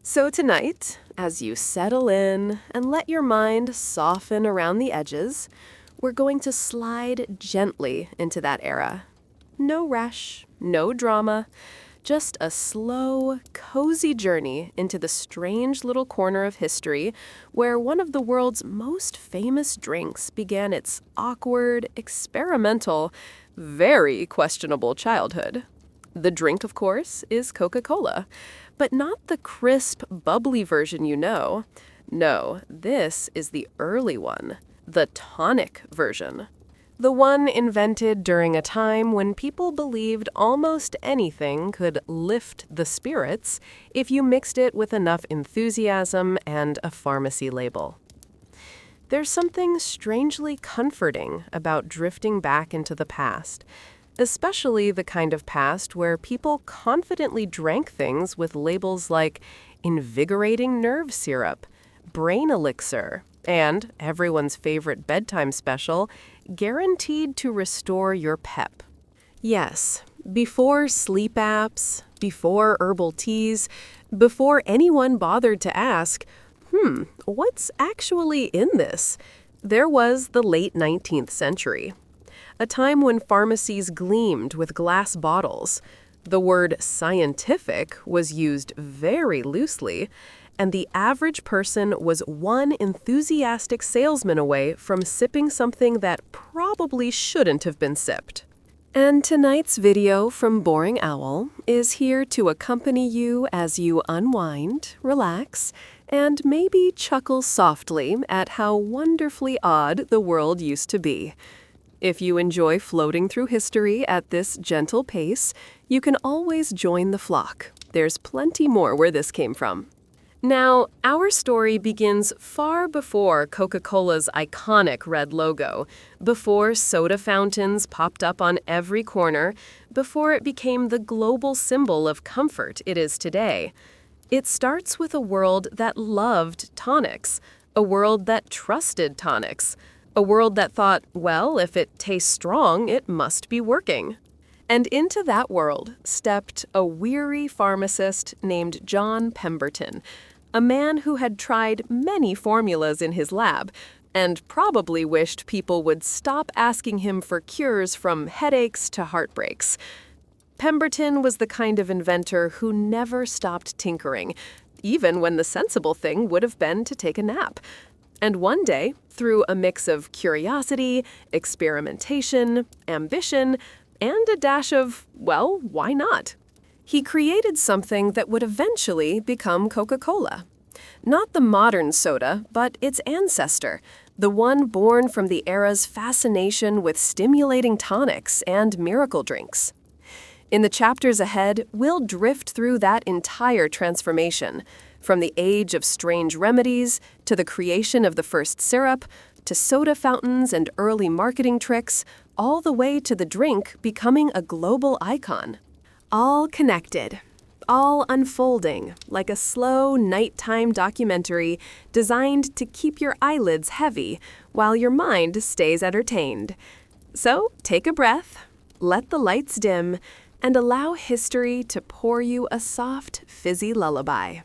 So tonight, as you settle in and let your mind soften around the edges, we're going to slide gently into that era. No rush, no drama, just a slow, cozy journey into the strange little corner of history where one of the world's most famous drinks began its awkward, experimental, very questionable childhood. The drink, of course, is Coca-Cola, but not the crisp, bubbly version you know. No, this is the early one, the tonic version. The one invented during a time when people believed almost anything could lift the spirits if you mixed it with enough enthusiasm and a pharmacy label. There's something strangely comforting about drifting back into the past, especially the kind of past where people confidently drank things with labels like invigorating nerve syrup, brain elixir, and everyone's favorite bedtime special, guaranteed to restore your pep. Yes, before sleep apps, before herbal teas, before anyone bothered to ask, what's actually in this? There was the late 19th century, a time when pharmacies gleamed with glass bottles. The word scientific was used very loosely, and the average person was one enthusiastic salesman away from sipping something that probably shouldn't have been sipped. And tonight's video from Boring Owl is here to accompany you as you unwind, relax, and maybe chuckle softly at how wonderfully odd the world used to be. If you enjoy floating through history at this gentle pace, you can always join the flock. There's plenty more where this came from. Now, our story begins far before Coca-Cola's iconic red logo, before soda fountains popped up on every corner, before it became the global symbol of comfort it is today. It starts with a world that loved tonics, a world that trusted tonics, a world that thought, well, if it tastes strong, it must be working. And into that world stepped a weary pharmacist named John Pemberton, a man who had tried many formulas in his lab and probably wished people would stop asking him for cures from headaches to heartbreaks. Pemberton was the kind of inventor who never stopped tinkering, even when the sensible thing would have been to take a nap. And one day, through a mix of curiosity, experimentation, ambition, and a dash of, well, why not? He created something that would eventually become Coca-Cola. Not the modern soda, but its ancestor, the one born from the era's fascination with stimulating tonics and miracle drinks. In the chapters ahead, we'll drift through that entire transformation, from the age of strange remedies, to the creation of the first syrup, to soda fountains and early marketing tricks, all the way to the drink becoming a global icon. All connected, all unfolding like a slow nighttime documentary designed to keep your eyelids heavy while your mind stays entertained. So take a breath, let the lights dim, and allow history to pour you a soft, fizzy lullaby.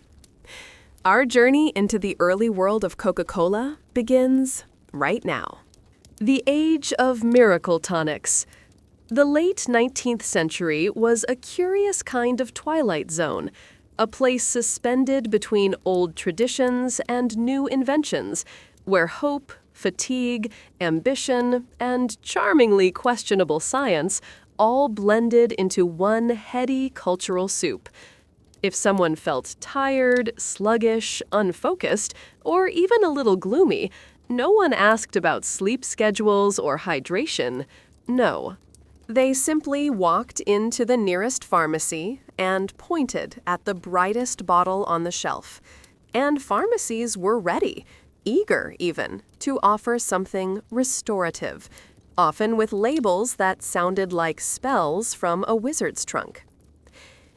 Our journey into the early world of Coca-Cola begins right now. The age of miracle tonics. The late 19th century was a curious kind of twilight zone, a place suspended between old traditions and new inventions, where hope, fatigue, ambition, and charmingly questionable science all blended into one heady cultural soup. If someone felt tired, sluggish, unfocused, or even a little gloomy, no one asked about sleep schedules or hydration. No. They simply walked into the nearest pharmacy and pointed at the brightest bottle on the shelf. And pharmacies were ready, eager even, to offer something restorative, often with labels that sounded like spells from a wizard's trunk.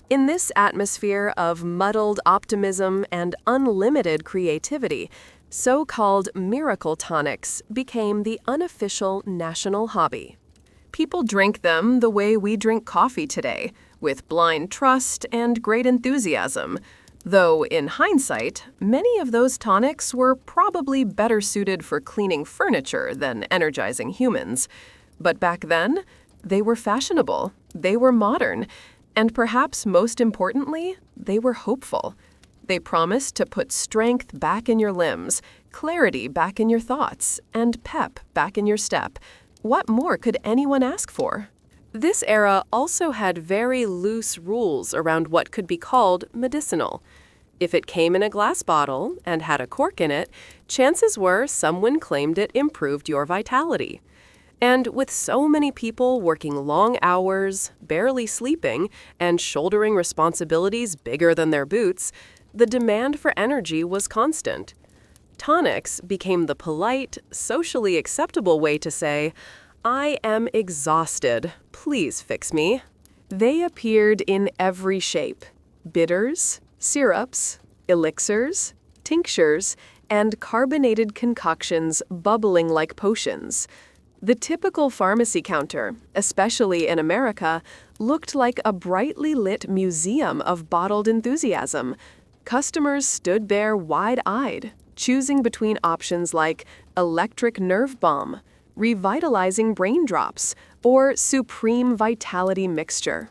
In this atmosphere of muddled optimism and unlimited creativity, so-called miracle tonics became the unofficial national hobby. People drank them the way we drink coffee today, with blind trust and great enthusiasm, Though, in hindsight, many of those tonics were probably better suited for cleaning furniture than energizing humans. But back then, they were fashionable, they were modern, and perhaps most importantly, they were hopeful. They promised to put strength back in your limbs, clarity back in your thoughts, and pep back in your step. What more could anyone ask for? This era also had very loose rules around what could be called medicinal. If it came in a glass bottle and had a cork in it, chances were someone claimed it improved your vitality. And with so many people working long hours, barely sleeping, and shouldering responsibilities bigger than their boots, the demand for energy was constant. Tonics became the polite, socially acceptable way to say, "I am exhausted. Please fix me." They appeared in every shape: bitters, syrups, elixirs, tinctures, and carbonated concoctions bubbling like potions. The typical pharmacy counter, especially in America, looked like a brightly lit museum of bottled enthusiasm. Customers stood there wide-eyed, choosing between options like electric nerve balm, revitalizing brain drops, or supreme vitality mixture.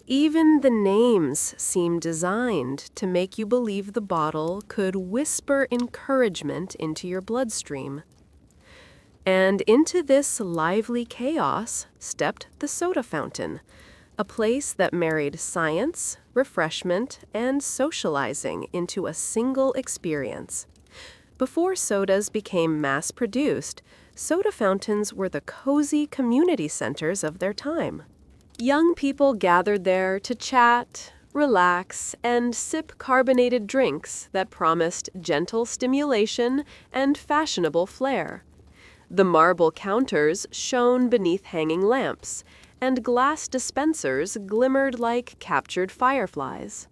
Even the names seemed designed to make you believe the bottle could whisper encouragement into your bloodstream. And into this lively chaos stepped the soda fountain, a place that married science, refreshment, and socializing into a single experience. Before sodas became mass-produced, soda fountains were the cozy community centers of their time. Young people gathered there to chat, relax, and sip carbonated drinks that promised gentle stimulation and fashionable flair. The marble counters shone beneath hanging lamps, and glass dispensers glimmered like captured fireflies.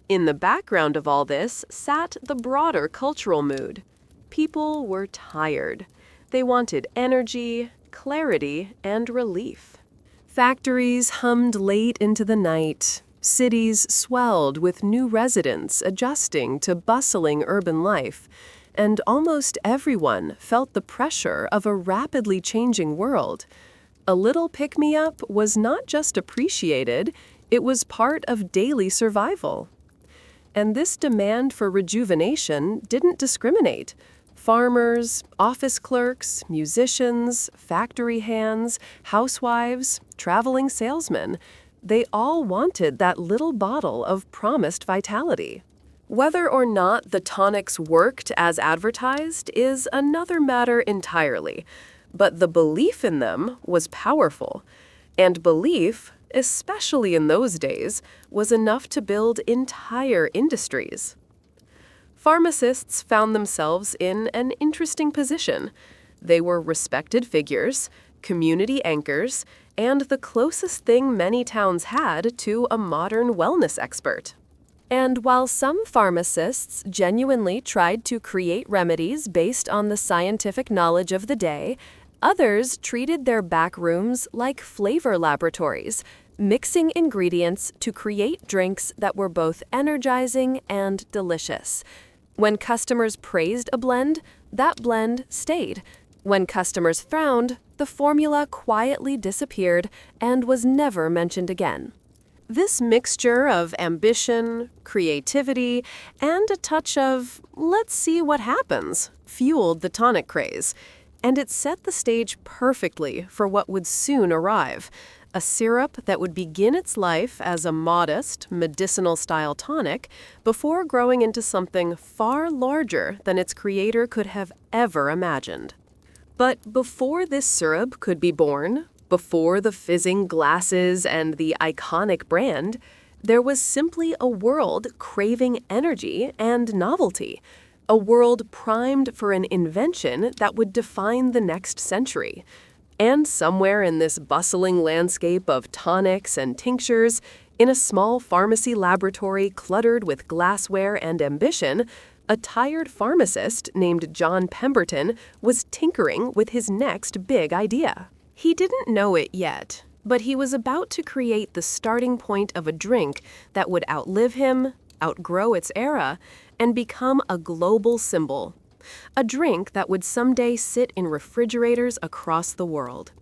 In the background of all this sat the broader cultural mood. People were tired. They wanted energy, clarity, and relief. Factories hummed late into the night. Cities swelled with new residents adjusting to bustling urban life. And almost everyone felt the pressure of a rapidly changing world. A little pick-me-up was not just appreciated, it was part of daily survival. And this demand for rejuvenation didn't discriminate. Farmers, office clerks, musicians, factory hands, housewives, traveling salesmen, they all wanted that little bottle of promised vitality. Whether or not the tonics worked as advertised is another matter entirely, but the belief in them was powerful. And belief, especially in those days, was enough to build entire industries. Pharmacists found themselves in an interesting position. They were respected figures, community anchors, and the closest thing many towns had to a modern wellness expert. And while some pharmacists genuinely tried to create remedies based on the scientific knowledge of the day, others treated their back rooms like flavor laboratories, mixing ingredients to create drinks that were both energizing and delicious. When customers praised a blend, that blend stayed. When customers frowned, the formula quietly disappeared and was never mentioned again. This mixture of ambition, creativity, and a touch of "let's see what happens" fueled the tonic craze, and it set the stage perfectly for what would soon arrive: a syrup that would begin its life as a modest, medicinal-style tonic before growing into something far larger than its creator could have ever imagined. But before this syrup could be born, before the fizzing glasses and the iconic brand, there was simply a world craving energy and novelty, a world primed for an invention that would define the next century. And somewhere in this bustling landscape of tonics and tinctures, in a small pharmacy laboratory cluttered with glassware and ambition, a tired pharmacist named John Pemberton was tinkering with his next big idea. He didn't know it yet, but he was about to create the starting point of a drink that would outlive him, outgrow its era, and become a global symbol. A drink that would someday sit in refrigerators across the world.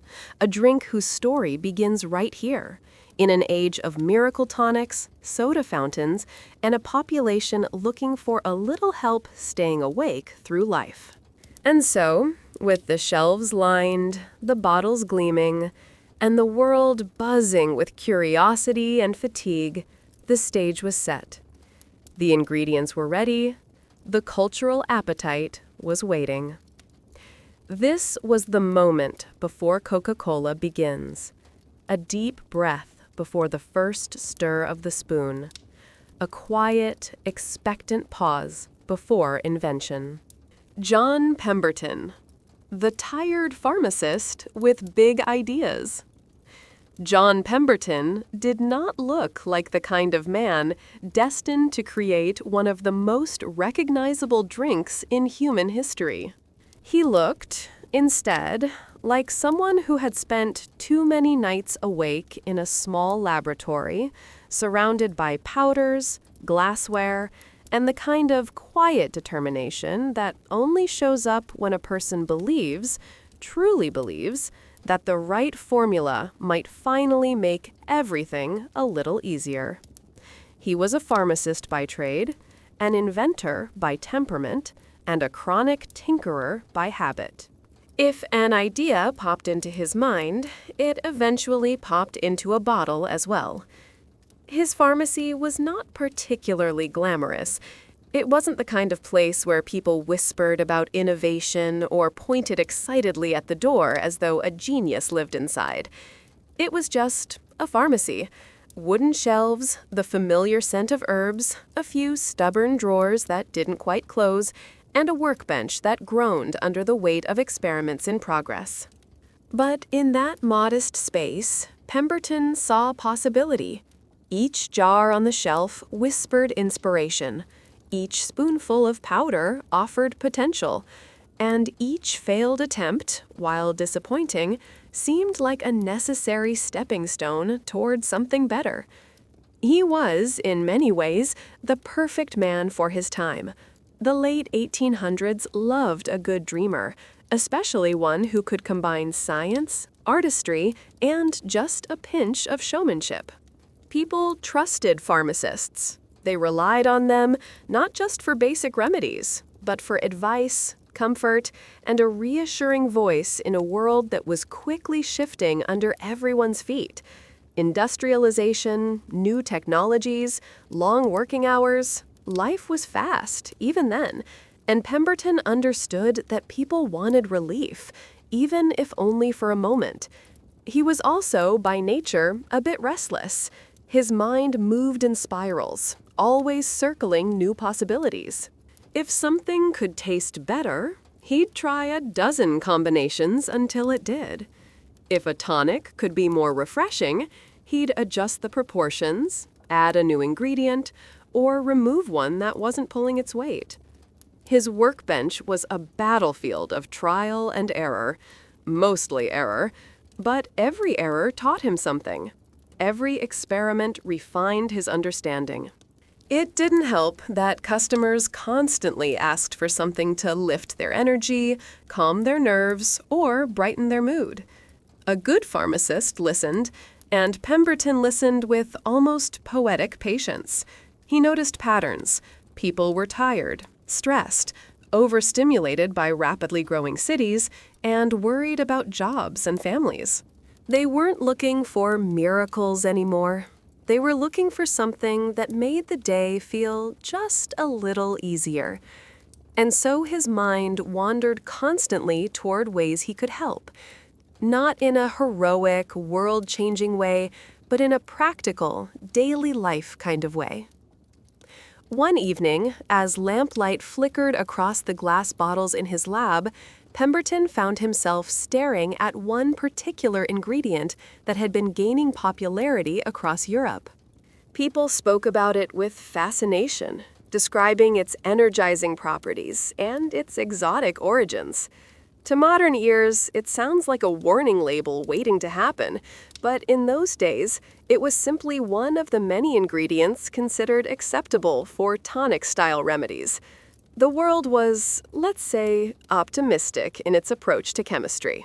A drink whose story begins right here, in an age of miracle tonics, soda fountains, and a population looking for a little help staying awake through life. And so, with the shelves lined, the bottles gleaming, and the world buzzing with curiosity and fatigue, the stage was set. The ingredients were ready. The cultural appetite was waiting. This was the moment before Coca-Cola begins. A deep breath before the first stir of the spoon. A quiet, expectant pause before invention. John Pemberton, the tired pharmacist with big ideas. John Pemberton did not look like the kind of man destined to create one of the most recognizable drinks in human history. He looked, instead, like someone who had spent too many nights awake in a small laboratory, surrounded by powders, glassware, and the kind of quiet determination that only shows up when a person believes, truly believes, that the right formula might finally make everything a little easier. He was a pharmacist by trade, an inventor by temperament, and a chronic tinkerer by habit. If an idea popped into his mind, it eventually popped into a bottle as well. His pharmacy was not particularly glamorous. It wasn't the kind of place where people whispered about innovation or pointed excitedly at the door as though a genius lived inside. It was just a pharmacy. Wooden shelves, the familiar scent of herbs, a few stubborn drawers that didn't quite close, and a workbench that groaned under the weight of experiments in progress. But in that modest space, Pemberton saw possibility. Each jar on the shelf whispered inspiration. Each spoonful of powder offered potential, and each failed attempt, while disappointing, seemed like a necessary stepping stone toward something better. He was, in many ways, the perfect man for his time. The late 1800s loved a good dreamer, especially one who could combine science, artistry, and just a pinch of showmanship. People trusted pharmacists. They relied on them not just for basic remedies, but for advice, comfort, and a reassuring voice in a world that was quickly shifting under everyone's feet. Industrialization, new technologies, long working hours, life was fast, even then, and Pemberton understood that people wanted relief, even if only for a moment. He was also, by nature, a bit restless. His mind moved in spirals, always circling new possibilities. If something could taste better, he'd try a dozen combinations until it did. If a tonic could be more refreshing, he'd adjust the proportions, add a new ingredient, or remove one that wasn't pulling its weight. His workbench was a battlefield of trial and error, mostly error, but every error taught him something. Every experiment refined his understanding. It didn't help that customers constantly asked for something to lift their energy, calm their nerves, or brighten their mood. A good pharmacist listened, and Pemberton listened with almost poetic patience. He noticed patterns. People were tired, stressed, overstimulated by rapidly growing cities, and worried about jobs and families. They weren't looking for miracles anymore. They were looking for something that made the day feel just a little easier. And so his mind wandered constantly toward ways he could help. Not in a heroic, world-changing way, but in a practical, daily life kind of way. One evening, as lamplight flickered across the glass bottles in his lab, Pemberton found himself staring at one particular ingredient that had been gaining popularity across Europe. People spoke about it with fascination, describing its energizing properties and its exotic origins. To modern ears, it sounds like a warning label waiting to happen, but in those days, It was simply one of the many ingredients considered acceptable for tonic-style remedies. The world was, let's say, optimistic in its approach to chemistry.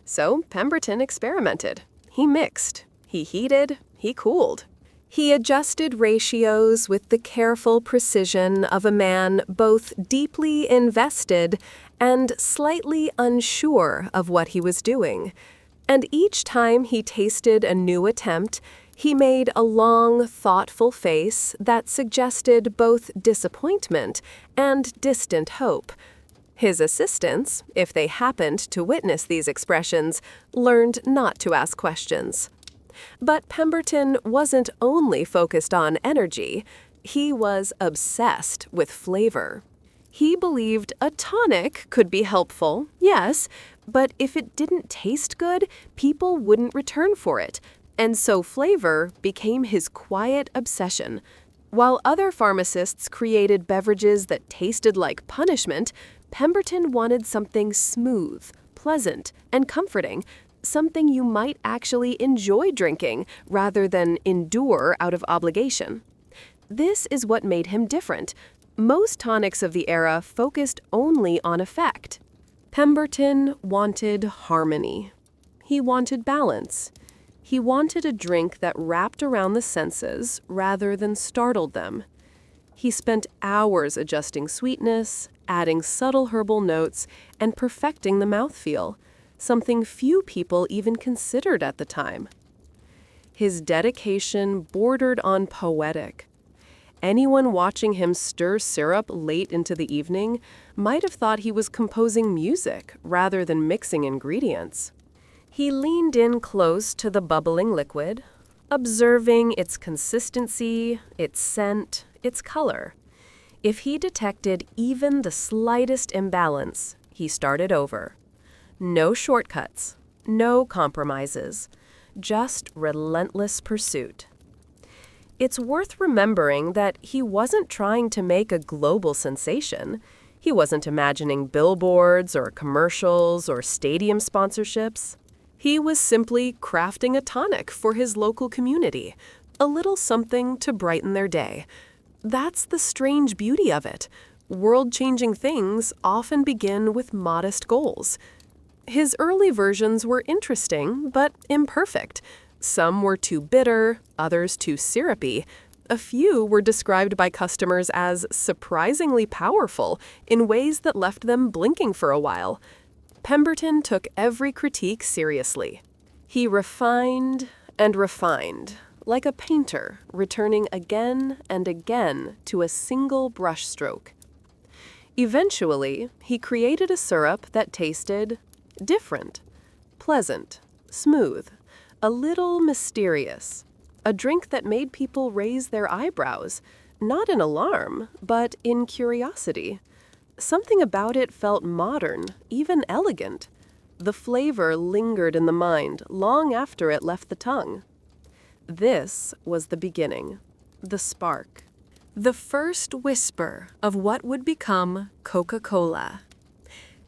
So Pemberton experimented. He mixed. He heated. He cooled. He adjusted ratios with the careful precision of a man both deeply invested and slightly unsure of what he was doing. And each time he tasted a new attempt, he made a long, thoughtful face that suggested both disappointment and distant hope. His assistants, if they happened to witness these expressions, learned not to ask questions. But Pemberton wasn't only focused on energy, he was obsessed with flavor. He believed a tonic could be helpful, yes, but if it didn't taste good, people wouldn't return for it, and so flavor became his quiet obsession. While other pharmacists created beverages that tasted like punishment, Pemberton wanted something smooth, pleasant, and comforting, something you might actually enjoy drinking rather than endure out of obligation. This is what made him different. Most tonics of the era focused only on effect. Pemberton wanted harmony. He wanted balance. He wanted a drink that wrapped around the senses rather than startled them. He spent hours adjusting sweetness, adding subtle herbal notes, and perfecting the mouthfeel, something few people even considered at the time. His dedication bordered on poetic. Anyone watching him stir syrup late into the evening might have thought he was composing music rather than mixing ingredients. He leaned in close to the bubbling liquid, observing its consistency, its scent, its color. If he detected even the slightest imbalance, he started over. No shortcuts, no compromises, just relentless pursuit. It's worth remembering that he wasn't trying to make a global sensation. He wasn't imagining billboards or commercials or stadium sponsorships. He was simply crafting a tonic for his local community, a little something to brighten their day. That's the strange beauty of it. World-changing things often begin with modest goals. His early versions were interesting, but imperfect. Some were too bitter, others too syrupy. A few were described by customers as surprisingly powerful in ways that left them blinking for a while. Pemberton took every critique seriously. He refined and refined, like a painter returning again and again to a single brushstroke. Eventually, he created a syrup that tasted different, pleasant, smooth, a little mysterious, a drink that made people raise their eyebrows, not in alarm, but in curiosity. Something about it felt modern, even elegant. The flavor lingered in the mind long after it left the tongue. This was the beginning, the spark, the first whisper of what would become Coca-Cola.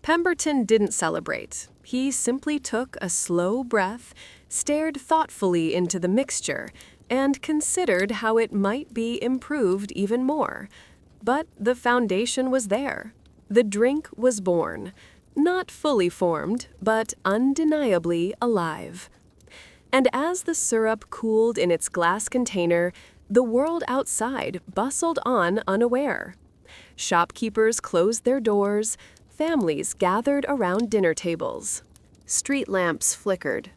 Pemberton didn't celebrate. He simply took a slow breath, stared thoughtfully into the mixture, and considered how it might be improved even more. But the foundation was there. The drink was born, not fully formed, but undeniably alive. And as the syrup cooled in its glass container, the world outside bustled on unaware. Shopkeepers closed their doors, families gathered around dinner tables. Street lamps flickered.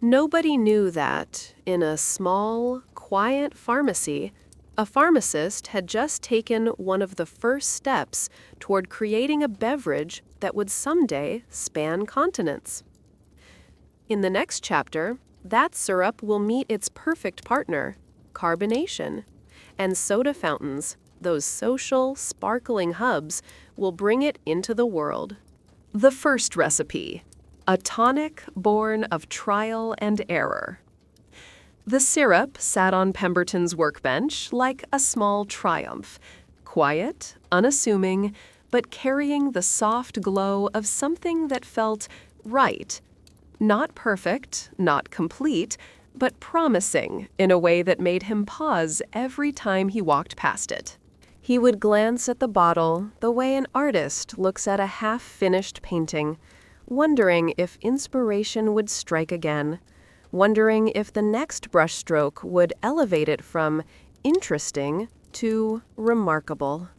Nobody knew that, in a small, quiet pharmacy, a pharmacist had just taken one of the first steps toward creating a beverage that would someday span continents. In the next chapter, that syrup will meet its perfect partner, carbonation, and soda fountains, those social, sparkling hubs, will bring it into the world. The first recipe, a tonic born of trial and error. The syrup sat on Pemberton's workbench like a small triumph, quiet, unassuming, but carrying the soft glow of something that felt right. Not perfect, not complete, but promising in a way that made him pause every time he walked past it. He would glance at the bottle the way an artist looks at a half-finished painting, wondering if inspiration would strike again, wondering if the next brushstroke would elevate it from interesting to remarkable.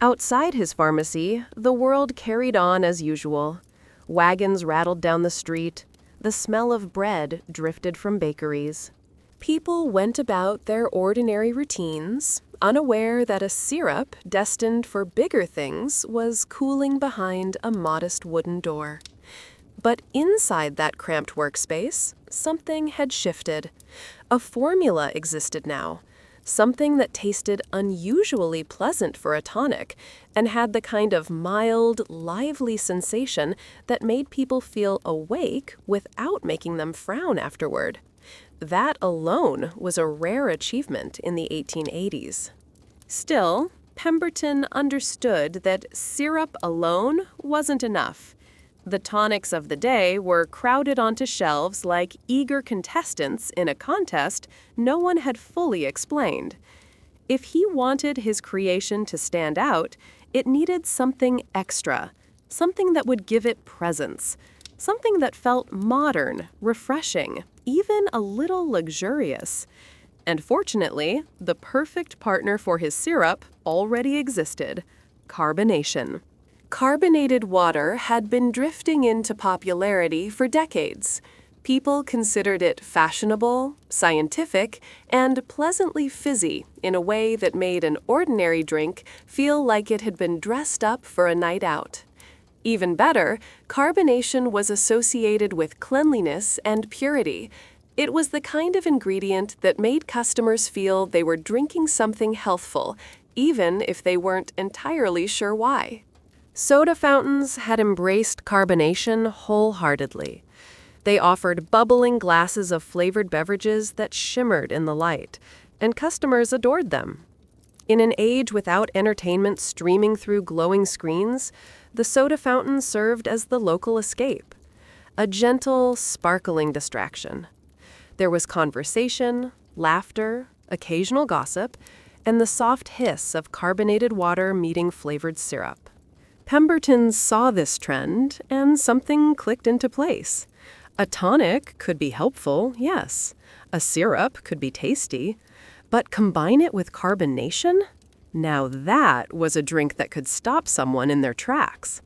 Outside his pharmacy, the world carried on as usual. Wagons rattled down the street. The smell of bread drifted from bakeries. People went about their ordinary routines, unaware that a syrup destined for bigger things was cooling behind a modest wooden door. But inside that cramped workspace, something had shifted. A formula existed now, something that tasted unusually pleasant for a tonic and had the kind of mild, lively sensation that made people feel awake without making them frown afterward. That alone was a rare achievement in the 1880s. Still, Pemberton understood that syrup alone wasn't enough. The tonics of the day were crowded onto shelves like eager contestants in a contest no one had fully explained. If he wanted his creation to stand out, it needed something extra, something that would give it presence, something that felt modern, refreshing, even a little luxurious. And fortunately, the perfect partner for his syrup already existed: carbonation. Carbonated water had been drifting into popularity for decades. People considered it fashionable, scientific, and pleasantly fizzy in a way that made an ordinary drink feel like it had been dressed up for a night out. Even better, carbonation was associated with cleanliness and purity. It was the kind of ingredient that made customers feel they were drinking something healthful, even if they weren't entirely sure why. Soda fountains had embraced carbonation wholeheartedly. They offered bubbling glasses of flavored beverages that shimmered in the light, and customers adored them. In an age without entertainment streaming through glowing screens, the soda fountain served as the local escape, a gentle, sparkling distraction. There was conversation, laughter, occasional gossip, and the soft hiss of carbonated water meeting flavored syrup. Pemberton saw this trend, and something clicked into place. A tonic could be helpful, yes. A syrup could be tasty. But combine it with carbonation? Now that was a drink that could stop someone in their tracks.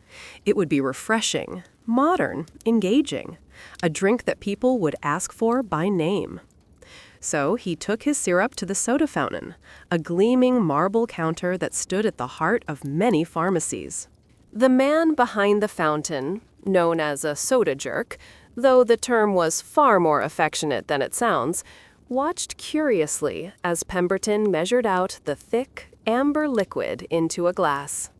It would be refreshing, modern, engaging. A drink that people would ask for by name. So he took his syrup to the soda fountain, a gleaming marble counter that stood at the heart of many pharmacies. The man behind the fountain, known as a soda jerk, though the term was far more affectionate than it sounds, watched curiously as Pemberton measured out the thick, amber liquid into a glass.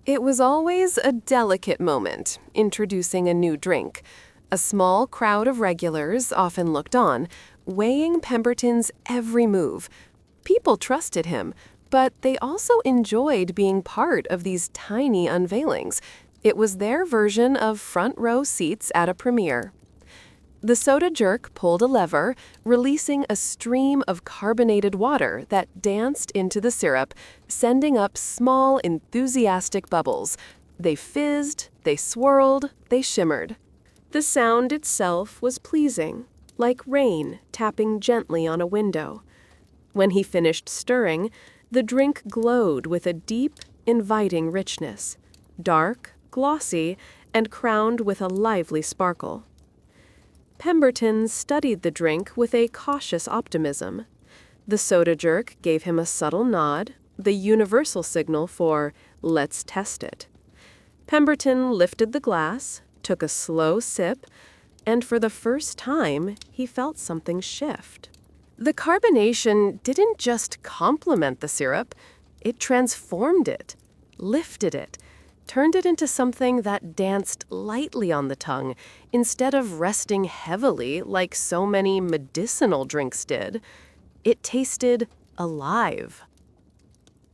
It was always a delicate moment, introducing a new drink. A small crowd of regulars often looked on, weighing Pemberton's every move. People trusted him, but they also enjoyed being part of these tiny unveilings. It was their version of front row seats at a premiere. The soda jerk pulled a lever, releasing a stream of carbonated water that danced into the syrup, sending up small, enthusiastic bubbles. They fizzed, they swirled, they shimmered. The sound itself was pleasing, like rain tapping gently on a window. When he finished stirring, the drink glowed with a deep, inviting richness, dark, glossy, and crowned with a lively sparkle. Pemberton studied the drink with a cautious optimism. The soda jerk gave him a subtle nod, the universal signal for, "Let's test it." Pemberton lifted the glass, took a slow sip, and for the first time, he felt something shift. The carbonation didn't just complement the syrup, it transformed it, lifted it, turned it into something that danced lightly on the tongue instead of resting heavily like so many medicinal drinks did. It tasted alive.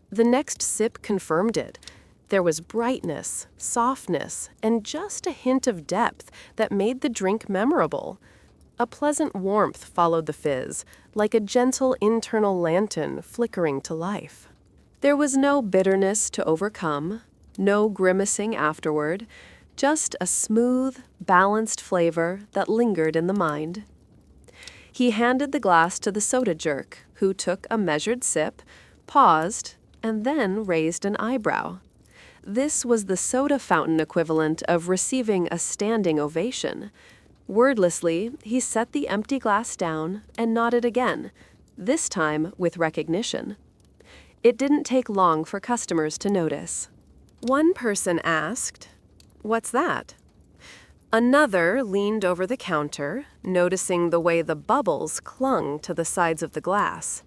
The next sip confirmed it. There was brightness, softness, and just a hint of depth that made the drink memorable. A pleasant warmth followed the fizz, like a gentle internal lantern flickering to life. There was no bitterness to overcome, no grimacing afterward, just a smooth, balanced flavor that lingered in the mind. He handed the glass to the soda jerk, who took a measured sip, paused, and then raised an eyebrow. This was the soda fountain equivalent of receiving a standing ovation. Wordlessly, he set the empty glass down and nodded again, this time with recognition. It didn't take long for customers to notice. One person asked, "What's that?" Another leaned over the counter, noticing the way the bubbles clung to the sides of the glass.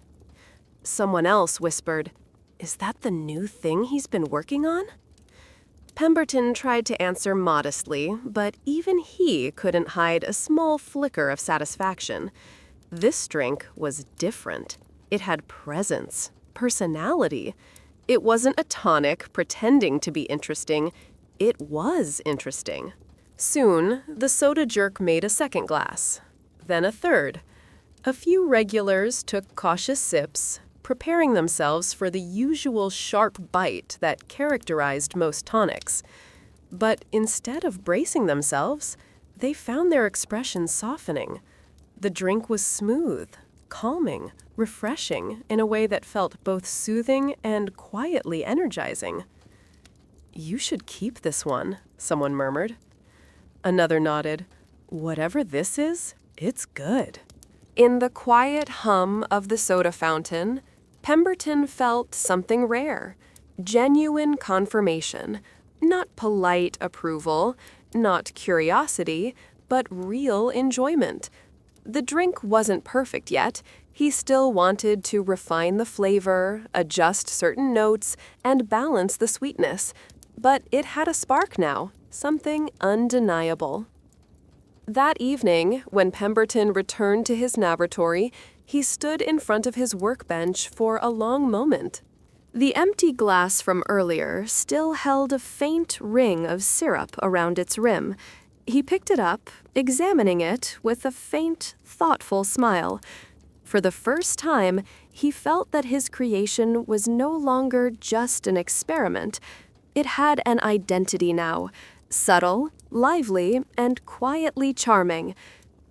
Someone else whispered, "Is that the new thing he's been working on?" Pemberton tried to answer modestly, but even he couldn't hide a small flicker of satisfaction. This drink was different. It had presence, personality. It wasn't a tonic pretending to be interesting. It was interesting. Soon, the soda jerk made a second glass, then a third. A few regulars took cautious sips, preparing themselves for the usual sharp bite that characterized most tonics. But instead of bracing themselves, they found their expressions softening. The drink was smooth, calming, refreshing in a way that felt both soothing and quietly energizing. "You should keep this one," someone murmured. Another nodded. "Whatever this is, it's good." In the quiet hum of the soda fountain, Pemberton felt something rare, genuine confirmation, not polite approval, not curiosity, but real enjoyment. The drink wasn't perfect yet. He still wanted to refine the flavor, adjust certain notes, and balance the sweetness. But it had a spark now, something undeniable. That evening, when Pemberton returned to his laboratory, he stood in front of his workbench for a long moment. The empty glass from earlier still held a faint ring of syrup around its rim. He picked it up, examining it with a faint, thoughtful smile. For the first time, he felt that his creation was no longer just an experiment. It had an identity now, subtle, lively, and quietly charming.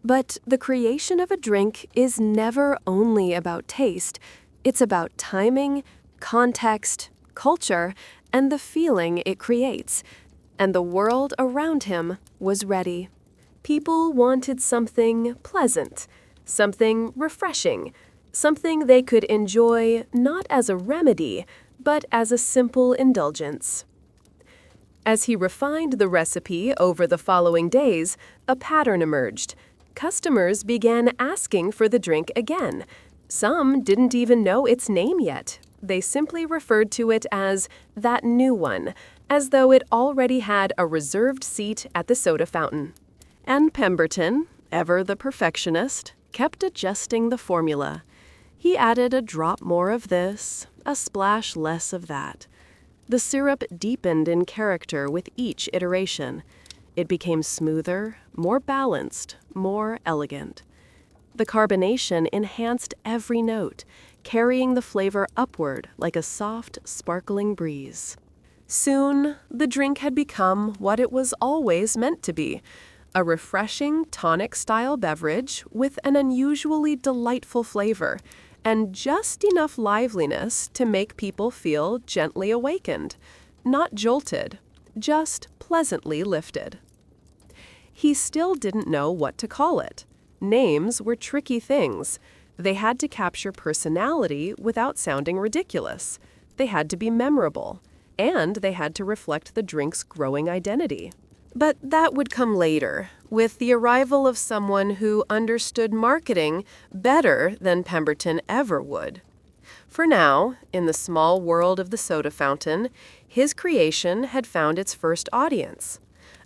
But the creation of a drink is never only about taste. It's about timing, context, culture, and the feeling it creates. And the world around him was ready. People wanted something pleasant, something refreshing, something they could enjoy not as a remedy, but as a simple indulgence. As he refined the recipe over the following days, a pattern emerged. Customers began asking for the drink again. Some didn't even know its name yet. They simply referred to it as that new one, as though it already had a reserved seat at the soda fountain. And Pemberton, ever the perfectionist, kept adjusting the formula. He added a drop more of this, a splash less of that. The syrup deepened in character with each iteration. It became smoother, more balanced, more elegant. The carbonation enhanced every note, carrying the flavor upward like a soft, sparkling breeze. Soon, the drink had become what it was always meant to be, a refreshing tonic-style beverage with an unusually delightful flavor, and just enough liveliness to make people feel gently awakened, not jolted, just pleasantly lifted. He still didn't know what to call it. Names were tricky things. They had to capture personality without sounding ridiculous. They had to be memorable, and they had to reflect the drink's growing identity. But that would come later, with the arrival of someone who understood marketing better than Pemberton ever would. For now, in the small world of the soda fountain, his creation had found its first audience.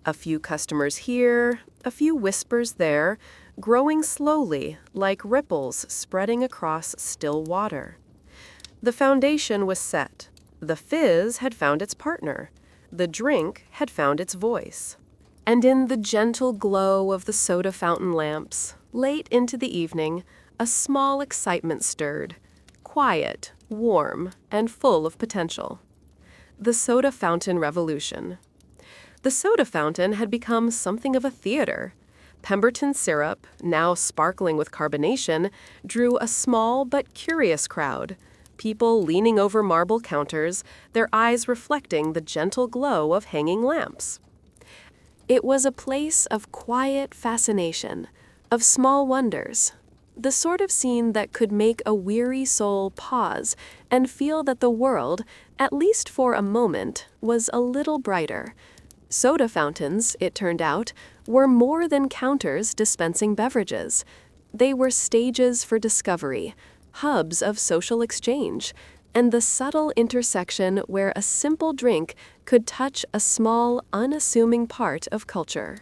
A few customers here, a few whispers there, growing slowly like ripples spreading across still water. The foundation was set. The fizz had found its partner. The drink had found its voice. And in the gentle glow of the soda fountain lamps, Late into the evening, a small excitement stirred. Quiet, warm, and full of potential. The soda fountain revolution. The soda fountain had become something of a theater. Pemberton syrup, now sparkling with carbonation, drew a small but curious crowd. People leaning over marble counters, their eyes reflecting the gentle glow of hanging lamps. It was a place of quiet fascination, of small wonders, the sort of scene that could make a weary soul pause and feel that the world, at least for a moment, was a little brighter. Soda fountains, it turned out, were more than counters dispensing beverages. They were stages for discovery, hubs of social exchange, and the subtle intersection where a simple drink could touch a small, unassuming part of culture.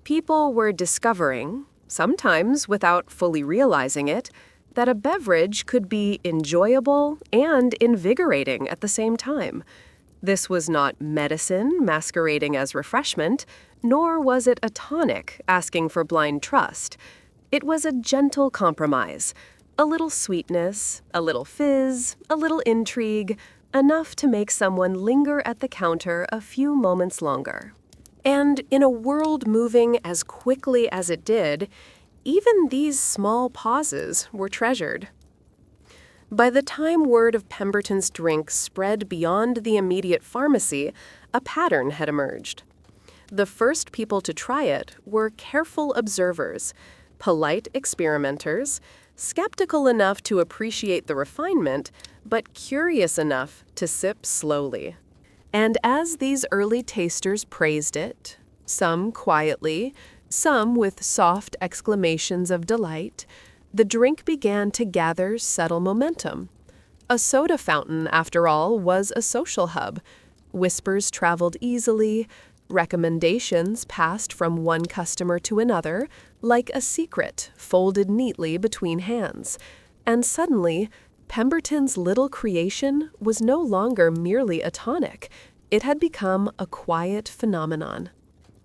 People were discovering, sometimes without fully realizing it, that a beverage could be enjoyable and invigorating at the same time. This was not medicine masquerading as refreshment, nor was it a tonic asking for blind trust. It was a gentle compromise, a little sweetness, a little fizz, a little intrigue, enough to make someone linger at the counter a few moments longer. And in a world moving as quickly as it did, even these small pauses were treasured. By the time word of Pemberton's drink spread beyond the immediate pharmacy, a pattern had emerged. The first people to try it were careful observers, polite experimenters, skeptical enough to appreciate the refinement, but curious enough to sip slowly. And as these early tasters praised it, some quietly, some with soft exclamations of delight, the drink began to gather subtle momentum. A soda fountain, after all, was a social hub. Whispers traveled easily, recommendations passed from one customer to another, like a secret folded neatly between hands. And suddenly, Pemberton's little creation was no longer merely a tonic. It had become a quiet phenomenon.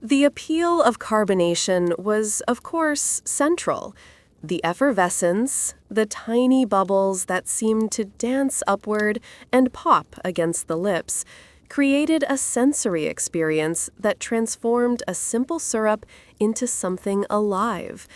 The appeal of carbonation was, of course, central. The effervescence, the tiny bubbles that seemed to dance upward and pop against the lips, created a sensory experience that transformed a simple syrup into something alive.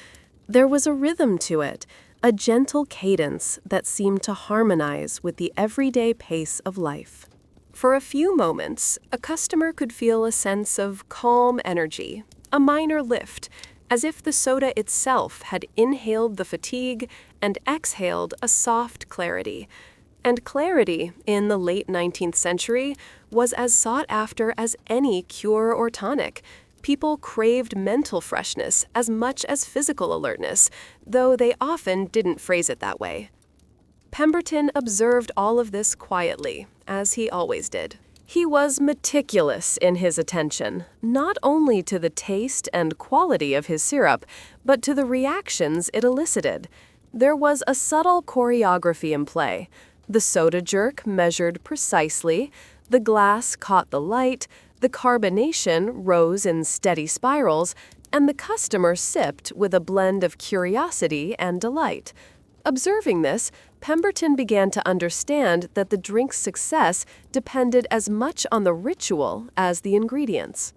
There was a rhythm to it, a gentle cadence that seemed to harmonize with the everyday pace of life. For a few moments, a customer could feel a sense of calm energy, a minor lift, as if the soda itself had inhaled the fatigue and exhaled a soft clarity. And clarity, in the late 19th century, was as sought after as any cure or tonic. People craved mental freshness as much as physical alertness, though they often didn't phrase it that way. Pemberton observed all of this quietly, as he always did. He was meticulous in his attention, not only to the taste and quality of his syrup, but to the reactions it elicited. There was a subtle choreography in play. The soda jerk measured precisely, the glass caught the light, the carbonation rose in steady spirals, and the customer sipped with a blend of curiosity and delight. Observing this, Pemberton began to understand that the drink's success depended as much on the ritual as the ingredients.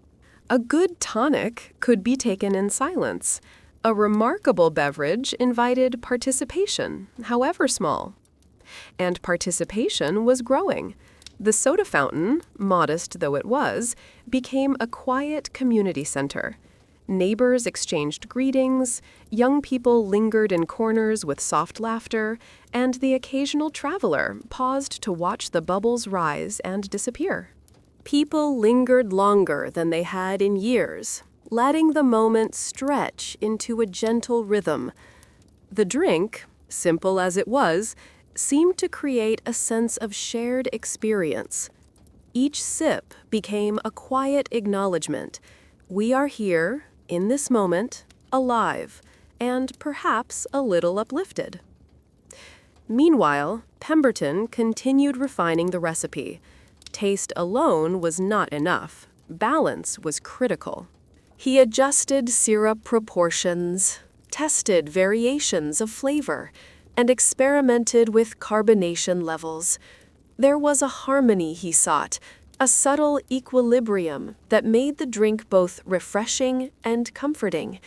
A good tonic could be taken in silence. A remarkable beverage invited participation, however small. And participation was growing. The soda fountain, modest though it was, became a quiet community center. Neighbors exchanged greetings, young people lingered in corners with soft laughter, and the occasional traveler paused to watch the bubbles rise and disappear. People lingered longer than they had in years, letting the moment stretch into a gentle rhythm. The drink, simple as it was, seemed to create a sense of shared experience. Each sip became a quiet acknowledgement. We are here, in this moment, alive, and perhaps a little uplifted. Meanwhile, Pemberton continued refining the recipe. Taste alone was not enough. Balance was critical. He adjusted syrup proportions, tested variations of flavor, and experimented with carbonation levels. There was a harmony he sought, a subtle equilibrium that made the drink both refreshing and comforting.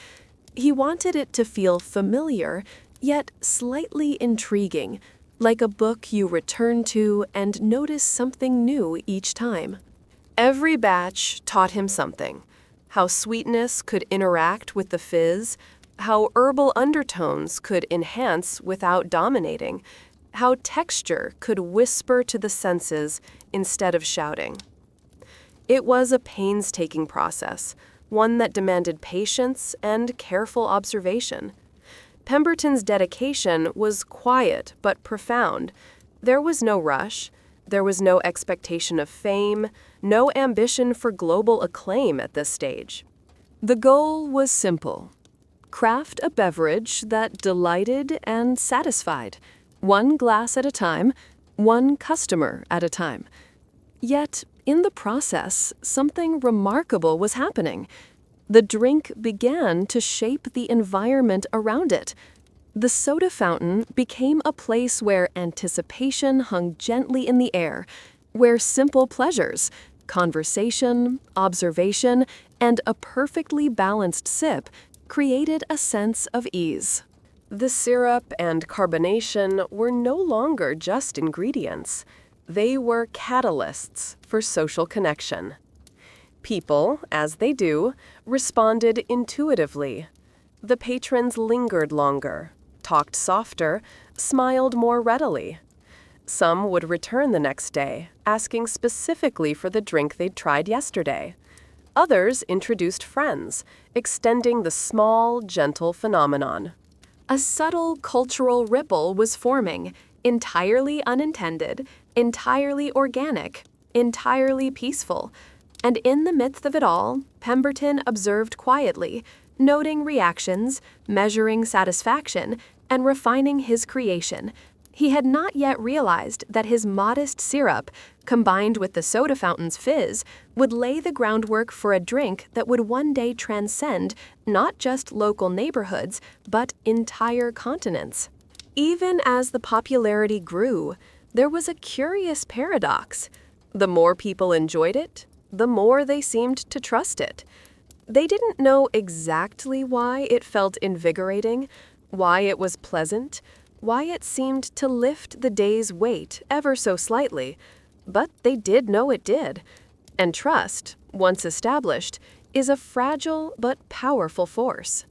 He wanted it to feel familiar, yet slightly intriguing, like a book you return to and notice something new each time. Every batch taught him something: how sweetness could interact with the fizz, how herbal undertones could enhance without dominating, how texture could whisper to the senses instead of shouting. It was a painstaking process, one that demanded patience and careful observation. Pemberton's dedication was quiet but profound. There was no rush. There was no expectation of fame, no ambition for global acclaim at this stage. The goal was simple: craft a beverage that delighted and satisfied, one glass at a time, one customer at a time. Yet, in the process, something remarkable was happening. The drink began to shape the environment around it. The soda fountain became a place where anticipation hung gently in the air, where simple pleasures, conversation, observation, and a perfectly balanced sip created a sense of ease. The syrup and carbonation were no longer just ingredients. They were catalysts for social connection. People, as they do, responded intuitively. The patrons lingered longer, talked softer, smiled more readily. Some would return the next day, asking specifically for the drink they'd tried yesterday. Others introduced friends, extending the small, gentle phenomenon. A subtle cultural ripple was forming, entirely unintended, entirely organic, entirely peaceful. And in the midst of it all, Pemberton observed quietly, noting reactions, measuring satisfaction, and refining his creation. He had not yet realized that his modest syrup, combined with the soda fountain's fizz, would lay the groundwork for a drink that would one day transcend not just local neighborhoods, but entire continents. Even as the popularity grew, there was a curious paradox. The more people enjoyed it, the more they seemed to trust it. They didn't know exactly why it felt invigorating, why it was pleasant, why it seemed to lift the day's weight ever so slightly, but they did know it did. And trust, once established, is a fragile but powerful force.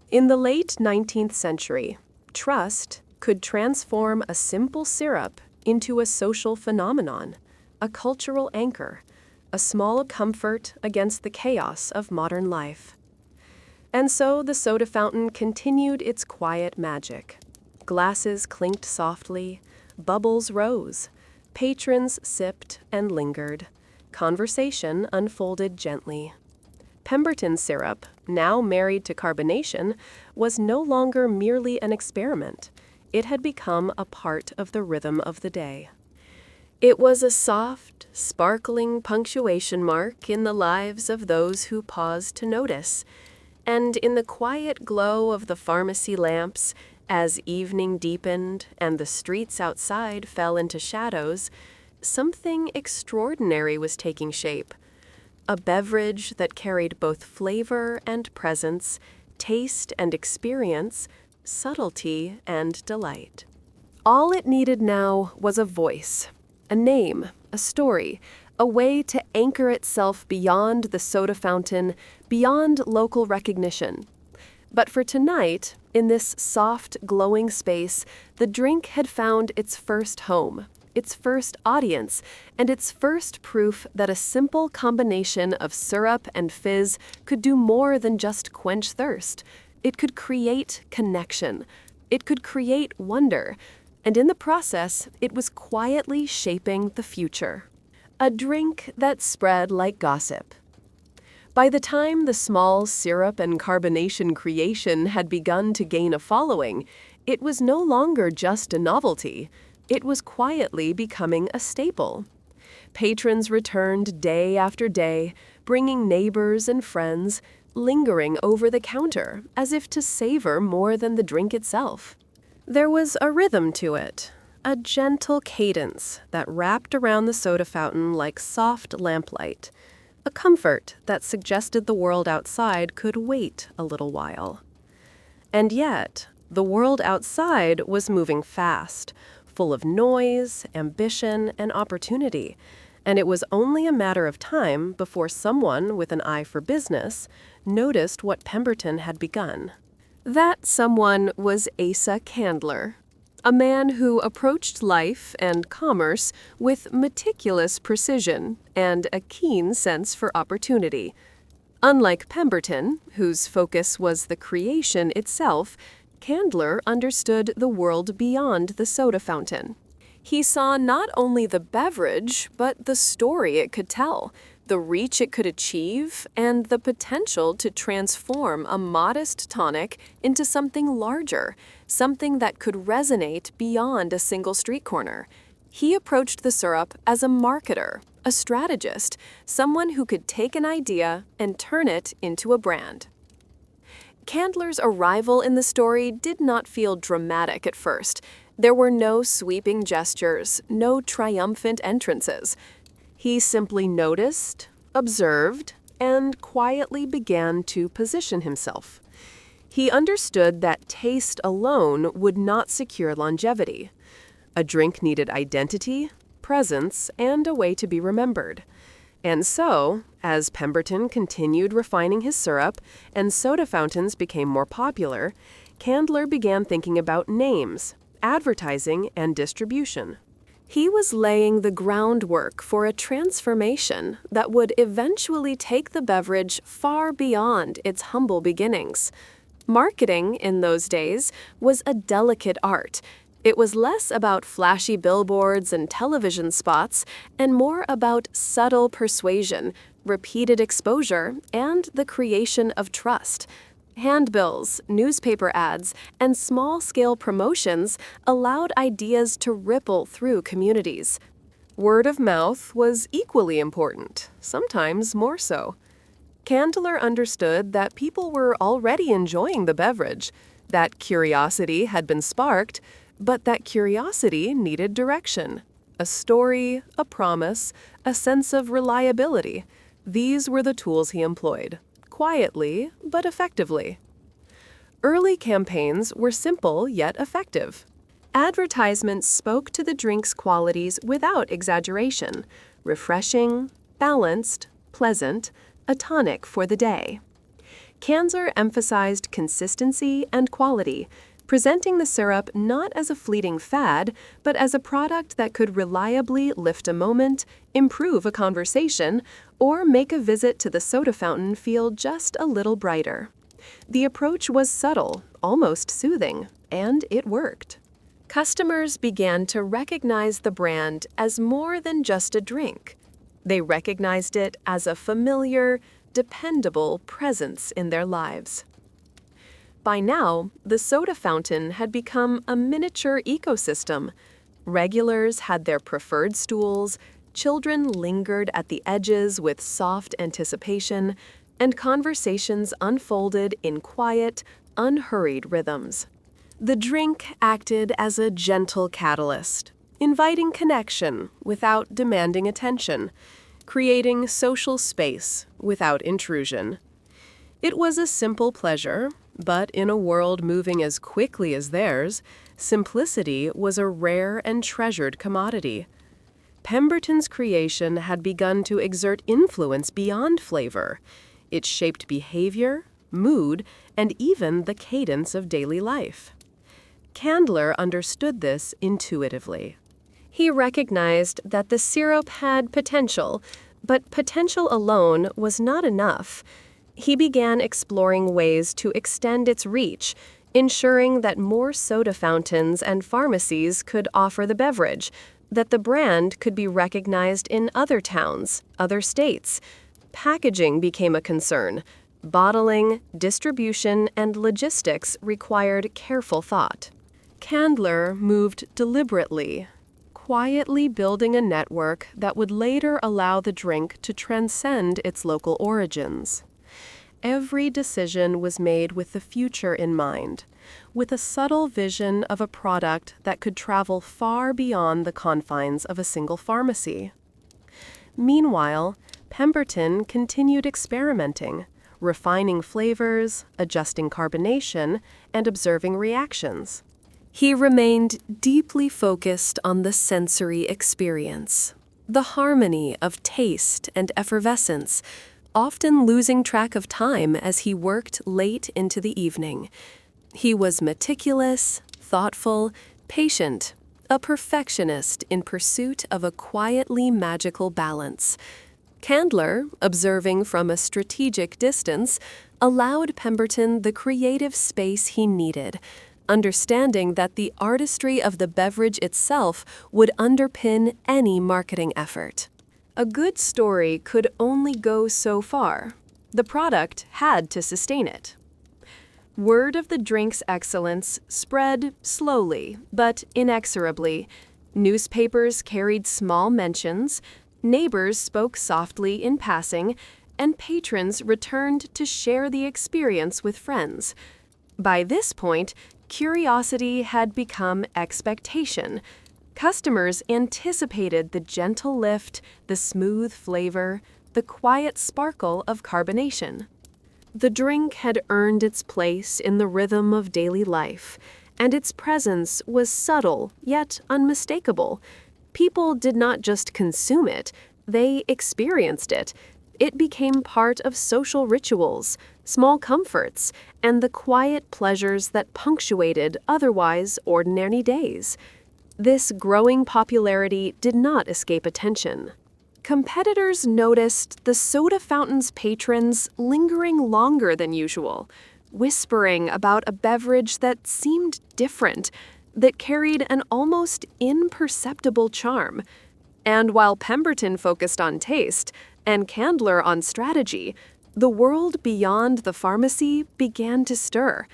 In the late 19th century, trust could transform a simple syrup into a social phenomenon, a cultural anchor, a small comfort against the chaos of modern life. And so the soda fountain continued its quiet magic. Glasses clinked softly, bubbles rose, patrons sipped and lingered. Conversation unfolded gently. Pemberton syrup, now married to carbonation, was no longer merely an experiment. It had become a part of the rhythm of the day. It was a soft, sparkling punctuation mark in the lives of those who paused to notice, and in the quiet glow of the pharmacy lamps, as evening deepened and the streets outside fell into shadows, something extraordinary was taking shape. A beverage that carried both flavor and presence, taste and experience, subtlety and delight. All it needed now was a voice, a name, a story, a way to anchor itself beyond the soda fountain, beyond local recognition. But for tonight, in this soft, glowing space, the drink had found its first home, its first audience, and its first proof that a simple combination of syrup and fizz could do more than just quench thirst. It could create connection. It could create wonder. And in the process, it was quietly shaping the future. A drink that spread like gossip. By the time the small syrup and carbonation creation had begun to gain a following, it was no longer just a novelty. It was quietly becoming a staple. Patrons returned day after day, bringing neighbors and friends, lingering over the counter as if to savor more than the drink itself. There was a rhythm to it, a gentle cadence that wrapped around the soda fountain like soft lamplight, a comfort that suggested the world outside could wait a little while. And yet, the world outside was moving fast, full of noise, ambition, and opportunity, and it was only a matter of time before someone with an eye for business noticed what Pemberton had begun. That someone was Asa Candler, a man who approached life and commerce with meticulous precision and a keen sense for opportunity. Unlike Pemberton, whose focus was the creation itself, Candler understood the world beyond the soda fountain. He saw not only the beverage, but the story it could tell, the reach it could achieve, and the potential to transform a modest tonic into something larger, something that could resonate beyond a single street corner. He approached the syrup as a marketer, a strategist, someone who could take an idea and turn it into a brand. Candler's arrival in the story did not feel dramatic at first. There were no sweeping gestures, no triumphant entrances. He simply noticed, observed, and quietly began to position himself. He understood that taste alone would not secure longevity. A drink needed identity, presence, and a way to be remembered. And so, as Pemberton continued refining his syrup and soda fountains became more popular, Candler began thinking about names, advertising, and distribution. He was laying the groundwork for a transformation that would eventually take the beverage far beyond its humble beginnings. Marketing, in those days, was a delicate art. It was less about flashy billboards and television spots and more about subtle persuasion, repeated exposure, and the creation of trust. Handbills, newspaper ads, and small-scale promotions allowed ideas to ripple through communities. Word of mouth was equally important, sometimes more so. Candler understood that people were already enjoying the beverage, that curiosity had been sparked, but that curiosity needed direction. A story, a promise, a sense of reliability. These were the tools he employed, quietly but effectively. Early campaigns were simple yet effective. Advertisements spoke to the drink's qualities without exaggeration: refreshing, balanced, pleasant, a tonic for the day. Candler emphasized consistency and quality, presenting the syrup not as a fleeting fad, but as a product that could reliably lift a moment, improve a conversation, or make a visit to the soda fountain feel just a little brighter. The approach was subtle, almost soothing, and it worked. Customers began to recognize the brand as more than just a drink. They recognized it as a familiar, dependable presence in their lives. By now, the soda fountain had become a miniature ecosystem. Regulars had their preferred stools, children lingered at the edges with soft anticipation, and conversations unfolded in quiet, unhurried rhythms. The drink acted as a gentle catalyst, inviting connection without demanding attention, creating social space without intrusion. It was a simple pleasure, but in a world moving as quickly as theirs, simplicity was a rare and treasured commodity. Pemberton's creation had begun to exert influence beyond flavor. It shaped behavior, mood, and even the cadence of daily life. Candler understood this intuitively. He recognized that the syrup had potential, but potential alone was not enough. He began exploring ways to extend its reach, ensuring that more soda fountains and pharmacies could offer the beverage, that the brand could be recognized in other towns, other states. Packaging became a concern. Bottling, distribution, and logistics required careful thought. Candler moved deliberately, quietly building a network that would later allow the drink to transcend its local origins. Every decision was made with the future in mind, with a subtle vision of a product that could travel far beyond the confines of a single pharmacy. Meanwhile, Pemberton continued experimenting, refining flavors, adjusting carbonation, and observing reactions. He remained deeply focused on the sensory experience, the harmony of taste and effervescence, often losing track of time as he worked late into the evening. He was meticulous, thoughtful, patient, a perfectionist in pursuit of a quietly magical balance. Candler, observing from a strategic distance, allowed Pemberton the creative space he needed, understanding that the artistry of the beverage itself would underpin any marketing effort. A good story could only go so far. The product had to sustain it. Word of the drink's excellence spread slowly but inexorably. Newspapers carried small mentions, neighbors spoke softly in passing, and patrons returned to share the experience with friends. By this point, curiosity had become expectation. Customers anticipated the gentle lift, the smooth flavor, the quiet sparkle of carbonation. The drink had earned its place in the rhythm of daily life, and its presence was subtle yet unmistakable. People did not just consume it, they experienced it. It became part of social rituals, small comforts, and the quiet pleasures that punctuated otherwise ordinary days. This growing popularity did not escape attention. Competitors noticed the soda fountain's patrons lingering longer than usual, whispering about a beverage that seemed different, that carried an almost imperceptible charm. And while Pemberton focused on taste and Candler on strategy, the world beyond the pharmacy began to stir.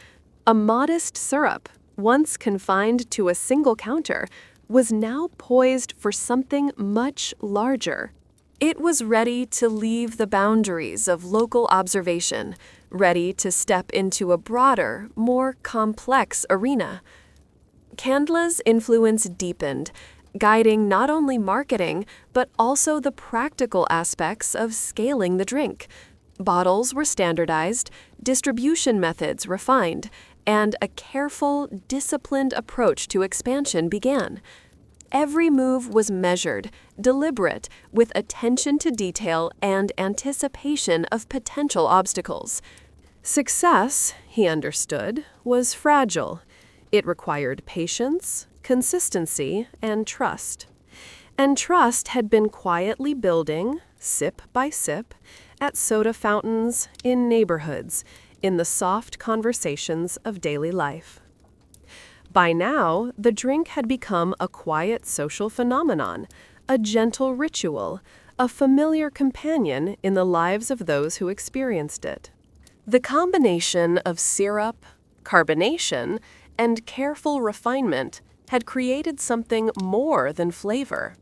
A modest syrup, once confined to a single counter, was now poised for something much larger. It was ready to leave the boundaries of local observation, ready to step into a broader, more complex arena. Candler's influence deepened, guiding not only marketing, but also the practical aspects of scaling the drink. Bottles were standardized, distribution methods refined, and a careful, disciplined approach to expansion began. Every move was measured, deliberate, with attention to detail and anticipation of potential obstacles. Success, he understood, was fragile. It required patience, consistency, and trust. And trust had been quietly building, sip by sip, at soda fountains, in neighborhoods, in the soft conversations of daily life. By now, the drink had become a quiet social phenomenon, a gentle ritual, a familiar companion in the lives of those who experienced it. The combination of syrup, carbonation, and careful refinement had created something more than flavor.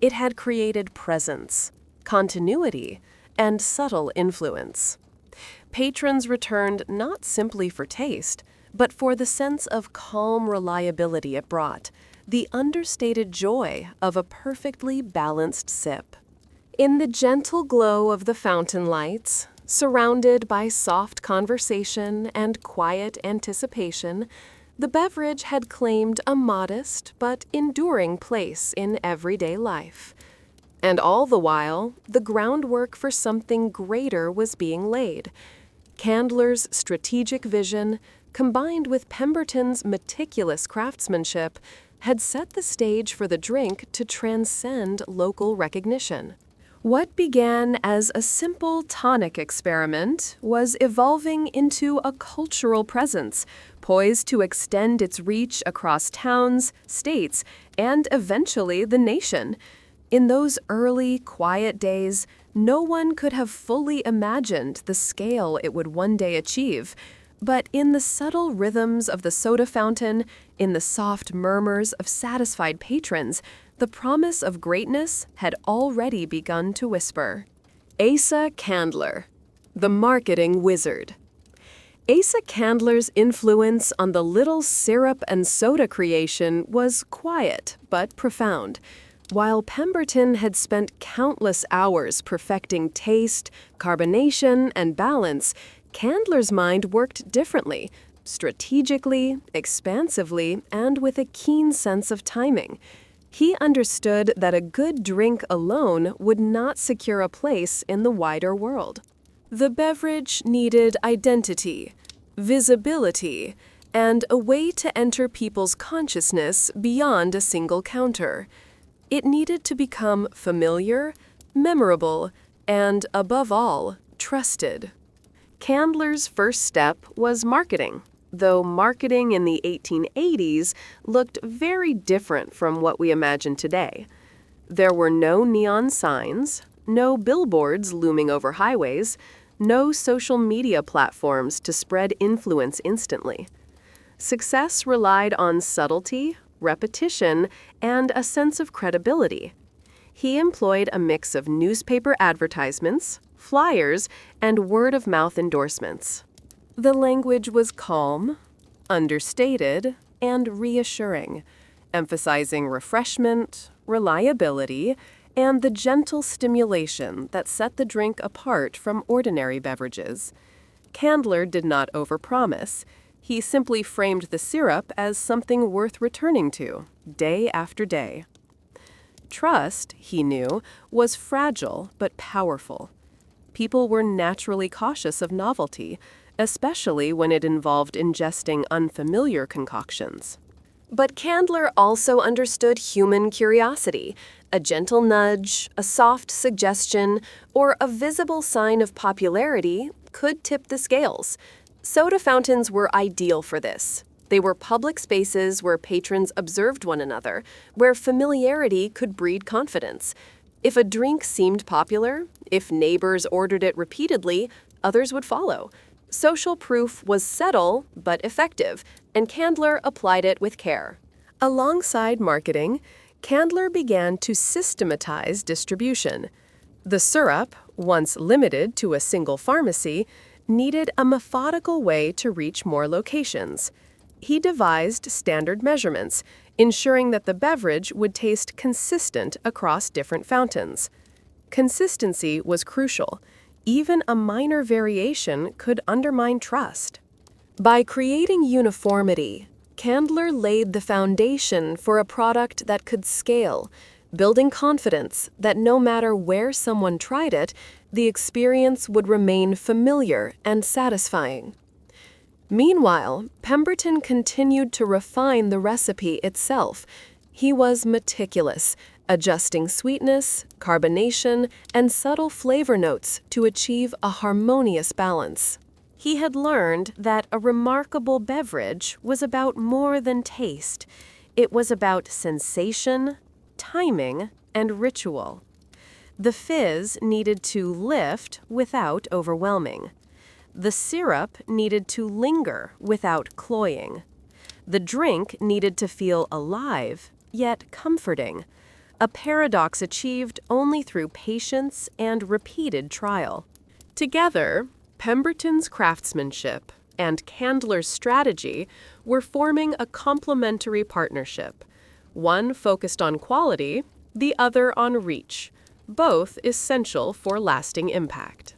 It had created presence, continuity, and subtle influence. Patrons returned not simply for taste, but for the sense of calm reliability it brought, the understated joy of a perfectly balanced sip. In the gentle glow of the fountain lights, surrounded by soft conversation and quiet anticipation, the beverage had claimed a modest but enduring place in everyday life. And all the while, the groundwork for something greater was being laid. Candler's strategic vision, combined with Pemberton's meticulous craftsmanship, had set the stage for the drink to transcend local recognition. What began as a simple tonic experiment was evolving into a cultural presence, poised to extend its reach across towns, states, and eventually the nation. In those early, quiet days, no one could have fully imagined the scale it would one day achieve. But in the subtle rhythms of the soda fountain, in the soft murmurs of satisfied patrons, the promise of greatness had already begun to whisper. Asa Candler, The marketing wizard. Asa Candler's influence on the little syrup and soda creation was quiet but profound. While Pemberton had spent countless hours perfecting taste, carbonation, and balance, Candler's mind worked differently, strategically, expansively, and with a keen sense of timing. He understood that a good drink alone would not secure a place in the wider world. The beverage needed identity, visibility, and a way to enter people's consciousness beyond a single counter. It needed to become familiar, memorable, and, above all, trusted. Candler's first step was marketing, though marketing in the 1880s looked very different from what we imagine today. There were no neon signs, no billboards looming over highways, no social media platforms to spread influence instantly. Success relied on subtlety, repetition, and a sense of credibility. He employed a mix of newspaper advertisements, flyers, and word-of-mouth endorsements. The language was calm, understated, and reassuring, emphasizing refreshment, reliability, and the gentle stimulation that set the drink apart from ordinary beverages. Candler did not overpromise. He simply framed the syrup as something worth returning to, day after day. Trust, he knew, was fragile but powerful. People were naturally cautious of novelty, especially when it involved ingesting unfamiliar concoctions. But Candler also understood human curiosity. A gentle nudge, a soft suggestion, or a visible sign of popularity could tip the scales. Soda fountains were ideal for this. They were public spaces where patrons observed one another, where familiarity could breed confidence. If a drink seemed popular, if neighbors ordered it repeatedly, others would follow. Social proof was subtle but effective, and Candler applied it with care. Alongside marketing, Candler began to systematize distribution. The syrup, once limited to a single pharmacy, needed a methodical way to reach more locations. He devised standard measurements, ensuring that the beverage would taste consistent across different fountains. Consistency was crucial. Even a minor variation could undermine trust. By creating uniformity, Candler laid the foundation for a product that could scale, building confidence that no matter where someone tried it, the experience would remain familiar and satisfying. Meanwhile, Pemberton continued to refine the recipe itself. He was meticulous, adjusting sweetness, carbonation, and subtle flavor notes to achieve a harmonious balance. He had learned that a remarkable beverage was about more than taste. It was about sensation, timing, and ritual. The fizz needed to lift without overwhelming. The syrup needed to linger without cloying. The drink needed to feel alive, yet comforting. A paradox achieved only through patience and repeated trial. Together, Pemberton's craftsmanship and Candler's strategy were forming a complementary partnership. One focused on quality, the other on reach, both essential for lasting impact.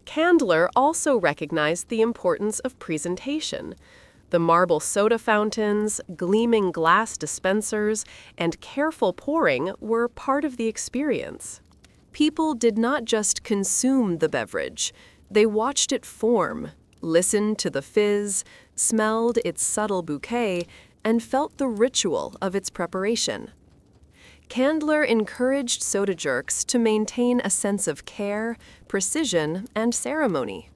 Candler also recognized the importance of presentation. The marble soda fountains, gleaming glass dispensers, and careful pouring were part of the experience. People did not just consume the beverage, they watched it form, listened to the fizz, smelled its subtle bouquet, and felt the ritual of its preparation. Candler encouraged soda jerks to maintain a sense of care, precision, and ceremony.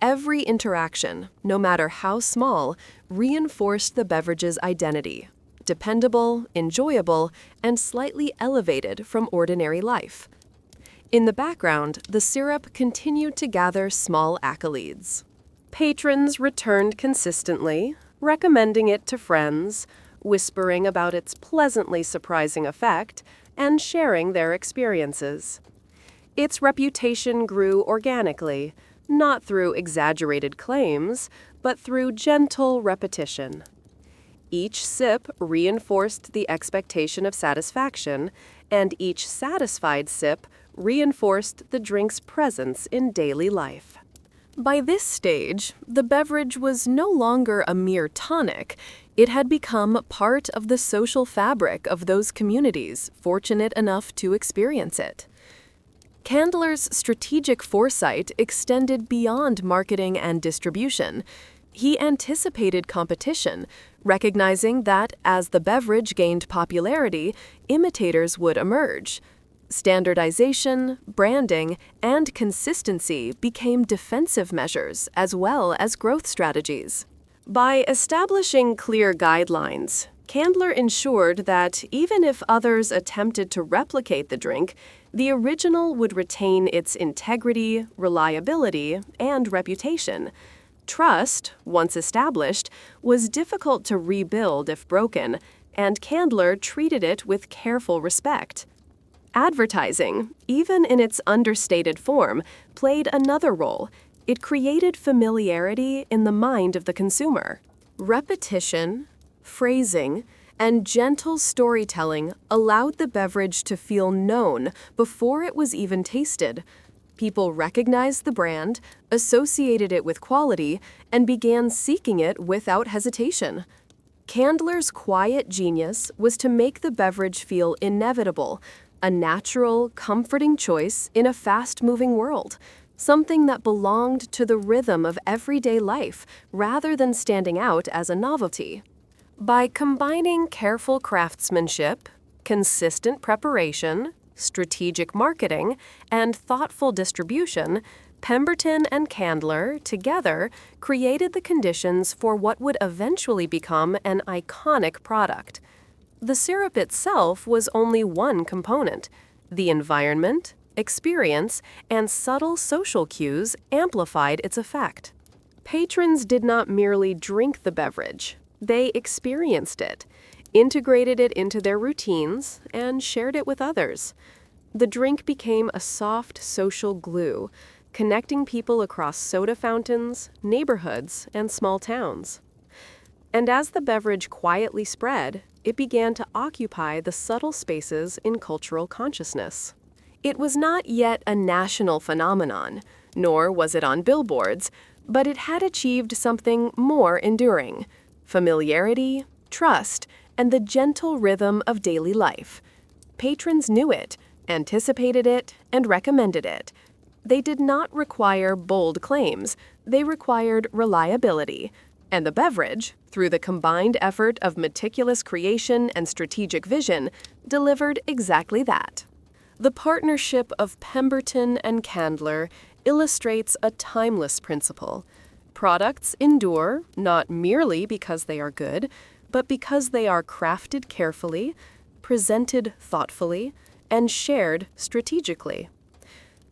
Every interaction, no matter how small, reinforced the beverage's identity, dependable, enjoyable, and slightly elevated from ordinary life. In the background, the syrup continued to gather small accolades. Patrons returned consistently, recommending it to friends, whispering about its pleasantly surprising effect, and sharing their experiences. Its reputation grew organically, not through exaggerated claims, but through gentle repetition. Each sip reinforced the expectation of satisfaction, and each satisfied sip reinforced the drink's presence in daily life. By this stage, the beverage was no longer a mere tonic. It had become part of the social fabric of those communities fortunate enough to experience it. Candler's strategic foresight extended beyond marketing and distribution. He anticipated competition, recognizing that as the beverage gained popularity, imitators would emerge. Standardization, branding, and consistency became defensive measures as well as growth strategies. By establishing clear guidelines, Candler ensured that even if others attempted to replicate the drink, the original would retain its integrity, reliability, and reputation. Trust, once established, was difficult to rebuild if broken, and Candler treated it with careful respect. Advertising, even in its understated form, played another role. It created familiarity in the mind of the consumer. Repetition, phrasing, and gentle storytelling allowed the beverage to feel known before it was even tasted. People recognized the brand, associated it with quality, and began seeking it without hesitation. Candler's quiet genius was to make the beverage feel inevitable, a natural, comforting choice in a fast-moving world, something that belonged to the rhythm of everyday life rather than standing out as a novelty. By combining careful craftsmanship, consistent preparation, strategic marketing, and thoughtful distribution, Pemberton and Candler, together, created the conditions for what would eventually become an iconic product. The syrup itself was only one component. The environment, experience, and subtle social cues amplified its effect. Patrons did not merely drink the beverage. They experienced it, integrated it into their routines, and shared it with others. The drink became a soft social glue, connecting people across soda fountains, neighborhoods, and small towns. And as the beverage quietly spread, it began to occupy the subtle spaces in cultural consciousness. It was not yet a national phenomenon, nor was it on billboards, but it had achieved something more enduring: familiarity, trust, and the gentle rhythm of daily life. Patrons knew it, anticipated it, and recommended it. They did not require bold claims, they required reliability. And the beverage, through the combined effort of meticulous creation and strategic vision, delivered exactly that. The partnership of Pemberton and Candler illustrates a timeless principle. Products endure not merely because they are good, but because they are crafted carefully, presented thoughtfully, and shared strategically.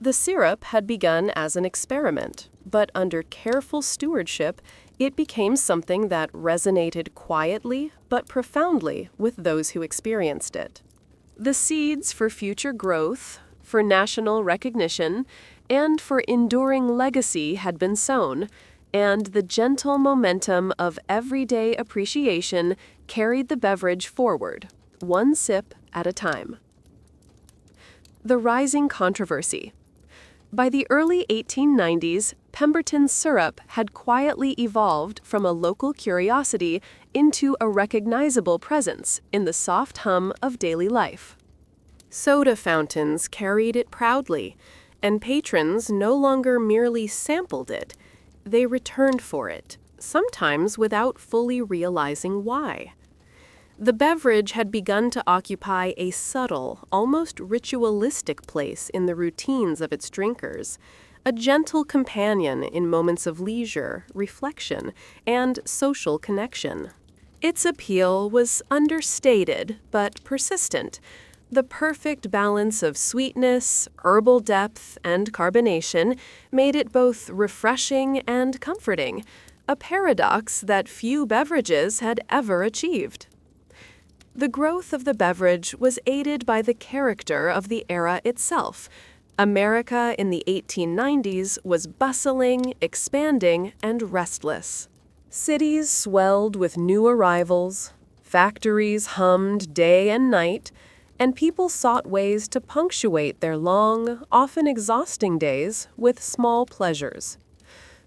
The syrup had begun as an experiment, but under careful stewardship, it became something that resonated quietly but profoundly with those who experienced it. The seeds for future growth, for national recognition, and for enduring legacy had been sown, and the gentle momentum of everyday appreciation carried the beverage forward, one sip at a time. The rising controversy. By the early 1890s, Pemberton syrup had quietly evolved from a local curiosity into a recognizable presence in the soft hum of daily life. Soda fountains carried it proudly, and patrons no longer merely sampled it, they returned for it, sometimes without fully realizing why. The beverage had begun to occupy a subtle, almost ritualistic place in the routines of its drinkers, a gentle companion in moments of leisure, reflection, and social connection. Its appeal was understated but persistent. The perfect balance of sweetness, herbal depth, and carbonation made it both refreshing and comforting, a paradox that few beverages had ever achieved. The growth of the beverage was aided by the character of the era itself. America in the 1890s was bustling, expanding, and restless. Cities swelled with new arrivals, factories hummed day and night, and people sought ways to punctuate their long, often exhausting days with small pleasures.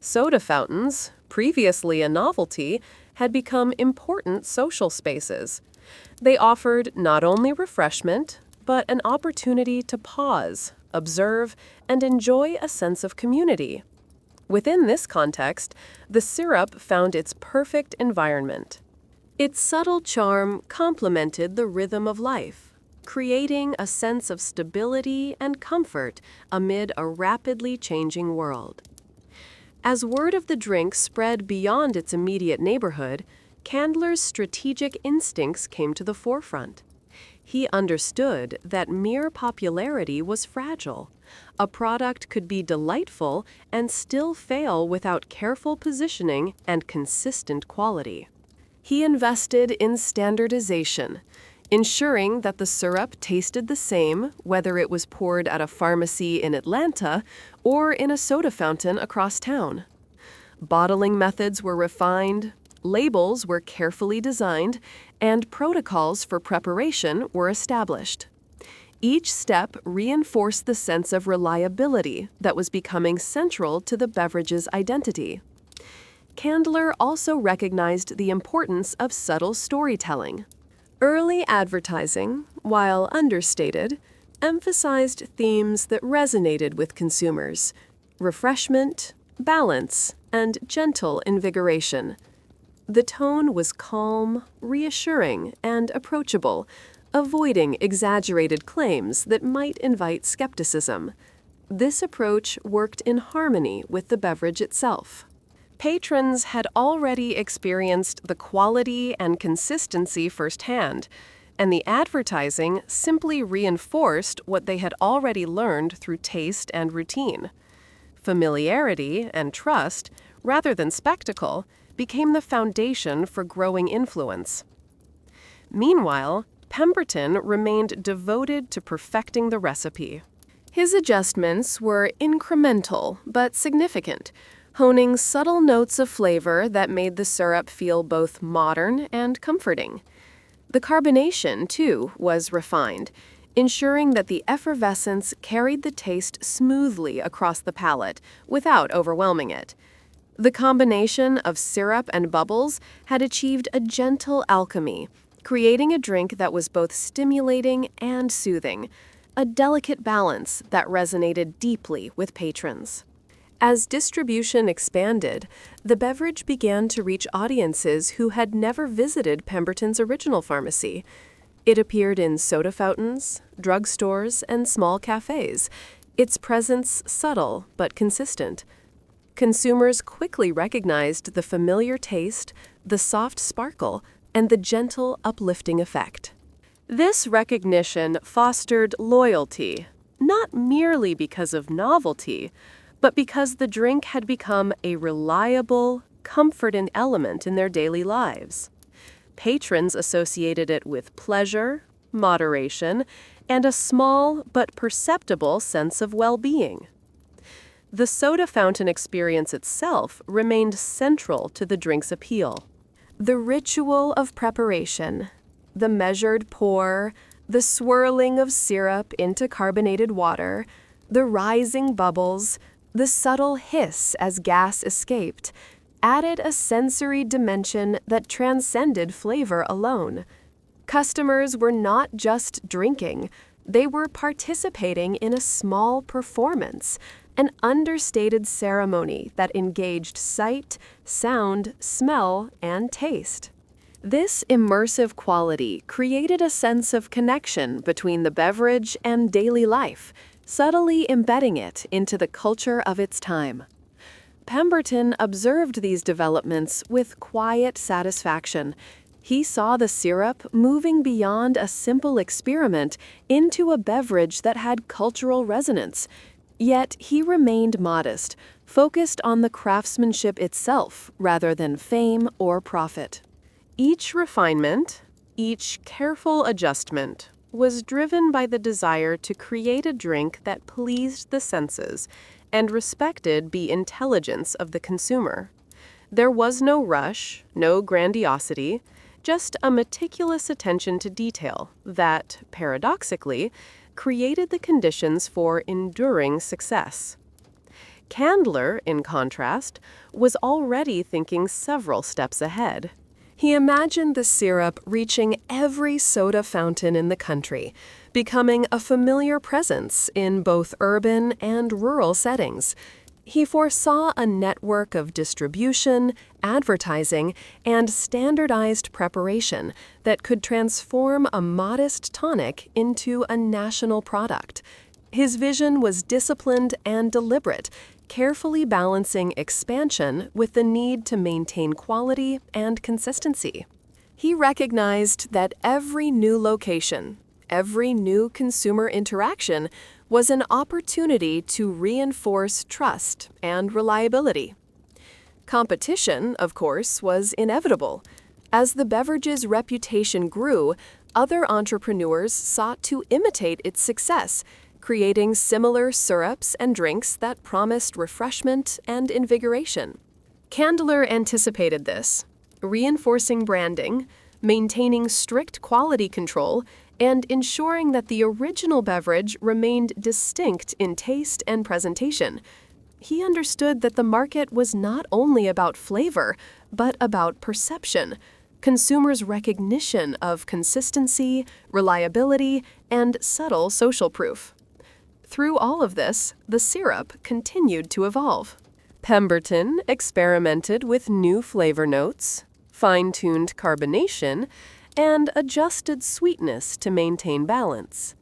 Soda fountains, previously a novelty, had become important social spaces. They offered not only refreshment, but an opportunity to pause, observe, and enjoy a sense of community. Within this context, the syrup found its perfect environment. Its subtle charm complemented the rhythm of life, creating a sense of stability and comfort amid a rapidly changing world. As word of the drink spread beyond its immediate neighborhood, Candler's strategic instincts came to the forefront. He understood that mere popularity was fragile. A product could be delightful and still fail without careful positioning and consistent quality. He invested in standardization, ensuring that the syrup tasted the same whether it was poured at a pharmacy in Atlanta or in a soda fountain across town. Bottling methods were refined, labels were carefully designed, and protocols for preparation were established. Each step reinforced the sense of reliability that was becoming central to the beverage's identity. Candler also recognized the importance of subtle storytelling. Early advertising, while understated, emphasized themes that resonated with consumers: refreshment, balance, and gentle invigoration. The tone was calm, reassuring, and approachable, avoiding exaggerated claims that might invite skepticism. This approach worked in harmony with the beverage itself. Patrons had already experienced the quality and consistency firsthand, and the advertising simply reinforced what they had already learned through taste and routine. Familiarity and trust, rather than spectacle, became the foundation for growing influence. Meanwhile, Pemberton remained devoted to perfecting the recipe. His adjustments were incremental but significant, honing subtle notes of flavor that made the syrup feel both modern and comforting. The carbonation, too, was refined, ensuring that the effervescence carried the taste smoothly across the palate without overwhelming it. The combination of syrup and bubbles had achieved a gentle alchemy, creating a drink that was both stimulating and soothing, a delicate balance that resonated deeply with patrons. As distribution expanded, the beverage began to reach audiences who had never visited Pemberton's original pharmacy. It appeared in soda fountains, drugstores, and small cafes, its presence subtle but consistent. Consumers quickly recognized the familiar taste, the soft sparkle, and the gentle, uplifting effect. This recognition fostered loyalty, not merely because of novelty, but because the drink had become a reliable, comforting element in their daily lives. Patrons associated it with pleasure, moderation, and a small but perceptible sense of well-being. The soda fountain experience itself remained central to the drink's appeal. The ritual of preparation, the measured pour, the swirling of syrup into carbonated water, the rising bubbles, the subtle hiss as gas escaped, added a sensory dimension that transcended flavor alone. Customers were not just drinking, they were participating in a small performance, an understated ceremony that engaged sight, sound, smell, and taste. This immersive quality created a sense of connection between the beverage and daily life, subtly embedding it into the culture of its time. Pemberton observed these developments with quiet satisfaction. He saw the syrup moving beyond a simple experiment into a beverage that had cultural resonance. Yet he remained modest, focused on the craftsmanship itself rather than fame or profit. Each refinement, each careful adjustment, was driven by the desire to create a drink that pleased the senses and respected the intelligence of the consumer. There was no rush, no grandiosity, just a meticulous attention to detail that, paradoxically, created the conditions for enduring success. Candler, in contrast, was already thinking several steps ahead. He imagined the syrup reaching every soda fountain in the country, becoming a familiar presence in both urban and rural settings. He foresaw a network of distribution, advertising, and standardized preparation that could transform a modest tonic into a national product. His vision was disciplined and deliberate, carefully balancing expansion with the need to maintain quality and consistency. He recognized that every new location, every new consumer interaction was an opportunity to reinforce trust and reliability. Competition, of course, was inevitable. As the beverage's reputation grew, other entrepreneurs sought to imitate its success, creating similar syrups and drinks that promised refreshment and invigoration. Candler anticipated this, reinforcing branding, maintaining strict quality control, and ensuring that the original beverage remained distinct in taste and presentation. He understood that the market was not only about flavor, but about perception, consumers' recognition of consistency, reliability, and subtle social proof. Through all of this, the syrup continued to evolve. Pemberton experimented with new flavor notes, fine-tuned carbonation, and adjusted sweetness to maintain balance.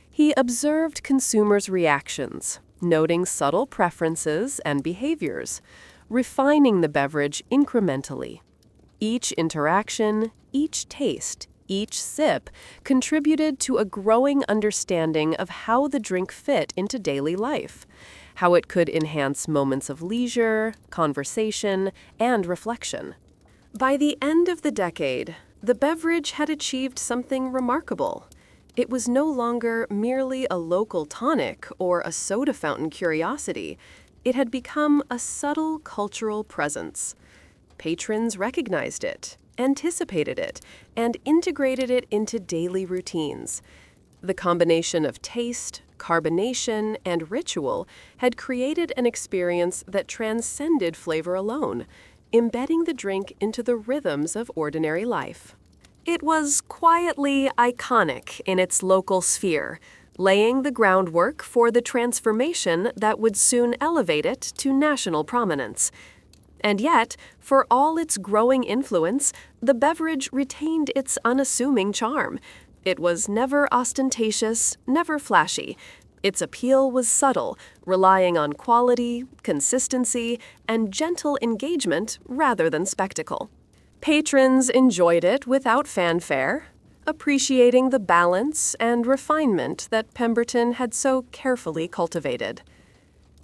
He observed consumers' reactions, noting subtle preferences and behaviors, refining the beverage incrementally. Each interaction, each taste, each sip contributed to a growing understanding of how the drink fit into daily life, how it could enhance moments of leisure, conversation, and reflection. By the end of the decade, the beverage had achieved something remarkable. It was no longer merely a local tonic or a soda fountain curiosity. It had become a subtle cultural presence. Patrons recognized it, anticipated it, and integrated it into daily routines. The combination of taste, carbonation, and ritual had created an experience that transcended flavor alone, embedding the drink into the rhythms of ordinary life. It was quietly iconic in its local sphere, laying the groundwork for the transformation that would soon elevate it to national prominence. And yet, for all its growing influence, the beverage retained its unassuming charm. It was never ostentatious, never flashy. Its appeal was subtle, relying on quality, consistency, and gentle engagement rather than spectacle. Patrons enjoyed it without fanfare, appreciating the balance and refinement that Pemberton had so carefully cultivated.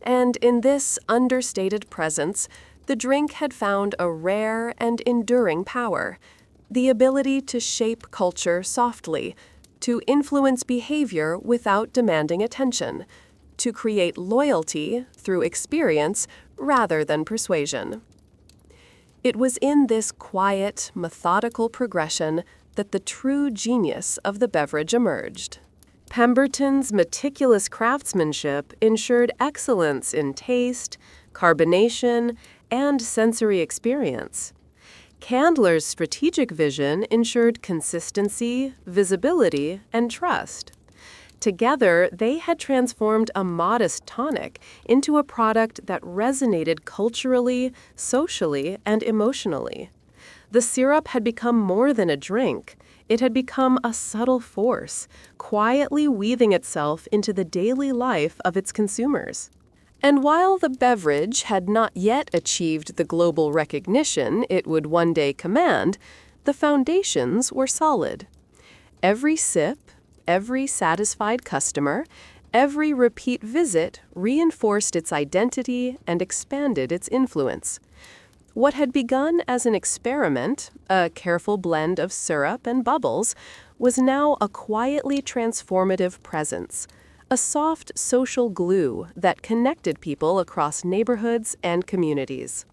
And in this understated presence, the drink had found a rare and enduring power, the ability to shape culture softly, to influence behavior without demanding attention, to create loyalty through experience rather than persuasion. It was in this quiet, methodical progression that the true genius of the beverage emerged. Pemberton's meticulous craftsmanship ensured excellence in taste, carbonation, and sensory experience. Candler's strategic vision ensured consistency, visibility, and trust. Together, they had transformed a modest tonic into a product that resonated culturally, socially, and emotionally. The syrup had become more than a drink. It had become a subtle force, quietly weaving itself into the daily life of its consumers. And while the beverage had not yet achieved the global recognition it would one day command, the foundations were solid. Every sip, every satisfied customer, every repeat visit reinforced its identity and expanded its influence. What had begun as an experiment, a careful blend of syrup and bubbles, was now a quietly transformative presence, a soft social glue that connected people across neighborhoods and communities.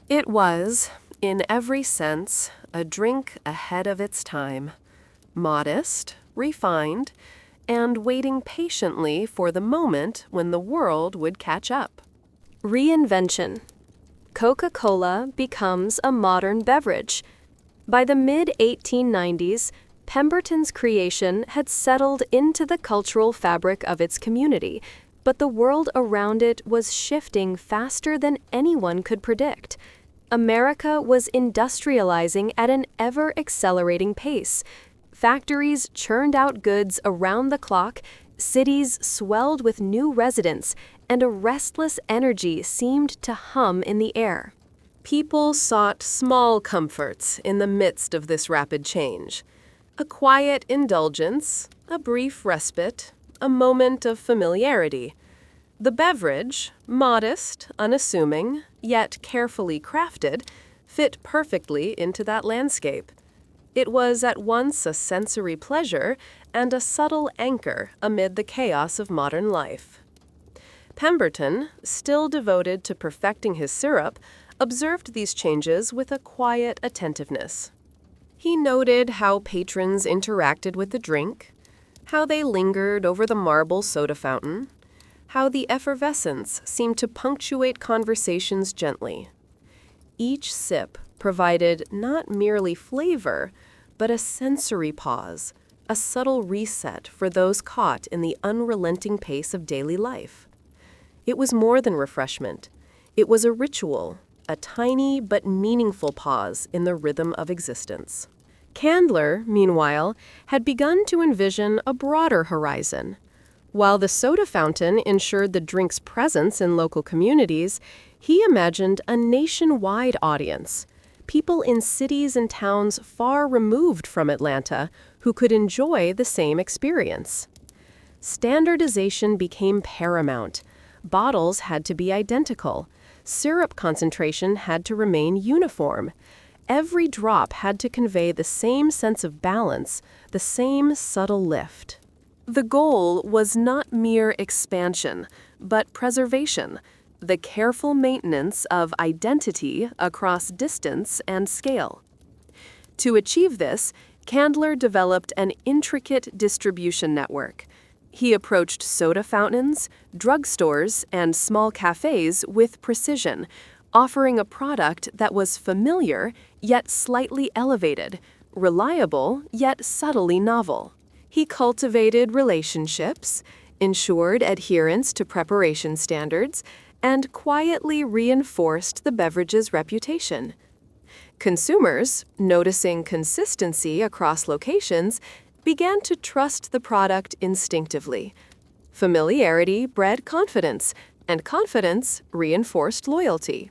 It was, in every sense, a drink ahead of its time, modest, refined, and waiting patiently for the moment when the world would catch up. Reinvention. Coca-Cola becomes a modern beverage. By the mid-1890s, Pemberton's creation had settled into the cultural fabric of its community, but the world around it was shifting faster than anyone could predict. America was industrializing at an ever-accelerating pace. Factories churned out goods around the clock, cities swelled with new residents, and a restless energy seemed to hum in the air. People sought small comforts in the midst of this rapid change. A quiet indulgence, a brief respite, a moment of familiarity. The beverage, modest, unassuming, yet carefully crafted, fit perfectly into that landscape. It was at once a sensory pleasure and a subtle anchor amid the chaos of modern life. Pemberton, still devoted to perfecting his syrup, observed these changes with a quiet attentiveness. He noted how patrons interacted with the drink, how they lingered over the marble soda fountain, how the effervescence seemed to punctuate conversations gently. Each sip provided not merely flavor, but a sensory pause, a subtle reset for those caught in the unrelenting pace of daily life. It was more than refreshment. It was a ritual, a tiny but meaningful pause in the rhythm of existence. Candler, meanwhile, had begun to envision a broader horizon. While the soda fountain ensured the drink's presence in local communities, he imagined a nationwide audience, people in cities and towns far removed from Atlanta who could enjoy the same experience. Standardization became paramount. Bottles had to be identical. Syrup concentration had to remain uniform. Every drop had to convey the same sense of balance, the same subtle lift. The goal was not mere expansion, but preservation, the careful maintenance of identity across distance and scale. To achieve this, Candler developed an intricate distribution network. He approached soda fountains, drugstores, and small cafes with precision, offering a product that was familiar yet slightly elevated, reliable yet subtly novel. He cultivated relationships, ensured adherence to preparation standards, and quietly reinforced the beverage's reputation. Consumers, noticing consistency across locations, began to trust the product instinctively. Familiarity bred confidence, and confidence reinforced loyalty.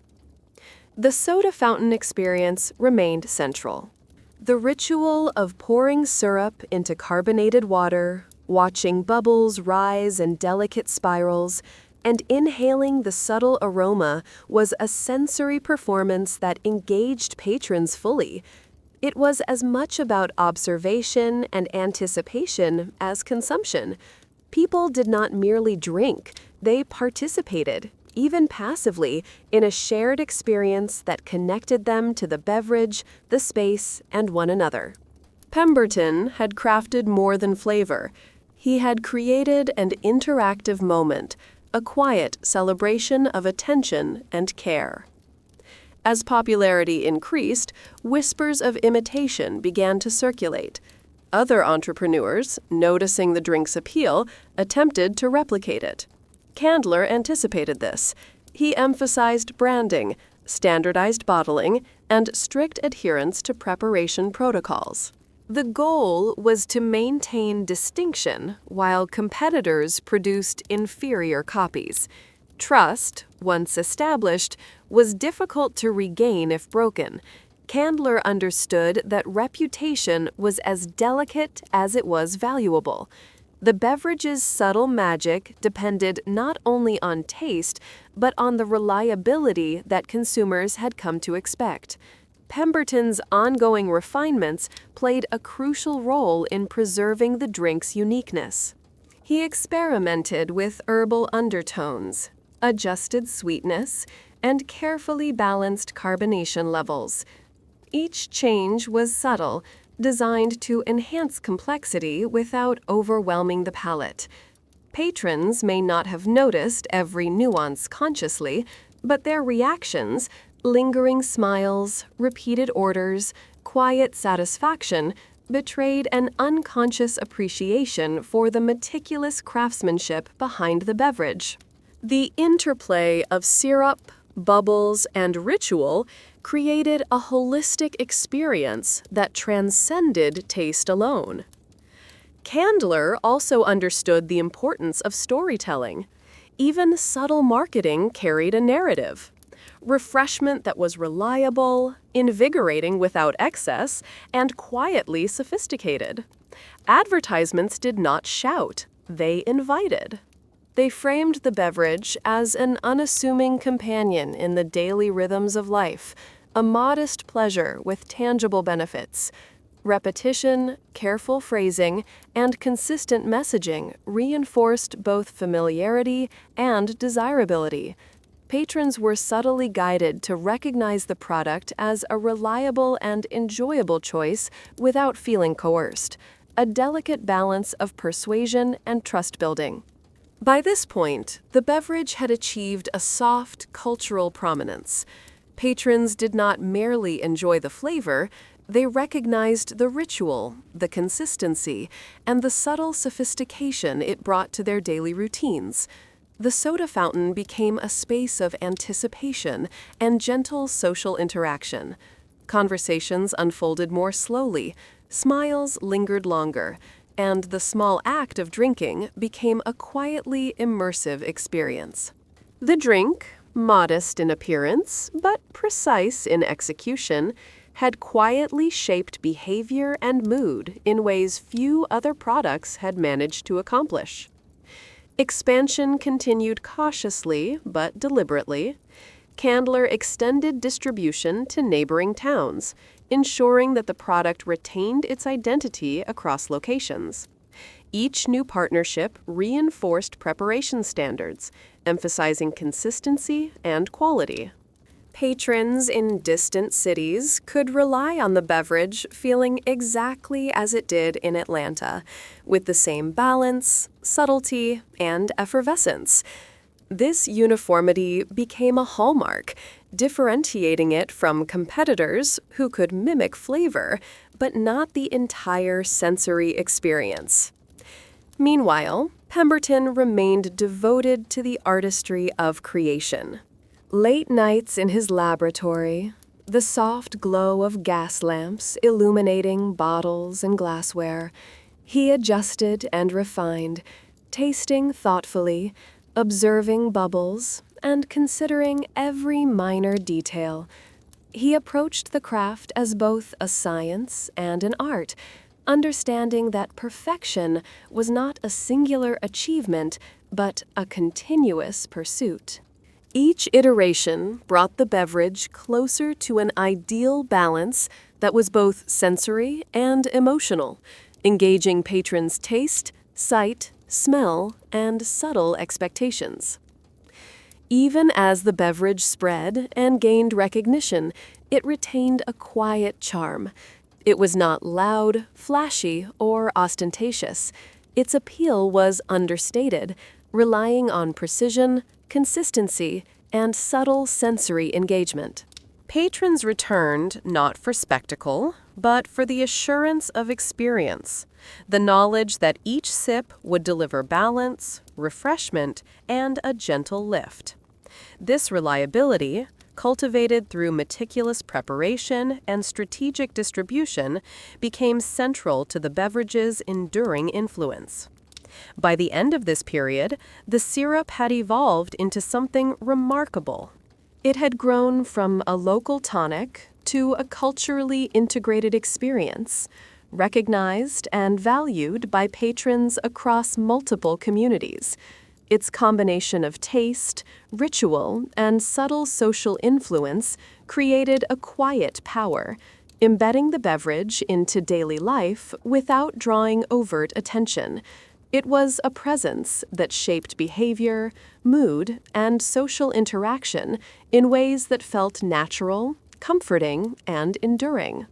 The soda fountain experience remained central. The ritual of pouring syrup into carbonated water, watching bubbles rise in delicate spirals, and inhaling the subtle aroma was a sensory performance that engaged patrons fully. It was as much about observation and anticipation as consumption. People did not merely drink, they participated, even passively, in a shared experience that connected them to the beverage, the space, and one another. Pemberton had crafted more than flavor. He had created an interactive moment, a quiet celebration of attention and care. As popularity increased, whispers of imitation began to circulate. Other entrepreneurs, noticing the drink's appeal, attempted to replicate it. Candler anticipated this. He emphasized branding, standardized bottling, and strict adherence to preparation protocols. The goal was to maintain distinction while competitors produced inferior copies. Trust, once established, was difficult to regain if broken. Candler understood that reputation was as delicate as it was valuable. The beverage's subtle magic depended not only on taste, but on the reliability that consumers had come to expect. Pemberton's ongoing refinements played a crucial role in preserving the drink's uniqueness. He experimented with herbal undertones, adjusted sweetness, and carefully balanced carbonation levels. Each change was subtle, designed to enhance complexity without overwhelming the palate. Patrons may not have noticed every nuance consciously, but their reactions, lingering smiles, repeated orders, quiet satisfaction, betrayed an unconscious appreciation for the meticulous craftsmanship behind the beverage. The interplay of syrup, bubbles, and ritual created a holistic experience that transcended taste alone. Candler also understood the importance of storytelling. Even subtle marketing carried a narrative. Refreshment that was reliable, invigorating without excess, and quietly sophisticated. Advertisements did not shout, they invited. They framed the beverage as an unassuming companion in the daily rhythms of life, a modest pleasure with tangible benefits. Repetition, careful phrasing, and consistent messaging reinforced both familiarity and desirability. Patrons were subtly guided to recognize the product as a reliable and enjoyable choice without feeling coerced, a delicate balance of persuasion and trust building. By this point, the beverage had achieved a soft cultural prominence. Patrons did not merely enjoy the flavor, they recognized the ritual, the consistency, and the subtle sophistication it brought to their daily routines. The soda fountain became a space of anticipation and gentle social interaction. Conversations unfolded more slowly, smiles lingered longer, and the small act of drinking became a quietly immersive experience. The drink, modest in appearance but precise in execution, had quietly shaped behavior and mood in ways few other products had managed to accomplish. Expansion continued cautiously but deliberately. Candler extended distribution to neighboring towns, ensuring that the product retained its identity across locations. Each new partnership reinforced preparation standards, emphasizing consistency and quality. Patrons in distant cities could rely on the beverage feeling exactly as it did in Atlanta, with the same balance, subtlety, and effervescence. This uniformity became a hallmark, differentiating it from competitors who could mimic flavor, but not the entire sensory experience. Meanwhile, Pemberton remained devoted to the artistry of creation. Late nights in his laboratory, the soft glow of gas lamps illuminating bottles and glassware, he adjusted and refined, tasting thoughtfully, observing bubbles, and considering every minor detail. He approached the craft as both a science and an art, understanding that perfection was not a singular achievement, but a continuous pursuit. Each iteration brought the beverage closer to an ideal balance that was both sensory and emotional, engaging patrons' taste, sight, smell, and subtle expectations. Even as the beverage spread and gained recognition, it retained a quiet charm. It was not loud, flashy, or ostentatious. Its appeal was understated, relying on precision, consistency, and subtle sensory engagement. Patrons returned not for spectacle, but for the assurance of experience, the knowledge that each sip would deliver balance, refreshment, and a gentle lift. This reliability, cultivated through meticulous preparation and strategic distribution, became central to the beverage's enduring influence. By the end of this period, the syrup had evolved into something remarkable. It had grown from a local tonic to a culturally integrated experience, recognized and valued by patrons across multiple communities. Its combination of taste, ritual, and subtle social influence created a quiet power, embedding the beverage into daily life without drawing overt attention. It was a presence that shaped behavior, mood, and social interaction in ways that felt natural, comforting, and enduring.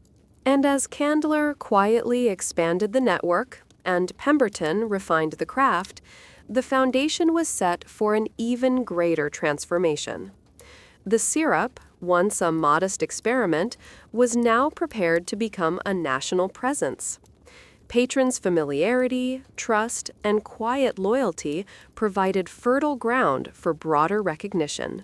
And as Candler quietly expanded the network and Pemberton refined the craft, the foundation was set for an even greater transformation. The syrup, once a modest experiment, was now prepared to become a national presence. Patrons' familiarity, trust, and quiet loyalty provided fertile ground for broader recognition.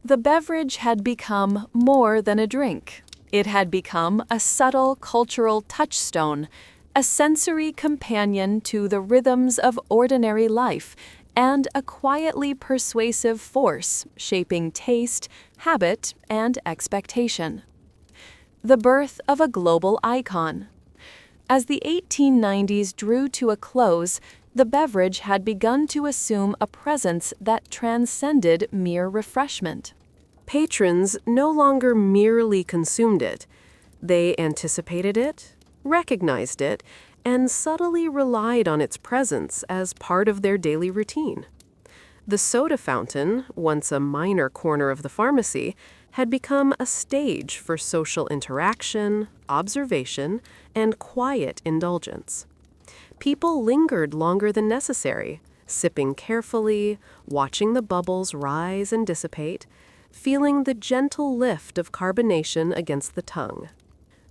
The beverage had become more than a drink. It had become a subtle cultural touchstone, a sensory companion to the rhythms of ordinary life, and a quietly persuasive force shaping taste, habit, and expectation. The birth of a global icon. As the 1890s drew to a close, the beverage had begun to assume a presence that transcended mere refreshment. Patrons no longer merely consumed it. They anticipated it, recognized it, and subtly relied on its presence as part of their daily routine. The soda fountain, once a minor corner of the pharmacy, had become a stage for social interaction, observation, and quiet indulgence. People lingered longer than necessary, sipping carefully, watching the bubbles rise and dissipate, feeling the gentle lift of carbonation against the tongue.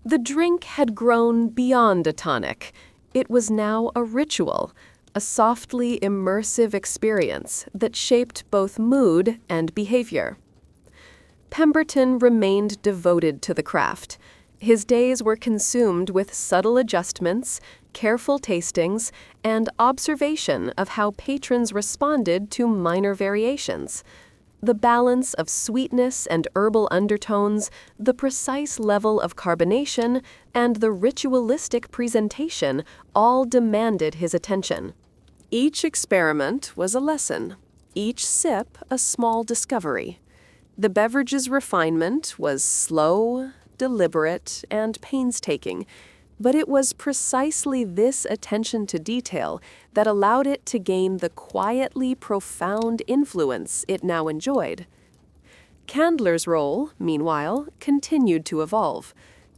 The drink had grown beyond a tonic. It was now a ritual, a softly immersive experience that shaped both mood and behavior. Pemberton remained devoted to the craft. His days were consumed with subtle adjustments, careful tastings, and observation of how patrons responded to minor variations. The balance of sweetness and herbal undertones, the precise level of carbonation, and the ritualistic presentation all demanded his attention. Each experiment was a lesson, each sip a small discovery. The beverage's refinement was slow, deliberate, and painstaking, but it was precisely this attention to detail that allowed it to gain the quietly profound influence it now enjoyed. Candler's role, meanwhile, continued to evolve.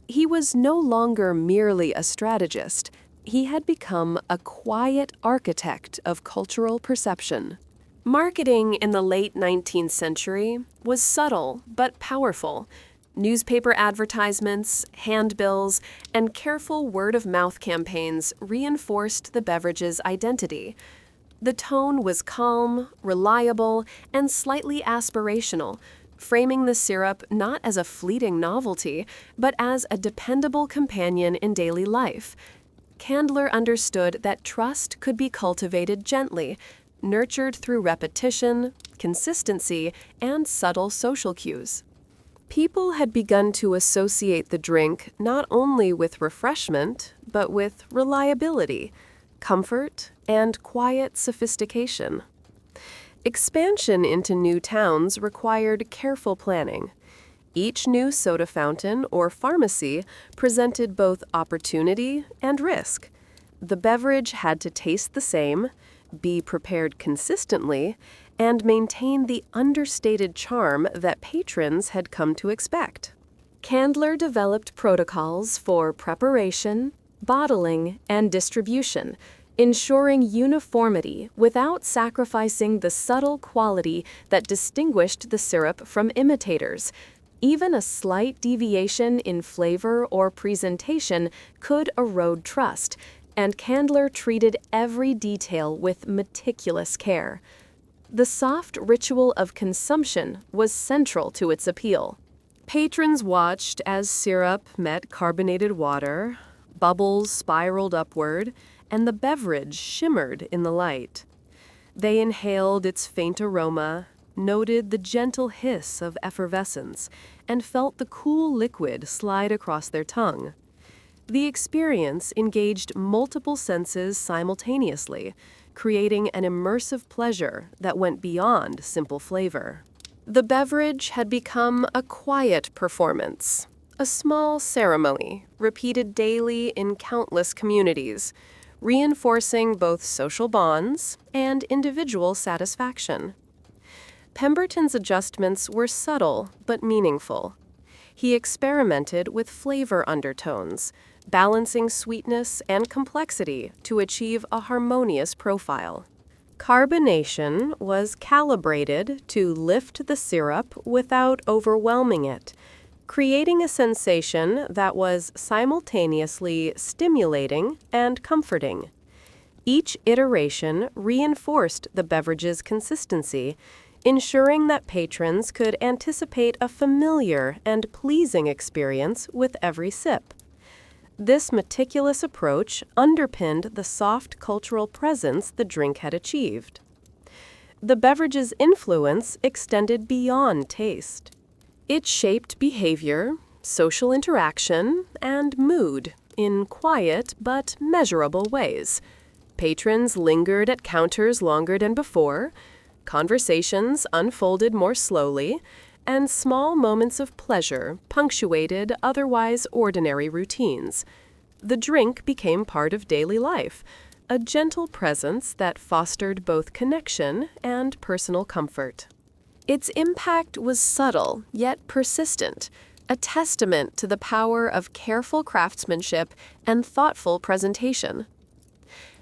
He was no longer merely a strategist. He had become a quiet architect of cultural perception. Marketing in the late 19th century was subtle but powerful. Newspaper advertisements, handbills, and careful word-of-mouth campaigns reinforced the beverage's identity. The tone was calm, reliable, and slightly aspirational, framing the syrup not as a fleeting novelty, but as a dependable companion in daily life. Candler understood that trust could be cultivated gently, nurtured through repetition, consistency, and subtle social cues. People had begun to associate the drink not only with refreshment, but with reliability, comfort, and quiet sophistication. Expansion into new towns required careful planning. Each new soda fountain or pharmacy presented both opportunity and risk. The beverage had to taste the same, be prepared consistently, and maintain the understated charm that patrons had come to expect. Candler developed protocols for preparation, bottling, and distribution, ensuring uniformity without sacrificing the subtle quality that distinguished the syrup from imitators. Even a slight deviation in flavor or presentation could erode trust, and Candler treated every detail with meticulous care. The soft ritual of consumption was central to its appeal. Patrons watched as syrup met carbonated water, bubbles spiraled upward, and the beverage shimmered in the light. They inhaled its faint aroma, noted the gentle hiss of effervescence, and felt the cool liquid slide across their tongue. The experience engaged multiple senses simultaneously, creating an immersive pleasure that went beyond simple flavor. The beverage had become a quiet performance, a small ceremony repeated daily in countless communities, reinforcing both social bonds and individual satisfaction. Pemberton's adjustments were subtle but meaningful. He experimented with flavor undertones, balancing sweetness and complexity to achieve a harmonious profile. Carbonation was calibrated to lift the syrup without overwhelming it, creating a sensation that was simultaneously stimulating and comforting. Each iteration reinforced the beverage's consistency, ensuring that patrons could anticipate a familiar and pleasing experience with every sip. This meticulous approach underpinned the soft cultural presence the drink had achieved. The beverage's influence extended beyond taste. It shaped behavior, social interaction, and mood in quiet but measurable ways. Patrons lingered at counters longer than before, conversations unfolded more slowly, and small moments of pleasure punctuated otherwise ordinary routines. The drink became part of daily life, a gentle presence that fostered both connection and personal comfort. Its impact was subtle yet persistent, a testament to the power of careful craftsmanship and thoughtful presentation.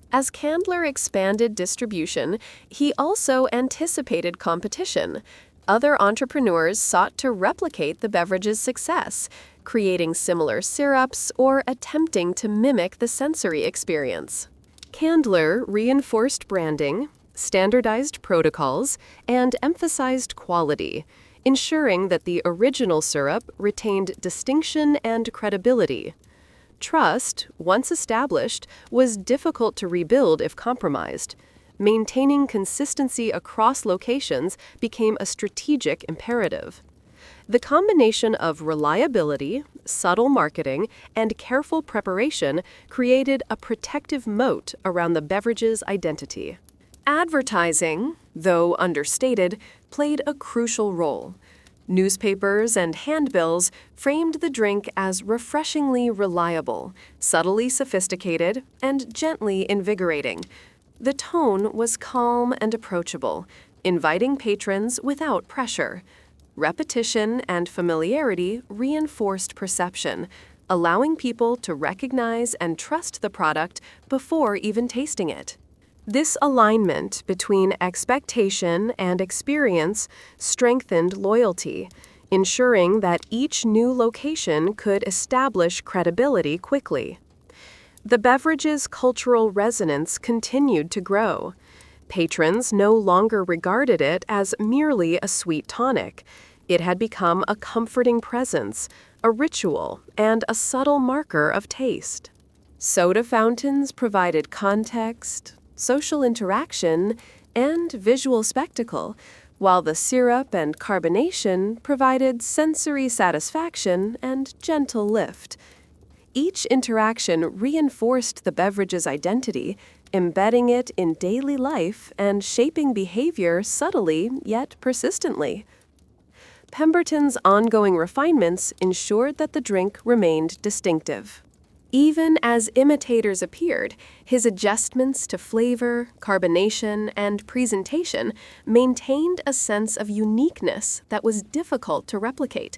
As Candler expanded distribution, he also anticipated competition. Other entrepreneurs sought to replicate the beverage's success, creating similar syrups or attempting to mimic the sensory experience. Candler reinforced branding, standardized protocols, and emphasized quality, ensuring that the original syrup retained distinction and credibility. Trust, once established, was difficult to rebuild if compromised. Maintaining consistency across locations became a strategic imperative. The combination of reliability, subtle marketing, and careful preparation created a protective moat around the beverage's identity. Advertising, though understated, played a crucial role. Newspapers and handbills framed the drink as refreshingly reliable, subtly sophisticated, and gently invigorating. The tone was calm and approachable, inviting patrons without pressure. Repetition and familiarity reinforced perception, allowing people to recognize and trust the product before even tasting it. This alignment between expectation and experience strengthened loyalty, ensuring that each new location could establish credibility quickly. The beverage's cultural resonance continued to grow. Patrons no longer regarded it as merely a sweet tonic. It had become a comforting presence, a ritual, and a subtle marker of taste. Soda fountains provided context, social interaction, and visual spectacle, while the syrup and carbonation provided sensory satisfaction and gentle lift. Each interaction reinforced the beverage's identity, embedding it in daily life and shaping behavior subtly yet persistently. Pemberton's ongoing refinements ensured that the drink remained distinctive. Even as imitators appeared, his adjustments to flavor, carbonation, and presentation maintained a sense of uniqueness that was difficult to replicate.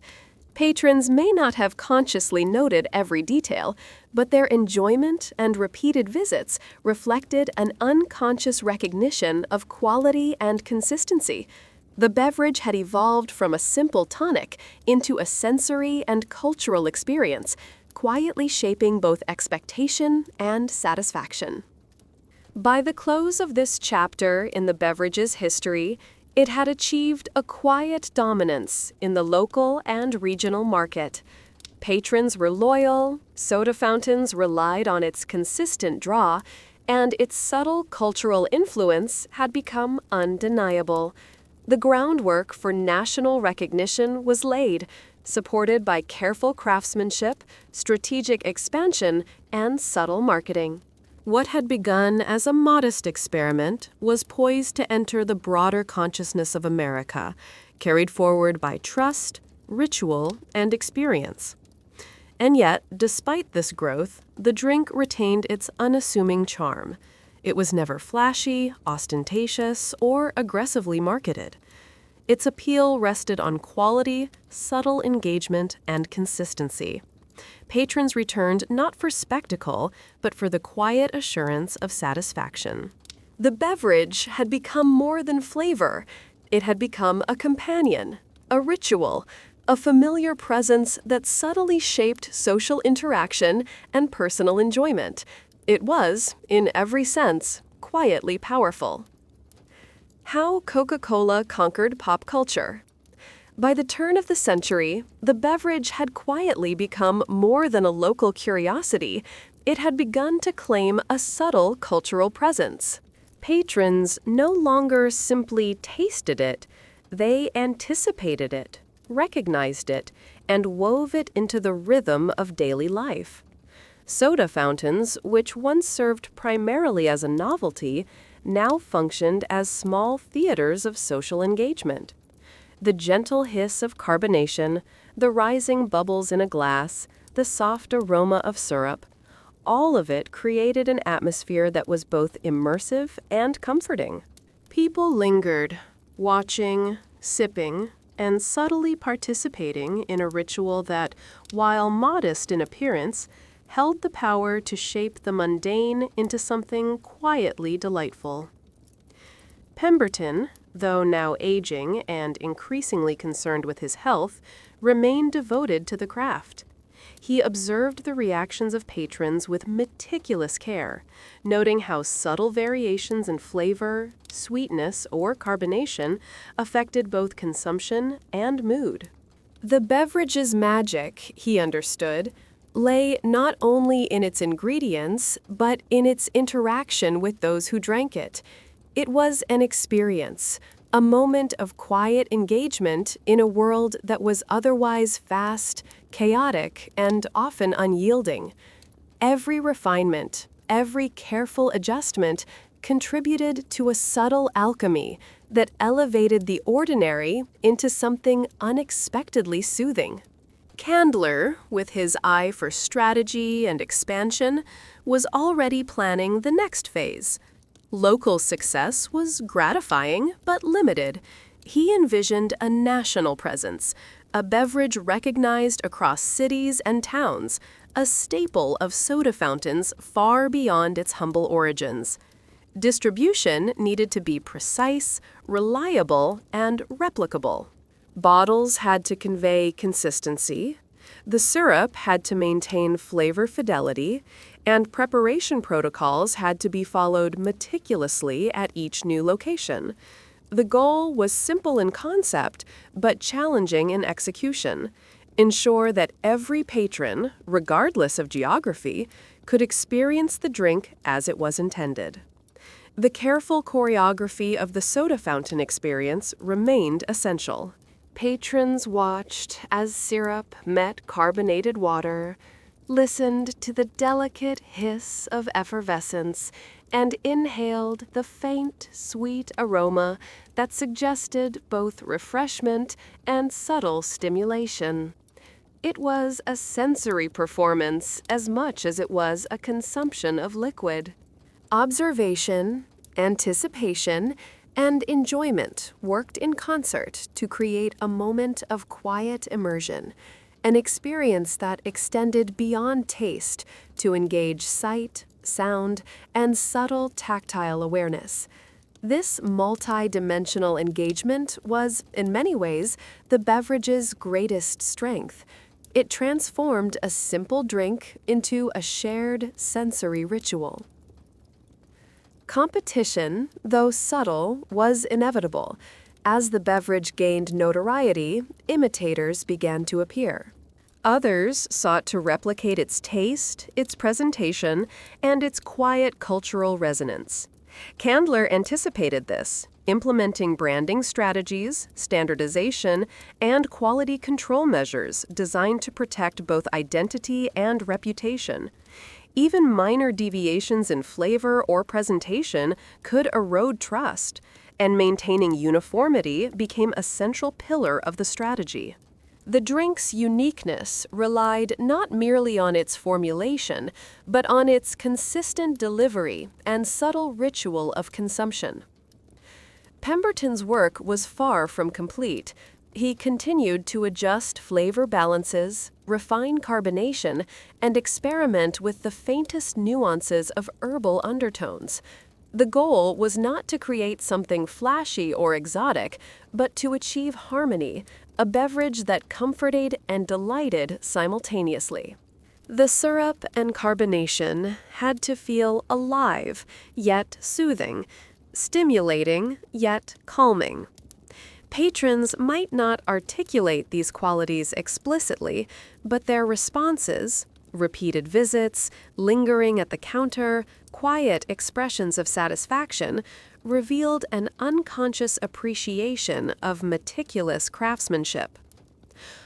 Patrons may not have consciously noted every detail, but their enjoyment and repeated visits reflected an unconscious recognition of quality and consistency. The beverage had evolved from a simple tonic into a sensory and cultural experience, quietly shaping both expectation and satisfaction. By the close of this chapter in the beverage's history, it had achieved a quiet dominance in the local and regional market. Patrons were loyal, soda fountains relied on its consistent draw, and its subtle cultural influence had become undeniable. The groundwork for national recognition was laid, supported by careful craftsmanship, strategic expansion, and subtle marketing. What had begun as a modest experiment was poised to enter the broader consciousness of America, carried forward by trust, ritual, and experience. And yet, despite this growth, the drink retained its unassuming charm. It was never flashy, ostentatious, or aggressively marketed. Its appeal rested on quality, subtle engagement, and consistency. Patrons returned not for spectacle, but for the quiet assurance of satisfaction. The beverage had become more than flavor. It had become a companion, a ritual, a familiar presence that subtly shaped social interaction and personal enjoyment. It was, in every sense, quietly powerful. How Coca-Cola conquered pop culture. By the turn of the century, the beverage had quietly become more than a local curiosity. It had begun to claim a subtle cultural presence. Patrons no longer simply tasted it, they anticipated it, recognized it, and wove it into the rhythm of daily life. Soda fountains, which once served primarily as a novelty, now functioned as small theaters of social engagement. The gentle hiss of carbonation, the rising bubbles in a glass, the soft aroma of syrup, all of it created an atmosphere that was both immersive and comforting. People lingered, watching, sipping, and subtly participating in a ritual that, while modest in appearance, held the power to shape the mundane into something quietly delightful. Pemberton, though now aging and increasingly concerned with his health, remained devoted to the craft. He observed the reactions of patrons with meticulous care, noting how subtle variations in flavor, sweetness, or carbonation affected both consumption and mood. The beverage's magic, he understood, lay not only in its ingredients, but in its interaction with those who drank it. It was an experience, a moment of quiet engagement in a world that was otherwise fast, chaotic, and often unyielding. Every refinement, every careful adjustment contributed to a subtle alchemy that elevated the ordinary into something unexpectedly soothing. Candler, with his eye for strategy and expansion, was already planning the next phase. Local success was gratifying but limited. He envisioned a national presence, a beverage recognized across cities and towns, a staple of soda fountains far beyond its humble origins. Distribution needed to be precise, reliable, and replicable. Bottles had to convey consistency, the syrup had to maintain flavor fidelity, and preparation protocols had to be followed meticulously at each new location. The goal was simple in concept, but challenging in execution. Ensure that every patron, regardless of geography, could experience the drink as it was intended. The careful choreography of the soda fountain experience remained essential. Patrons watched as syrup met carbonated water, listened to the delicate hiss of effervescence, and inhaled the faint, sweet aroma that suggested both refreshment and subtle stimulation. It was a sensory performance as much as it was a consumption of liquid. Observation, anticipation, and enjoyment worked in concert to create a moment of quiet immersion, an experience that extended beyond taste to engage sight, sound, and subtle tactile awareness. This multi-dimensional engagement was, in many ways, the beverage's greatest strength. It transformed a simple drink into a shared sensory ritual. Competition, though subtle, was inevitable. As the beverage gained notoriety, imitators began to appear. Others sought to replicate its taste, its presentation, and its quiet cultural resonance. Candler anticipated this. implementing branding strategies, standardization, and quality control measures designed to protect both identity and reputation. Even minor deviations in flavor or presentation could erode trust, and maintaining uniformity became a central pillar of the strategy. The drink's uniqueness relied not merely on its formulation, but on its consistent delivery and subtle ritual of consumption. Pemberton's work was far from complete. He continued to adjust flavor balances, refine carbonation, and experiment with the faintest nuances of herbal undertones. The goal was not to create something flashy or exotic, but to achieve harmony, a beverage that comforted and delighted simultaneously. The syrup and carbonation had to feel alive, yet soothing, stimulating, yet calming. Patrons might not articulate these qualities explicitly, but their responses, repeated visits, lingering at the counter, quiet expressions of satisfaction, revealed an unconscious appreciation of meticulous craftsmanship.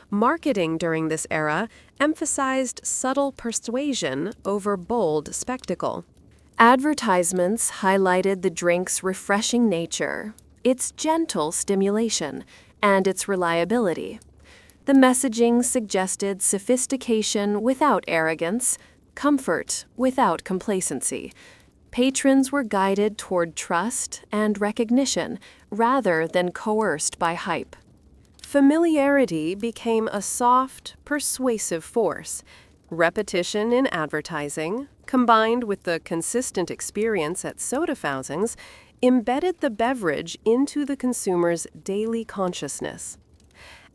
Marketing during this era emphasized subtle persuasion over bold spectacle. Advertisements highlighted the drink's refreshing nature, its gentle stimulation, and its reliability. The messaging suggested sophistication without arrogance, comfort without complacency. Patrons were guided toward trust and recognition rather than coerced by hype. Familiarity became a soft, persuasive force. Repetition in advertising, combined with the consistent experience at soda fountains, embedded the beverage into the consumer's daily consciousness.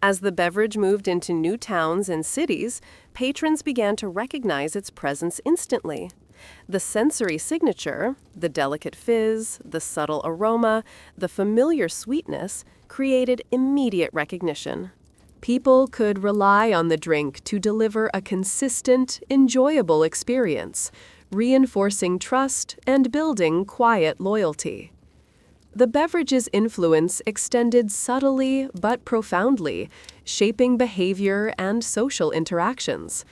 As the beverage moved into new towns and cities, patrons began to recognize its presence instantly. The sensory signature, the delicate fizz, the subtle aroma, the familiar sweetness, created immediate recognition. People could rely on the drink to deliver a consistent, enjoyable experience, reinforcing trust and building quiet loyalty. The beverage's influence extended subtly but profoundly, shaping behavior and social interactions.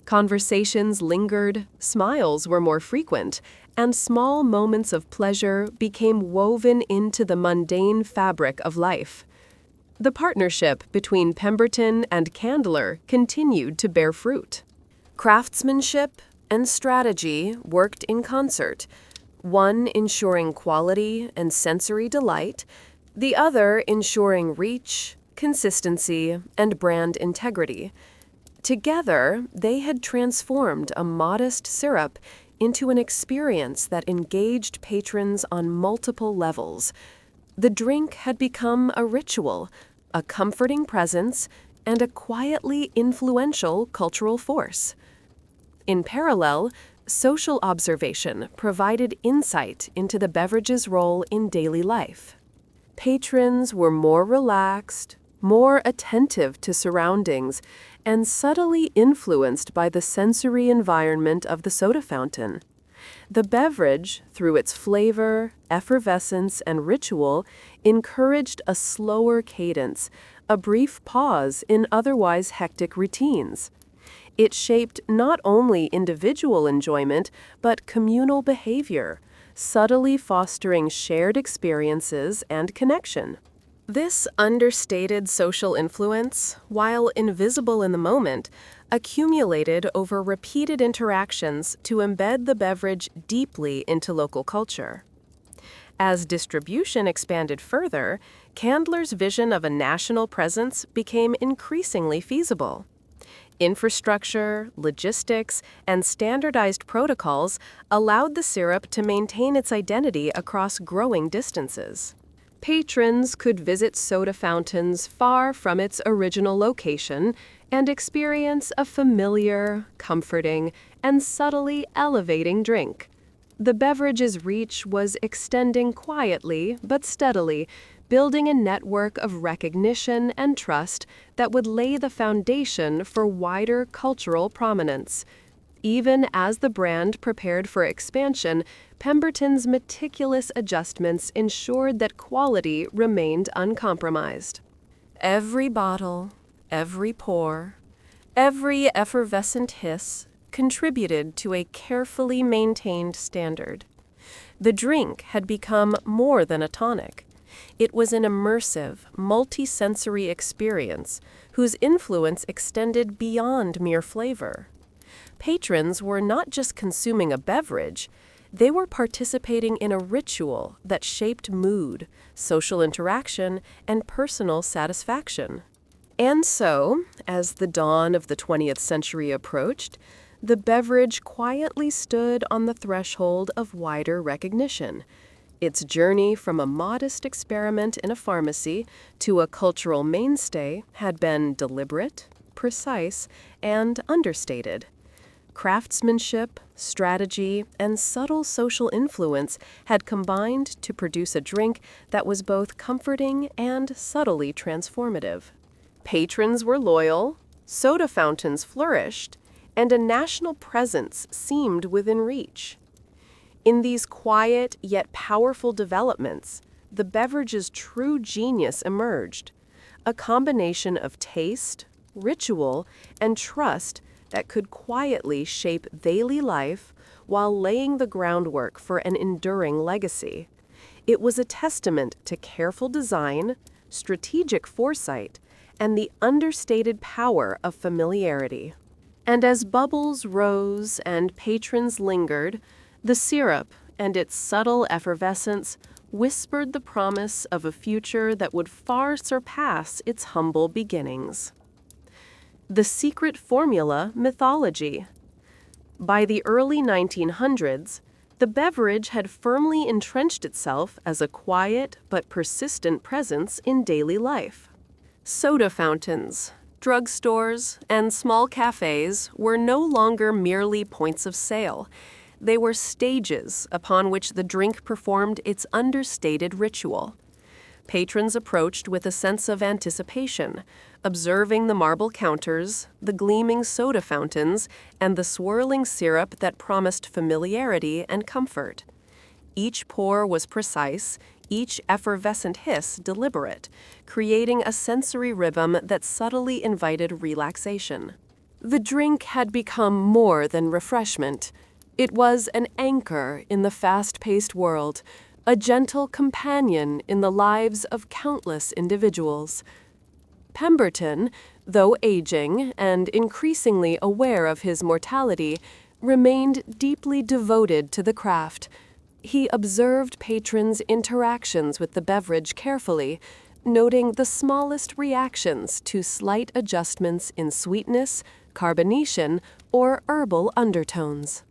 Conversations lingered, smiles were more frequent, and small moments of pleasure became woven into the mundane fabric of life. The partnership between Pemberton and Candler continued to bear fruit. Craftsmanship and strategy worked in concert, one ensuring quality and sensory delight, the other ensuring reach, consistency, and brand integrity. Together, they had transformed a modest syrup into an experience that engaged patrons on multiple levels. The drink had become a ritual, a comforting presence, and a quietly influential cultural force. In parallel, social observation provided insight into the beverage's role in daily life. Patrons were more relaxed, more attentive to surroundings, and subtly influenced by the sensory environment of the soda fountain. The beverage, through its flavor, effervescence, and ritual, encouraged a slower cadence, a brief pause in otherwise hectic routines. It shaped not only individual enjoyment, but communal behavior, subtly fostering shared experiences and connection. This understated social influence, while invisible in the moment, accumulated over repeated interactions to embed the beverage deeply into local culture. As distribution expanded further, Candler's vision of a national presence became increasingly feasible. Infrastructure, logistics, and standardized protocols allowed the syrup to maintain its identity across growing distances. Patrons could visit soda fountains far from its original location and experience a familiar, comforting, and subtly elevating drink. The beverage's reach was extending quietly but steadily, building a network of recognition and trust that would lay the foundation for wider cultural prominence. Even as the brand prepared for expansion, Pemberton's meticulous adjustments ensured that quality remained uncompromised. Every bottle, every pour, every effervescent hiss contributed to a carefully maintained standard. The drink had become more than a tonic. It was an immersive, multi-sensory experience whose influence extended beyond mere flavor. Patrons were not just consuming a beverage, they were participating in a ritual that shaped mood, social interaction, and personal satisfaction. And so, as the dawn of the 20th century approached, the beverage quietly stood on the threshold of wider recognition. Its journey from a modest experiment in a pharmacy to a cultural mainstay had been deliberate, precise, and understated. Craftsmanship, strategy, and subtle social influence had combined to produce a drink that was both comforting and subtly transformative. Patrons were loyal, soda fountains flourished, and a national presence seemed within reach. In these quiet yet powerful developments, the beverage's true genius emerged, a combination of taste, ritual, and trust that could quietly shape daily life while laying the groundwork for an enduring legacy. It was a testament to careful design, strategic foresight, and the understated power of familiarity. And as bubbles rose and patrons lingered, the syrup and its subtle effervescence whispered the promise of a future that would far surpass its humble beginnings. The secret formula mythology. By the early 1900s, the beverage had firmly entrenched itself as a quiet but persistent presence in daily life. Soda fountains, drugstores, and small cafes were no longer merely points of sale. They were stages upon which the drink performed its understated ritual. Patrons approached with a sense of anticipation, observing the marble counters, the gleaming soda fountains, and the swirling syrup that promised familiarity and comfort. Each pour was precise, each effervescent hiss deliberate, creating a sensory rhythm that subtly invited relaxation. The drink had become more than refreshment. It was an anchor in the fast-paced world, a gentle companion in the lives of countless individuals. Pemberton, though aging and increasingly aware of his mortality, remained deeply devoted to the craft. He observed patrons' interactions with the beverage carefully, noting the smallest reactions to slight adjustments in sweetness, carbonation, or herbal undertones.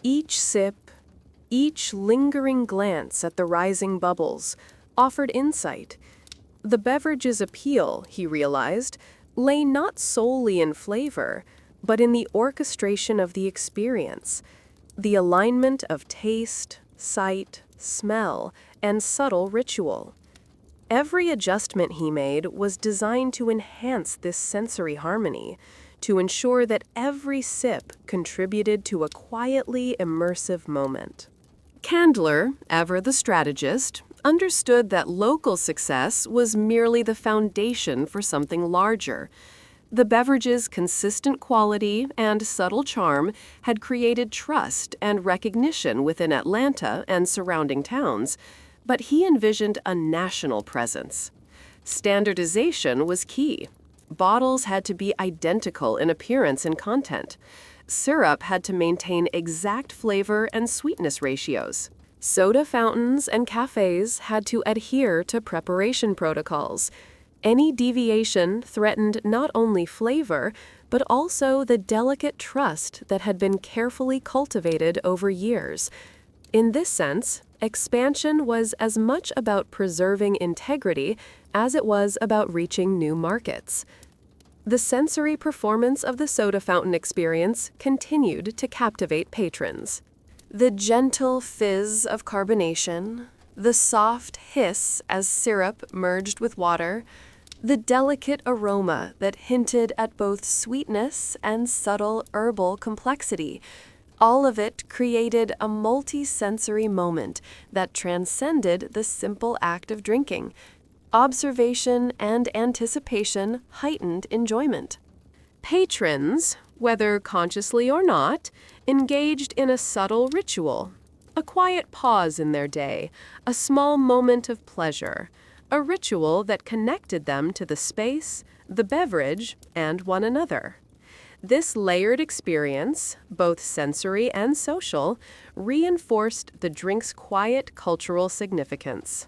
Each sip, each lingering glance at the rising bubbles, offered insight. The beverage's appeal, he realized, lay not solely in flavor, but in the orchestration of the experience, the alignment of taste, sight, smell, and subtle ritual. Every adjustment he made was designed to enhance this sensory harmony, to ensure that every sip contributed to a quietly immersive moment. Candler, ever the strategist, understood that local success was merely the foundation for something larger. The beverage's consistent quality and subtle charm had created trust and recognition within Atlanta and surrounding towns, but he envisioned a national presence. Standardization was key. Bottles had to be identical in appearance and content. Syrup had to maintain exact flavor and sweetness ratios. Soda fountains and cafes had to adhere to preparation protocols. Any deviation threatened not only flavor, but also the delicate trust that had been carefully cultivated over years. In this sense, expansion was as much about preserving integrity as it was about reaching new markets. The sensory performance of the soda fountain experience continued to captivate patrons. The gentle fizz of carbonation, the soft hiss as syrup merged with water, The delicate aroma that hinted at both sweetness and subtle herbal complexity. All of it created a multi-sensory moment that transcended the simple act of drinking. Observation and anticipation heightened enjoyment. Patrons, whether consciously or not, engaged in a subtle ritual, a quiet pause in their day, a small moment of pleasure, a ritual that connected them to the space, the beverage, and one another. This layered experience, both sensory and social, reinforced the drink's quiet cultural significance.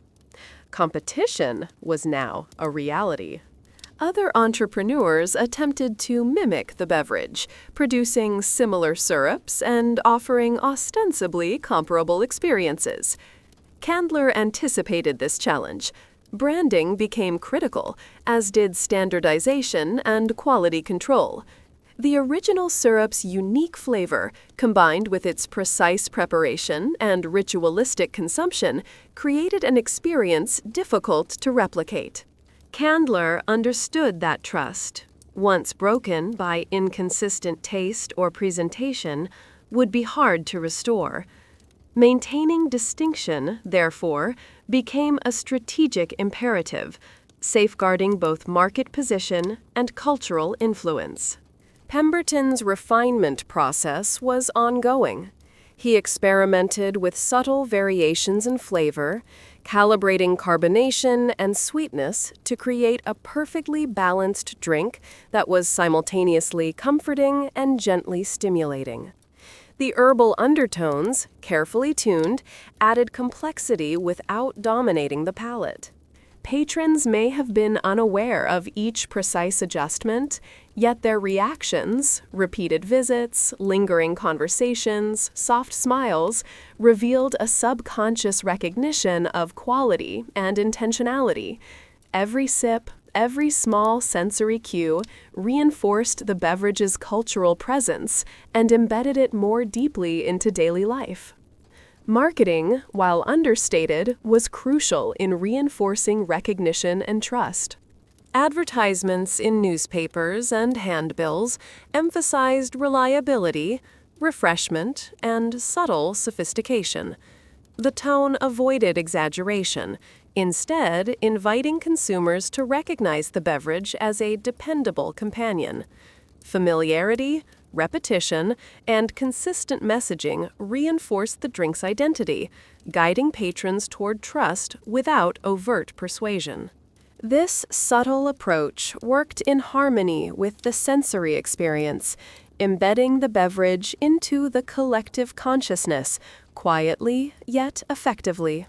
Competition was now a reality. Other entrepreneurs attempted to mimic the beverage, producing similar syrups and offering ostensibly comparable experiences. Candler anticipated this challenge. Branding became critical, as did standardization and quality control. The original syrup's unique flavor, combined with its precise preparation and ritualistic consumption, created an experience difficult to replicate. Candler understood that trust, once broken by inconsistent taste or presentation, would be hard to restore. Maintaining distinction, therefore, became a strategic imperative, safeguarding both market position and cultural influence. Pemberton's refinement process was ongoing. He experimented with subtle variations in flavor, calibrating carbonation and sweetness to create a perfectly balanced drink that was simultaneously comforting and gently stimulating. The herbal undertones, carefully tuned, added complexity without dominating the palate. Patrons may have been unaware of each precise adjustment, yet their reactions, repeated visits, lingering conversations, soft smiles, revealed a subconscious recognition of quality and intentionality. Every sip, every small sensory cue reinforced the beverage's cultural presence and embedded it more deeply into daily life. Marketing, while understated, was crucial in reinforcing recognition and trust. Advertisements in newspapers and handbills emphasized reliability, refreshment, and subtle sophistication. The tone avoided exaggeration, instead inviting consumers to recognize the beverage as a dependable companion. Familiarity, repetition, and consistent messaging reinforced the drink's identity, guiding patrons toward trust without overt persuasion. This subtle approach worked in harmony with the sensory experience, embedding the beverage into the collective consciousness, quietly yet effectively.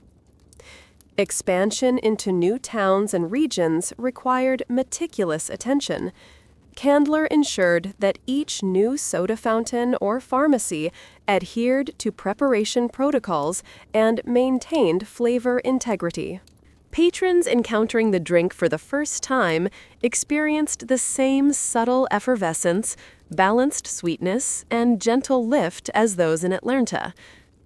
Expansion into new towns and regions required meticulous attention. Candler ensured that each new soda fountain or pharmacy adhered to preparation protocols and maintained flavor integrity. Patrons encountering the drink for the first time experienced the same subtle effervescence, balanced sweetness, and gentle lift as those in Atlanta.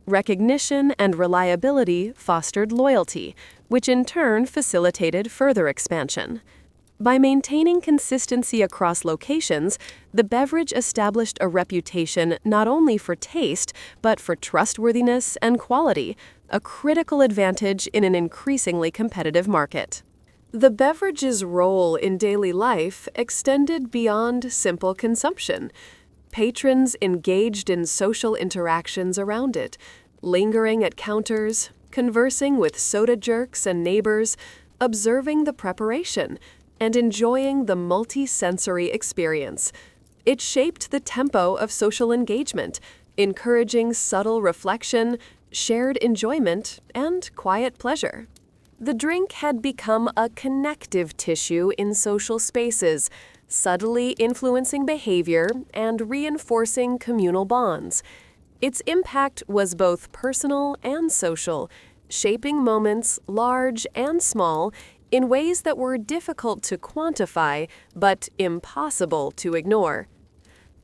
Recognition and reliability fostered loyalty, which in turn facilitated further expansion. By maintaining consistency across locations, the beverage established a reputation not only for taste, but for trustworthiness and quality, a critical advantage in an increasingly competitive market. The beverage's role in daily life extended beyond simple consumption. Patrons engaged in social interactions around it, lingering at counters, conversing with soda jerks and neighbors, observing the preparation, and enjoying the multi-sensory experience. It shaped the tempo of social engagement, encouraging subtle reflection, shared enjoyment, and quiet pleasure. The drink had become a connective tissue in social spaces, subtly influencing behavior and reinforcing communal bonds. Its impact was both personal and social, shaping moments large and small in ways that were difficult to quantify but impossible to ignore.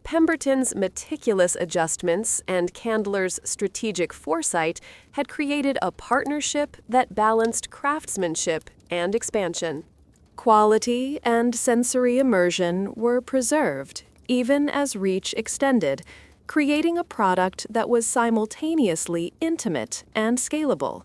Pemberton's meticulous adjustments and Candler's strategic foresight had created a partnership that balanced craftsmanship and expansion. Quality and sensory immersion were preserved, even as reach extended, creating a product that was simultaneously intimate and scalable.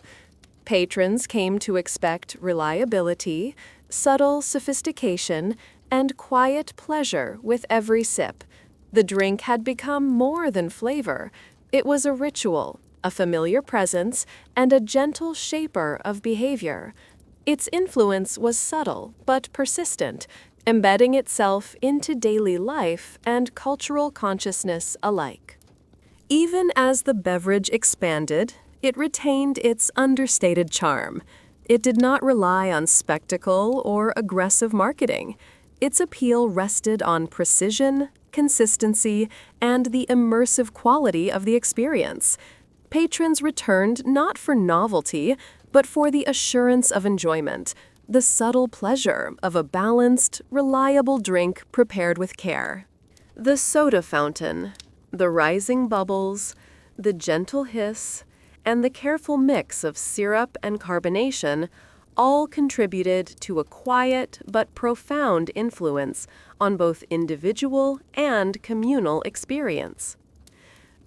Patrons came to expect reliability, subtle sophistication, and quiet pleasure with every sip. The drink had become more than flavor. It was a ritual, a familiar presence, and a gentle shaper of behavior. Its influence was subtle but persistent, embedding itself into daily life and cultural consciousness alike. Even as the beverage expanded, it retained its understated charm. It did not rely on spectacle or aggressive marketing. Its appeal rested on precision, consistency, and the immersive quality of the experience. Patrons returned not for novelty, but for the assurance of enjoyment, the subtle pleasure of a balanced, reliable drink prepared with care. The soda fountain, the rising bubbles, the gentle hiss, and the careful mix of syrup and carbonation all contributed to a quiet but profound influence on both individual and communal experience.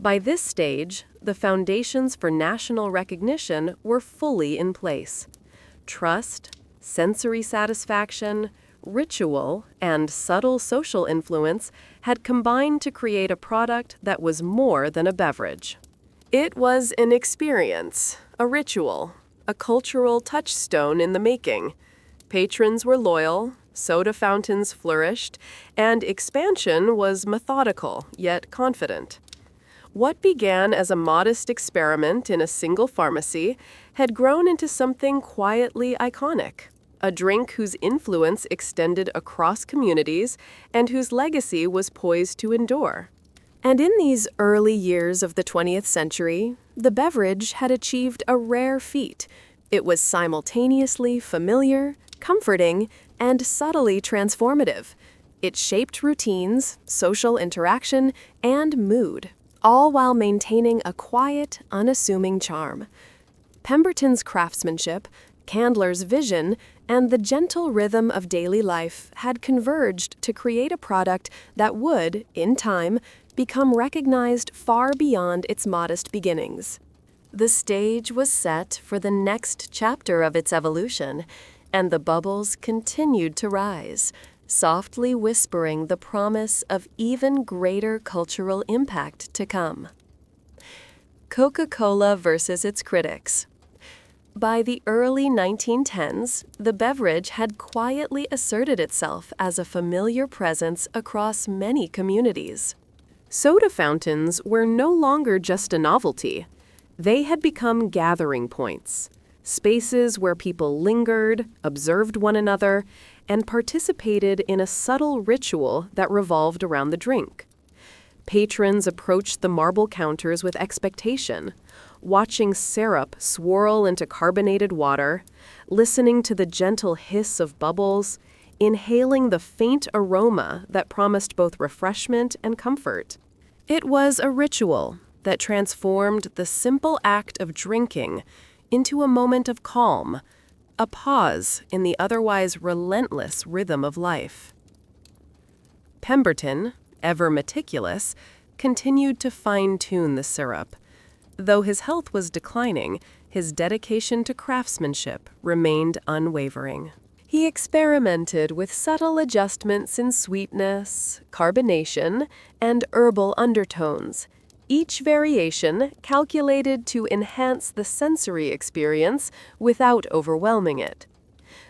By this stage, the foundations for national recognition were fully in place. Trust, sensory satisfaction, ritual, and subtle social influence had combined to create a product that was more than a beverage. It was an experience, a ritual, a cultural touchstone in the making. Patrons were loyal, soda fountains flourished, and expansion was methodical yet confident. What began as a modest experiment in a single pharmacy had grown into something quietly iconic, a drink whose influence extended across communities and whose legacy was poised to endure. And in these early years of the 20th century, the beverage had achieved a rare feat. It was simultaneously familiar, comforting, and subtly transformative. It shaped routines, social interaction, and mood, all while maintaining a quiet, unassuming charm. Pemberton's craftsmanship, Candler's vision, and the gentle rhythm of daily life had converged to create a product that would, in time, become recognized far beyond its modest beginnings. The stage was set for the next chapter of its evolution, and the bubbles continued to rise, softly whispering the promise of even greater cultural impact to come. Coca-Cola versus its critics. By the early 1910s, the beverage had quietly asserted itself as a familiar presence across many communities. Soda fountains were no longer just a novelty. They had become gathering points, spaces where people lingered, observed one another, and participated in a subtle ritual that revolved around the drink. Patrons approached the marble counters with expectation, watching syrup swirl into carbonated water, listening to the gentle hiss of bubbles, inhaling the faint aroma that promised both refreshment and comfort. It was a ritual that transformed the simple act of drinking into a moment of calm, a pause in the otherwise relentless rhythm of life. Pemberton, ever meticulous, continued to fine-tune the syrup. Though his health was declining, his dedication to craftsmanship remained unwavering. He experimented with subtle adjustments in sweetness, carbonation, and herbal undertones, each variation calculated to enhance the sensory experience without overwhelming it.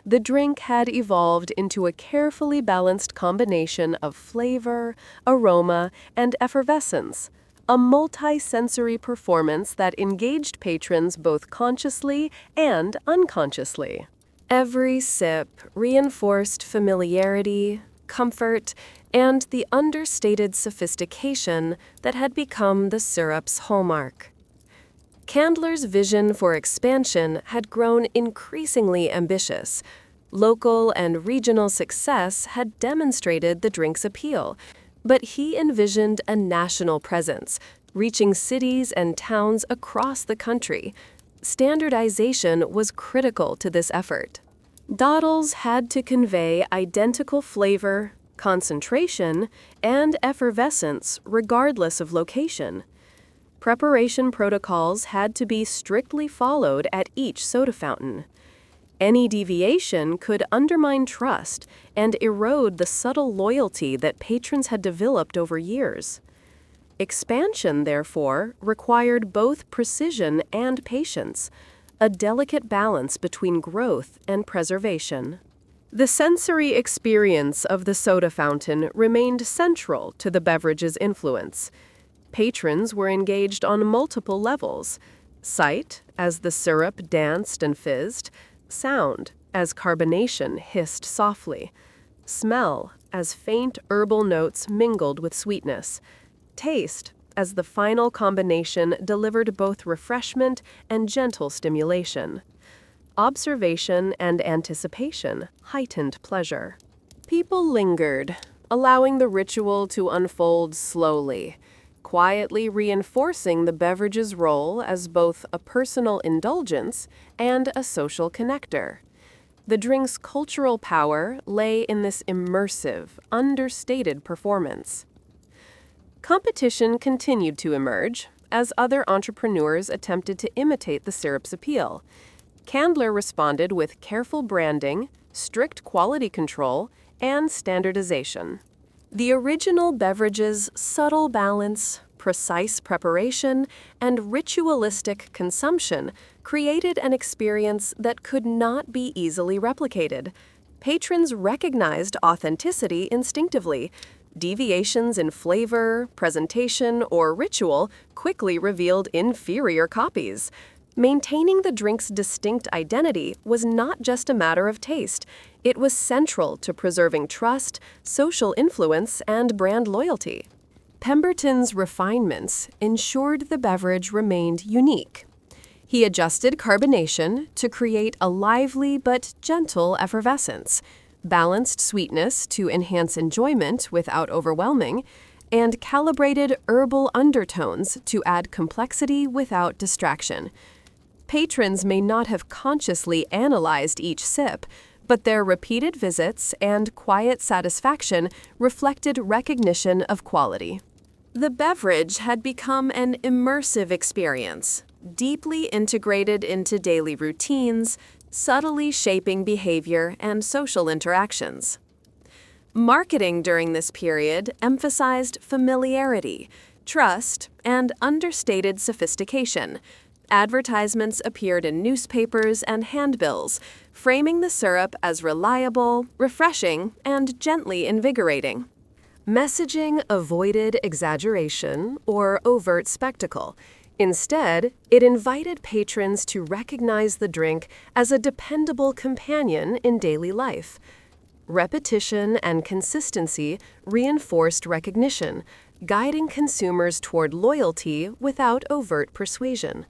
The drink had evolved into a carefully balanced combination of flavor, aroma, and effervescence, a multi-sensory performance that engaged patrons both consciously and unconsciously. Every sip reinforced familiarity, comfort, and the understated sophistication that had become the syrup's hallmark. Candler's vision for expansion had grown increasingly ambitious. Local and regional success had demonstrated the drink's appeal, but he envisioned a national presence, reaching cities and towns across the country. Standardization was critical to this effort. Dawdles had to convey identical flavor, concentration, and effervescence regardless of location. Preparation protocols had to be strictly followed at each soda fountain. Any deviation could undermine trust and erode the subtle loyalty that patrons had developed over years. Expansion, therefore, required both precision and patience, a delicate balance between growth and preservation. The sensory experience of the soda fountain remained central to the beverage's influence. Patrons were engaged on multiple levels: sight, as the syrup danced and fizzed; sound, as carbonation hissed softly; smell, as faint herbal notes mingled with sweetness; taste, as the final combination delivered both refreshment and gentle stimulation. Observation and anticipation heightened pleasure. People lingered, allowing the ritual to unfold slowly, quietly reinforcing the beverage's role as both a personal indulgence and a social connector. The drink's cultural power lay in this immersive, understated performance. Competition continued to emerge as other entrepreneurs attempted to imitate the syrup's appeal. Candler responded with careful branding, strict quality control, and standardization. The original beverage's subtle balance, precise preparation, and ritualistic consumption created an experience that could not be easily replicated. Patrons recognized authenticity instinctively. Deviations in flavor, presentation, or ritual quickly revealed inferior copies. Maintaining the drink's distinct identity was not just a matter of taste. It was central to preserving trust, social influence, and brand loyalty. Pemberton's refinements ensured the beverage remained unique. He adjusted carbonation to create a lively but gentle effervescence, balanced sweetness to enhance enjoyment without overwhelming, and calibrated herbal undertones to add complexity without distraction. Patrons may not have consciously analyzed each sip, but their repeated visits and quiet satisfaction reflected recognition of quality. The beverage had become an immersive experience, deeply integrated into daily routines, subtly shaping behavior and social interactions. Marketing during this period emphasized familiarity, trust, and understated sophistication. Advertisements appeared in newspapers and handbills, framing the syrup as reliable, refreshing, and gently invigorating. Messaging avoided exaggeration or overt spectacle. Instead, it invited patrons to recognize the drink as a dependable companion in daily life. Repetition and consistency reinforced recognition, guiding consumers toward loyalty without overt persuasion.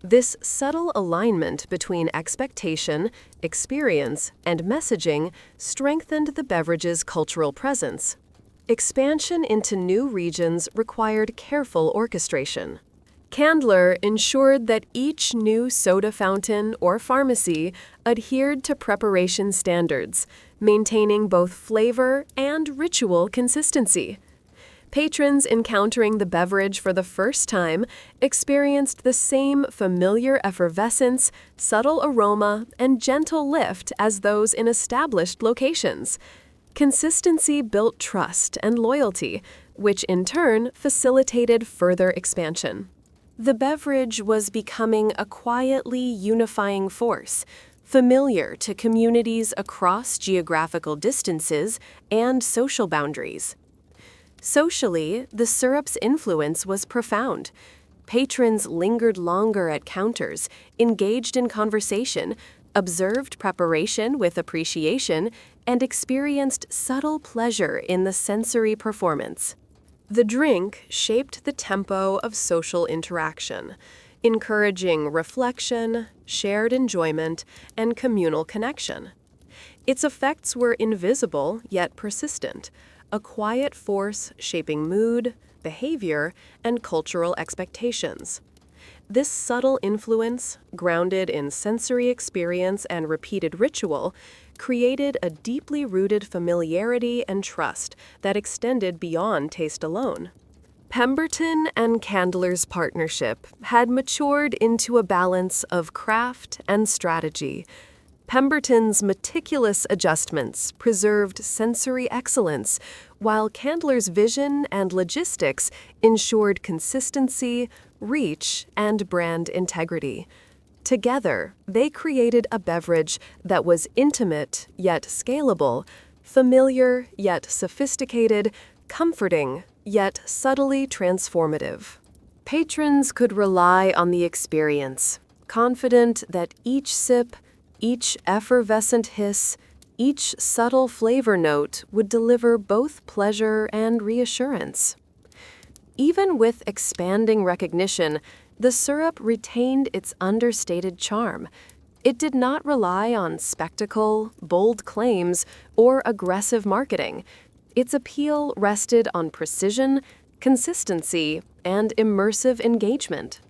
This subtle alignment between expectation, experience, and messaging strengthened the beverage's cultural presence. Expansion into new regions required careful orchestration. Candler ensured that each new soda fountain or pharmacy adhered to preparation standards, maintaining both flavor and ritual consistency. Patrons encountering the beverage for the first time experienced the same familiar effervescence, subtle aroma, and gentle lift as those in established locations. Consistency built trust and loyalty, which in turn facilitated further expansion. The beverage was becoming a quietly unifying force, familiar to communities across geographical distances and social boundaries. Socially, the syrup's influence was profound. Patrons lingered longer at counters, engaged in conversation, observed preparation with appreciation, and experienced subtle pleasure in the sensory performance. The drink shaped the tempo of social interaction, encouraging reflection, shared enjoyment, and communal connection. Its effects were invisible yet persistent, a quiet force shaping mood, behavior, and cultural expectations. This subtle influence, grounded in sensory experience and repeated ritual, created a deeply rooted familiarity and trust that extended beyond taste alone. Pemberton and Candler's partnership had matured into a balance of craft and strategy. Pemberton's meticulous adjustments preserved sensory excellence, while Candler's vision and logistics ensured consistency, reach, and brand integrity. Together, they created a beverage that was intimate yet scalable, familiar yet sophisticated, comforting yet subtly transformative. Patrons could rely on the experience, confident that each sip, each effervescent hiss, each subtle flavor note would deliver both pleasure and reassurance. Even with expanding recognition, the syrup retained its understated charm. It did not rely on spectacle, bold claims, or aggressive marketing. Its appeal rested on precision, consistency, and immersive engagement.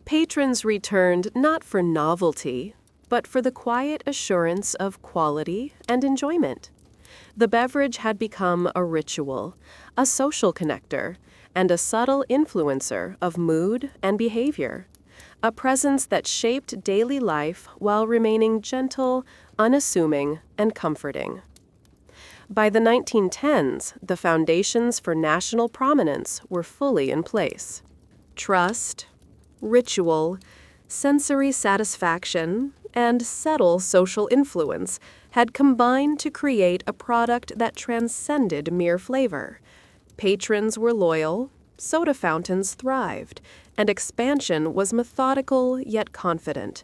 Patrons returned not for novelty, but for the quiet assurance of quality and enjoyment. The beverage had become a ritual, a social connector, and a subtle influencer of mood and behavior, a presence that shaped daily life while remaining gentle, unassuming, and comforting. By the 1910s, the foundations for national prominence were fully in place. Trust, ritual, sensory satisfaction, and subtle social influence had combined to create a product that transcended mere flavor. Patrons were loyal, soda fountains thrived, and expansion was methodical yet confident.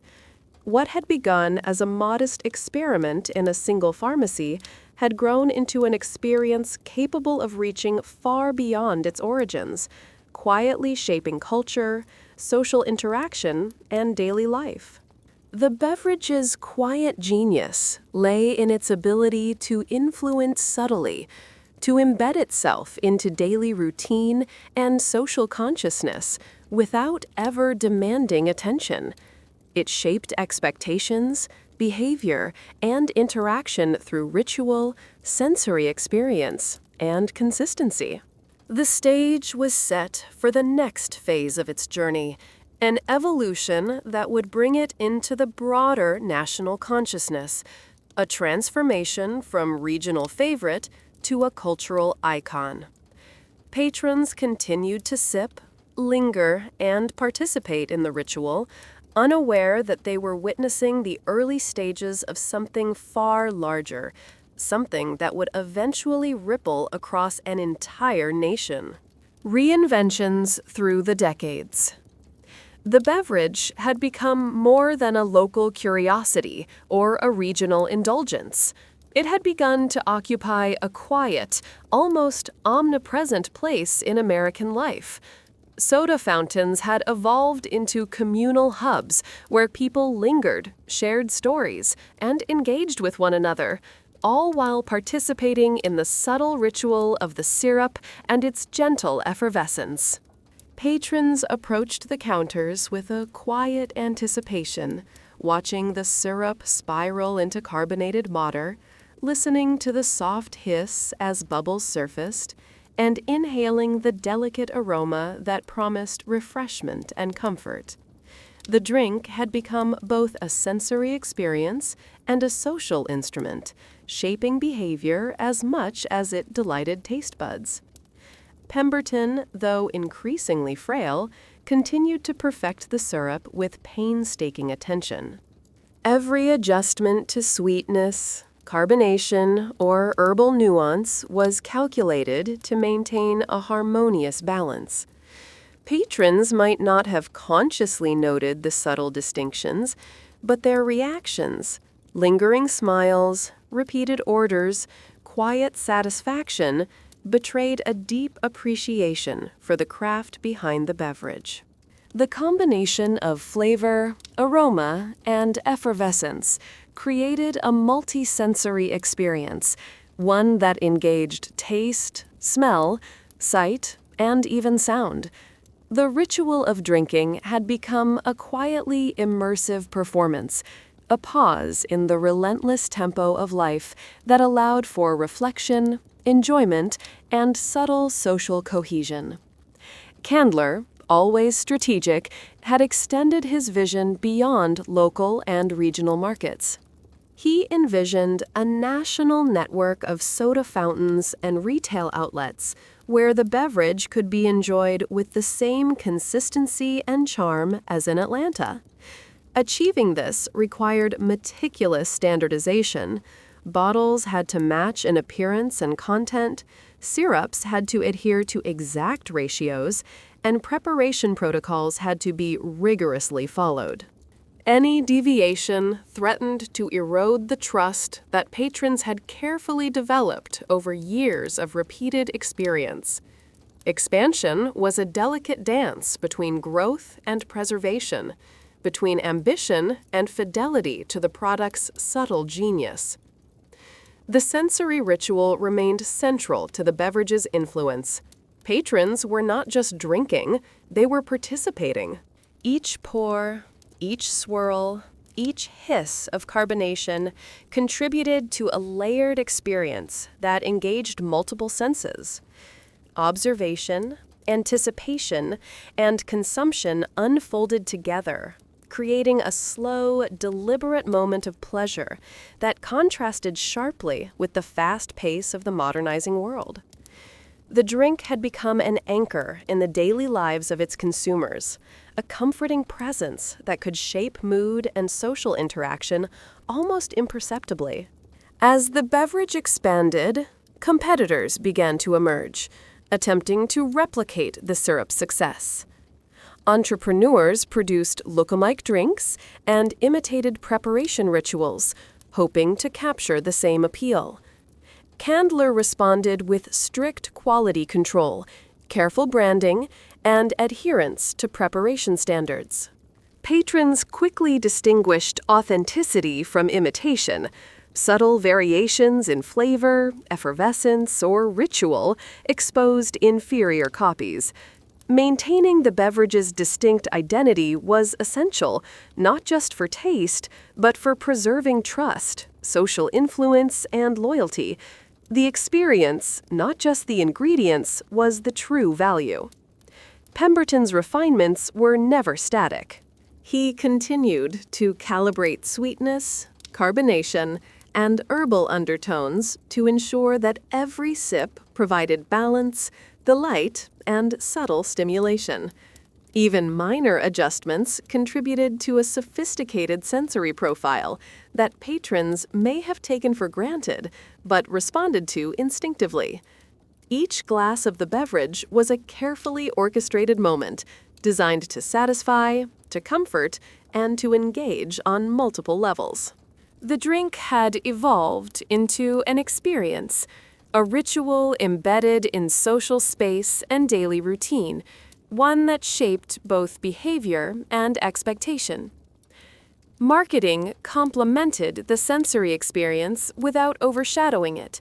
What had begun as a modest experiment in a single pharmacy had grown into an experience capable of reaching far beyond its origins, quietly shaping culture, social interaction, and daily life. The beverage's quiet genius lay in its ability to influence subtly, to embed itself into daily routine and social consciousness without ever demanding attention. It shaped expectations, behavior, and interaction through ritual, sensory experience, and consistency. The stage was set for the next phase of its journey, an evolution that would bring it into the broader national consciousness, a transformation from regional favorite to a cultural icon. Patrons continued to sip, linger, and participate in the ritual, unaware that they were witnessing the early stages of something far larger, something that would eventually ripple across an entire nation. Reinventions through the decades. The beverage had become more than a local curiosity or a regional indulgence. It had begun to occupy a quiet, almost omnipresent place in American life. Soda fountains had evolved into communal hubs where people lingered, shared stories, and engaged with one another, all while participating in the subtle ritual of the syrup and its gentle effervescence. Patrons approached the counters with a quiet anticipation, watching the syrup spiral into carbonated water, listening to the soft hiss as bubbles surfaced, and inhaling the delicate aroma that promised refreshment and comfort. The drink had become both a sensory experience and a social instrument, shaping behavior as much as it delighted taste buds. Pemberton, though increasingly frail, continued to perfect the syrup with painstaking attention. Every adjustment to sweetness, carbonation, or herbal nuance was calculated to maintain a harmonious balance. Patrons might not have consciously noted the subtle distinctions, but their reactions, lingering smiles, repeated orders, quiet satisfaction, betrayed a deep appreciation for the craft behind the beverage. The combination of flavor, aroma, and effervescence created a multi-sensory experience, one that engaged taste, smell, sight, and even sound. The ritual of drinking had become a quietly immersive performance, a pause in the relentless tempo of life that allowed for reflection, enjoyment, and subtle social cohesion. Candler, always strategic, had extended his vision beyond local and regional markets. He envisioned a national network of soda fountains and retail outlets where the beverage could be enjoyed with the same consistency and charm as in Atlanta. Achieving this required meticulous standardization. Bottles had to match in appearance and content, syrups had to adhere to exact ratios, and preparation protocols had to be rigorously followed. Any deviation threatened to erode the trust that patrons had carefully developed over years of repeated experience. Expansion was a delicate dance between growth and preservation, between ambition and fidelity to the product's subtle genius. The sensory ritual remained central to the beverage's influence. Patrons were not just drinking, they were participating. Each pour, each swirl, each hiss of carbonation contributed to a layered experience that engaged multiple senses. Observation, anticipation, and consumption unfolded together, creating a slow, deliberate moment of pleasure that contrasted sharply with the fast pace of the modernizing world. The drink had become an anchor in the daily lives of its consumers, a comforting presence that could shape mood and social interaction almost imperceptibly. As the beverage expanded, competitors began to emerge, attempting to replicate the syrup's success. Entrepreneurs produced look-alike drinks and imitated preparation rituals, hoping to capture the same appeal. Candler responded with strict quality control, careful branding, and adherence to preparation standards. Patrons quickly distinguished authenticity from imitation. Subtle variations in flavor, effervescence, or ritual exposed inferior copies. Maintaining the beverage's distinct identity was essential, not just for taste, but for preserving trust, social influence, and loyalty. The experience, not just the ingredients, was the true value. Pemberton's refinements were never static. He continued to calibrate sweetness, carbonation, and herbal undertones to ensure that every sip provided balance, delight, and subtle stimulation. Even minor adjustments contributed to a sophisticated sensory profile that patrons may have taken for granted but responded to instinctively. Each glass of the beverage was a carefully orchestrated moment designed to satisfy, to comfort, and to engage on multiple levels. The drink had evolved into an experience, a ritual embedded in social space and daily routine, one that shaped both behavior and expectation. Marketing complemented the sensory experience without overshadowing it.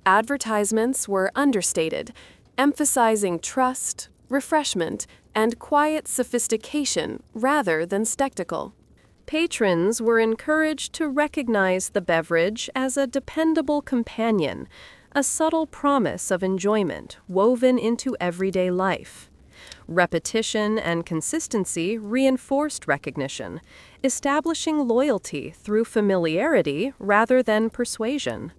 Advertisements were understated, emphasizing trust, refreshment, and quiet sophistication rather than spectacle. Patrons were encouraged to recognize the beverage as a dependable companion, a subtle promise of enjoyment woven into everyday life. Repetition and consistency reinforced recognition, establishing loyalty through familiarity rather than persuasion.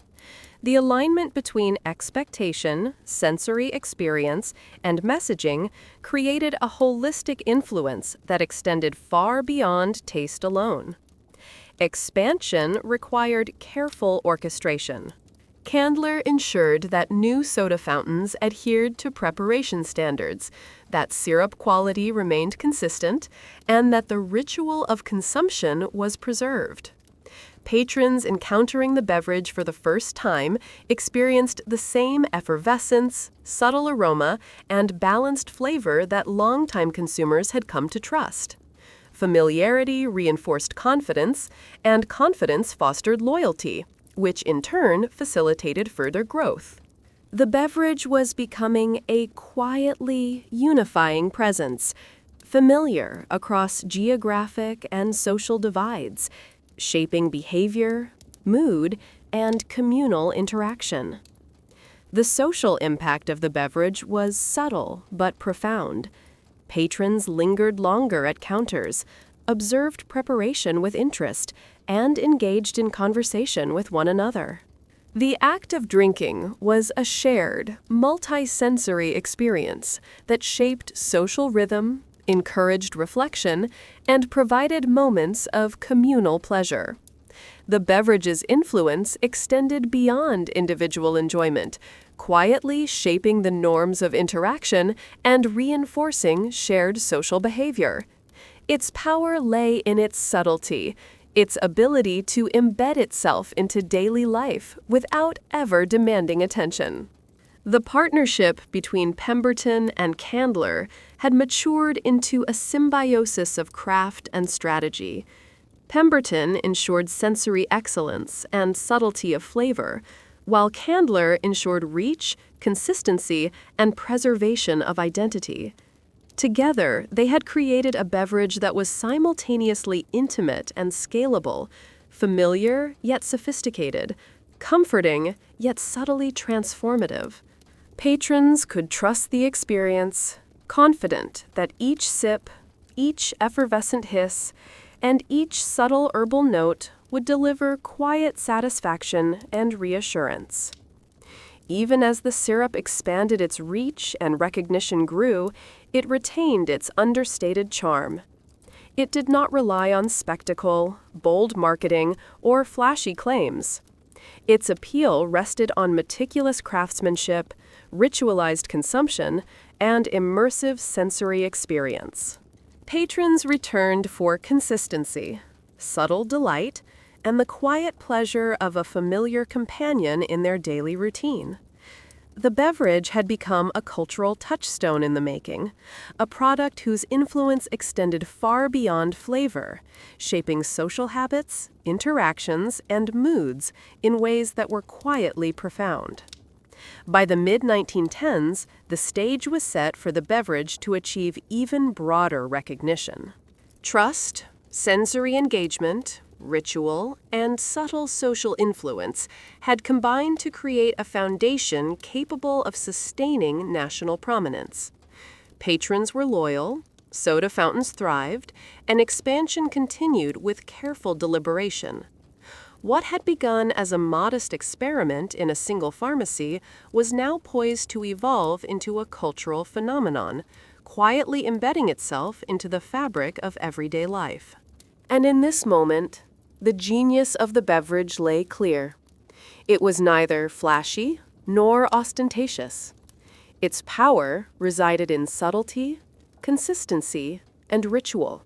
The alignment between expectation, sensory experience, and messaging created a holistic influence that extended far beyond taste alone. Expansion required careful orchestration. Candler ensured that new soda fountains adhered to preparation standards, that syrup quality remained consistent, and that the ritual of consumption was preserved. Patrons encountering the beverage for the first time experienced the same effervescence, subtle aroma, and balanced flavor that longtime consumers had come to trust. Familiarity reinforced confidence, and confidence fostered loyalty, which in turn facilitated further growth. The beverage was becoming a quietly unifying presence, familiar across geographic and social divides, shaping behavior, mood, and communal interaction. The social impact of the beverage was subtle but profound. Patrons lingered longer at counters, observed preparation with interest, and engaged in conversation with one another. The act of drinking was a shared, multi-sensory experience that shaped social rhythm, encouraged reflection, and provided moments of communal pleasure. The beverage's influence extended beyond individual enjoyment, quietly shaping the norms of interaction and reinforcing shared social behavior. Its power lay in its subtlety, its ability to embed itself into daily life without ever demanding attention. The partnership between Pemberton and Candler had matured into a symbiosis of craft and strategy. Pemberton ensured sensory excellence and subtlety of flavor, while Candler ensured reach, consistency, and preservation of identity. Together, they had created a beverage that was simultaneously intimate and scalable, familiar yet sophisticated, comforting yet subtly transformative. Patrons could trust the experience, confident that each sip, each effervescent hiss, and each subtle herbal note would deliver quiet satisfaction and reassurance. Even as the syrup expanded its reach and recognition grew, it retained its understated charm. It did not rely on spectacle, bold marketing, or flashy claims. Its appeal rested on meticulous craftsmanship, ritualized consumption, and immersive sensory experience. Patrons returned for consistency, subtle delight, and the quiet pleasure of a familiar companion in their daily routine. The beverage had become a cultural touchstone in the making, a product whose influence extended far beyond flavor, shaping social habits, interactions, and moods in ways that were quietly profound. By the mid-1910s, the stage was set for the beverage to achieve even broader recognition. Trust, sensory engagement, ritual, and subtle social influence had combined to create a foundation capable of sustaining national prominence. Patrons were loyal, soda fountains thrived, and expansion continued with careful deliberation. What had begun as a modest experiment in a single pharmacy was now poised to evolve into a cultural phenomenon, quietly embedding itself into the fabric of everyday life. And in this moment, the genius of the beverage lay clear. It was neither flashy nor ostentatious. Its power resided in subtlety, consistency, and ritual.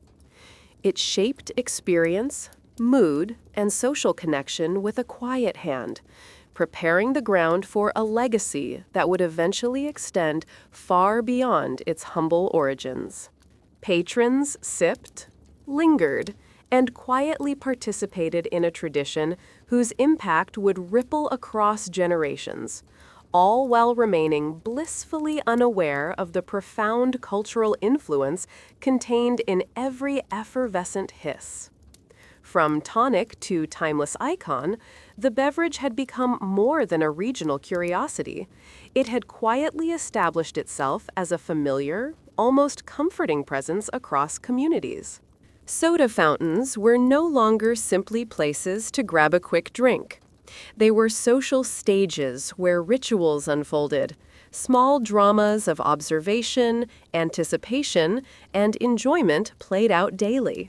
It shaped experience, mood, and social connection with a quiet hand, preparing the ground for a legacy that would eventually extend far beyond its humble origins. Patrons sipped, lingered, and quietly participated in a tradition whose impact would ripple across generations, all while remaining blissfully unaware of the profound cultural influence contained in every effervescent hiss. From tonic to timeless icon, the beverage had become more than a regional curiosity. It had quietly established itself as a familiar, almost comforting presence across communities. Soda fountains were no longer simply places to grab a quick drink. They were social stages where rituals unfolded, small dramas of observation, anticipation, and enjoyment played out daily.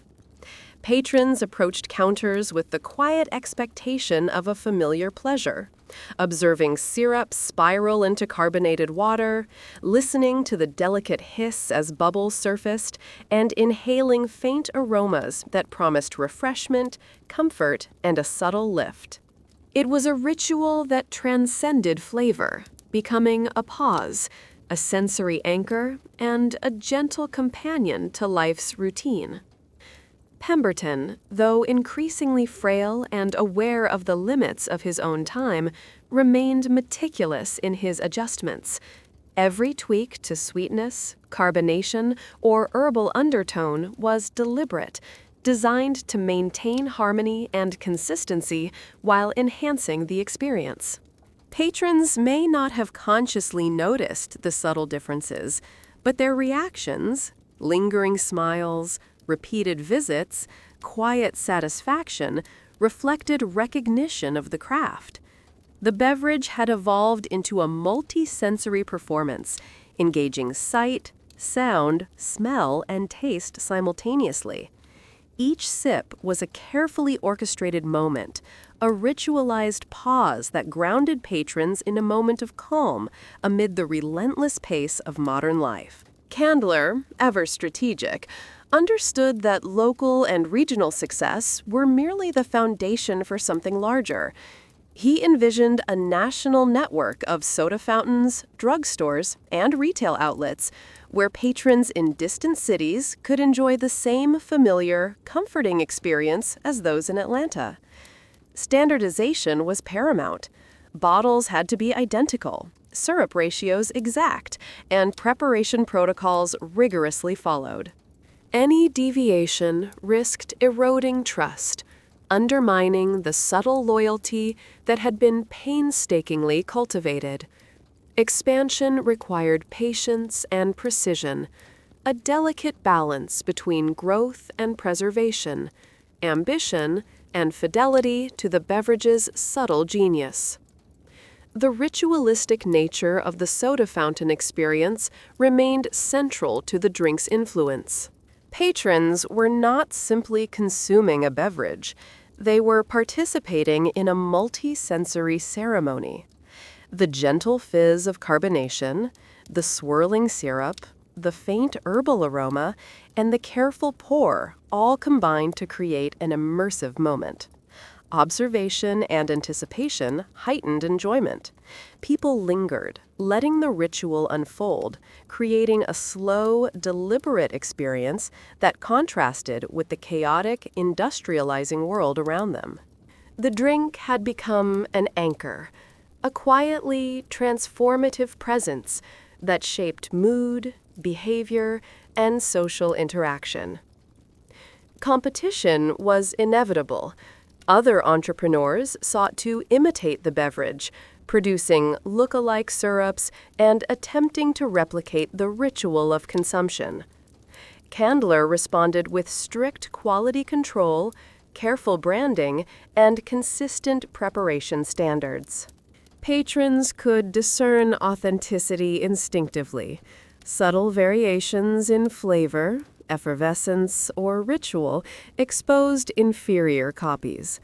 Patrons approached counters with the quiet expectation of a familiar pleasure, observing syrup spiral into carbonated water, listening to the delicate hiss as bubbles surfaced, and inhaling faint aromas that promised refreshment, comfort, and a subtle lift. It was a ritual that transcended flavor, becoming a pause, a sensory anchor, and a gentle companion to life's routine. Pemberton, though increasingly frail and aware of the limits of his own time, remained meticulous in his adjustments. Every tweak to sweetness, carbonation, or herbal undertone was deliberate, designed to maintain harmony and consistency while enhancing the experience. Patrons may not have consciously noticed the subtle differences, but their reactions, lingering smiles, repeated visits, quiet satisfaction, reflected recognition of the craft. The beverage had evolved into a multi-sensory performance, engaging sight, sound, smell, and taste simultaneously. Each sip was a carefully orchestrated moment, a ritualized pause that grounded patrons in a moment of calm amid the relentless pace of modern life. Candler, ever strategic, understood that local and regional success were merely the foundation for something larger. He envisioned a national network of soda fountains, drugstores, and retail outlets where patrons in distant cities could enjoy the same familiar, comforting experience as those in Atlanta. Standardization was paramount. Bottles had to be identical, syrup ratios exact, and preparation protocols rigorously followed. Any deviation risked eroding trust, undermining the subtle loyalty that had been painstakingly cultivated. Expansion required patience and precision, a delicate balance between growth and preservation, ambition and fidelity to the beverage's subtle genius. The ritualistic nature of the soda fountain experience remained central to the drink's influence. Patrons were not simply consuming a beverage, they were participating in a multi-sensory ceremony. The gentle fizz of carbonation, the swirling syrup, the faint herbal aroma, and the careful pour all combined to create an immersive moment. Observation and anticipation heightened enjoyment. People lingered, letting the ritual unfold, creating a slow, deliberate experience that contrasted with the chaotic, industrializing world around them. The drink had become an anchor, a quietly transformative presence that shaped mood, behavior, and social interaction. Competition was inevitable. Other entrepreneurs sought to imitate the beverage, producing look-alike syrups and attempting to replicate the ritual of consumption. Candler responded with strict quality control, careful branding, and consistent preparation standards. Patrons could discern authenticity instinctively. Subtle variations in flavor, effervescence, or ritual exposed inferior copies.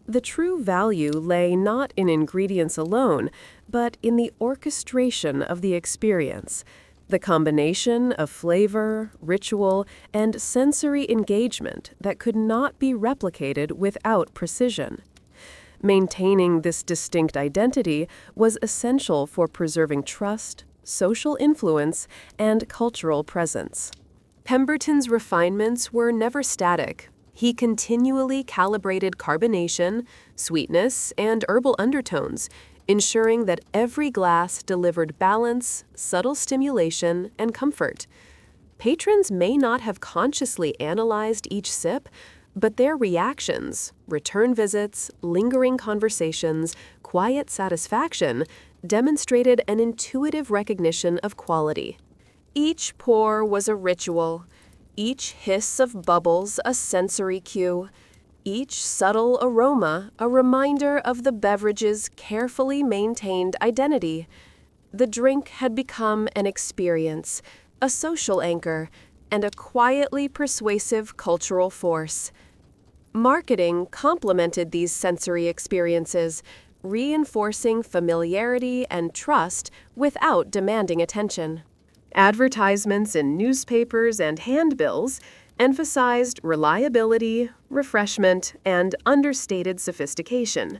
The true value lay not in ingredients alone, but in the orchestration of the experience, the combination of flavor, ritual, and sensory engagement that could not be replicated without precision. Maintaining this distinct identity was essential for preserving trust, social influence, and cultural presence. Pemberton's refinements were never static. He continually calibrated carbonation, sweetness, and herbal undertones, ensuring that every glass delivered balance, subtle stimulation, and comfort. Patrons may not have consciously analyzed each sip, but their reactions, return visits, lingering conversations, quiet satisfaction, demonstrated an intuitive recognition of quality. Each pour was a ritual, each hiss of bubbles a sensory cue, each subtle aroma a reminder of the beverage's carefully maintained identity. The drink had become an experience, a social anchor, and a quietly persuasive cultural force. Marketing complemented these sensory experiences, reinforcing familiarity and trust without demanding attention. Advertisements in newspapers and handbills emphasized reliability, refreshment, and understated sophistication.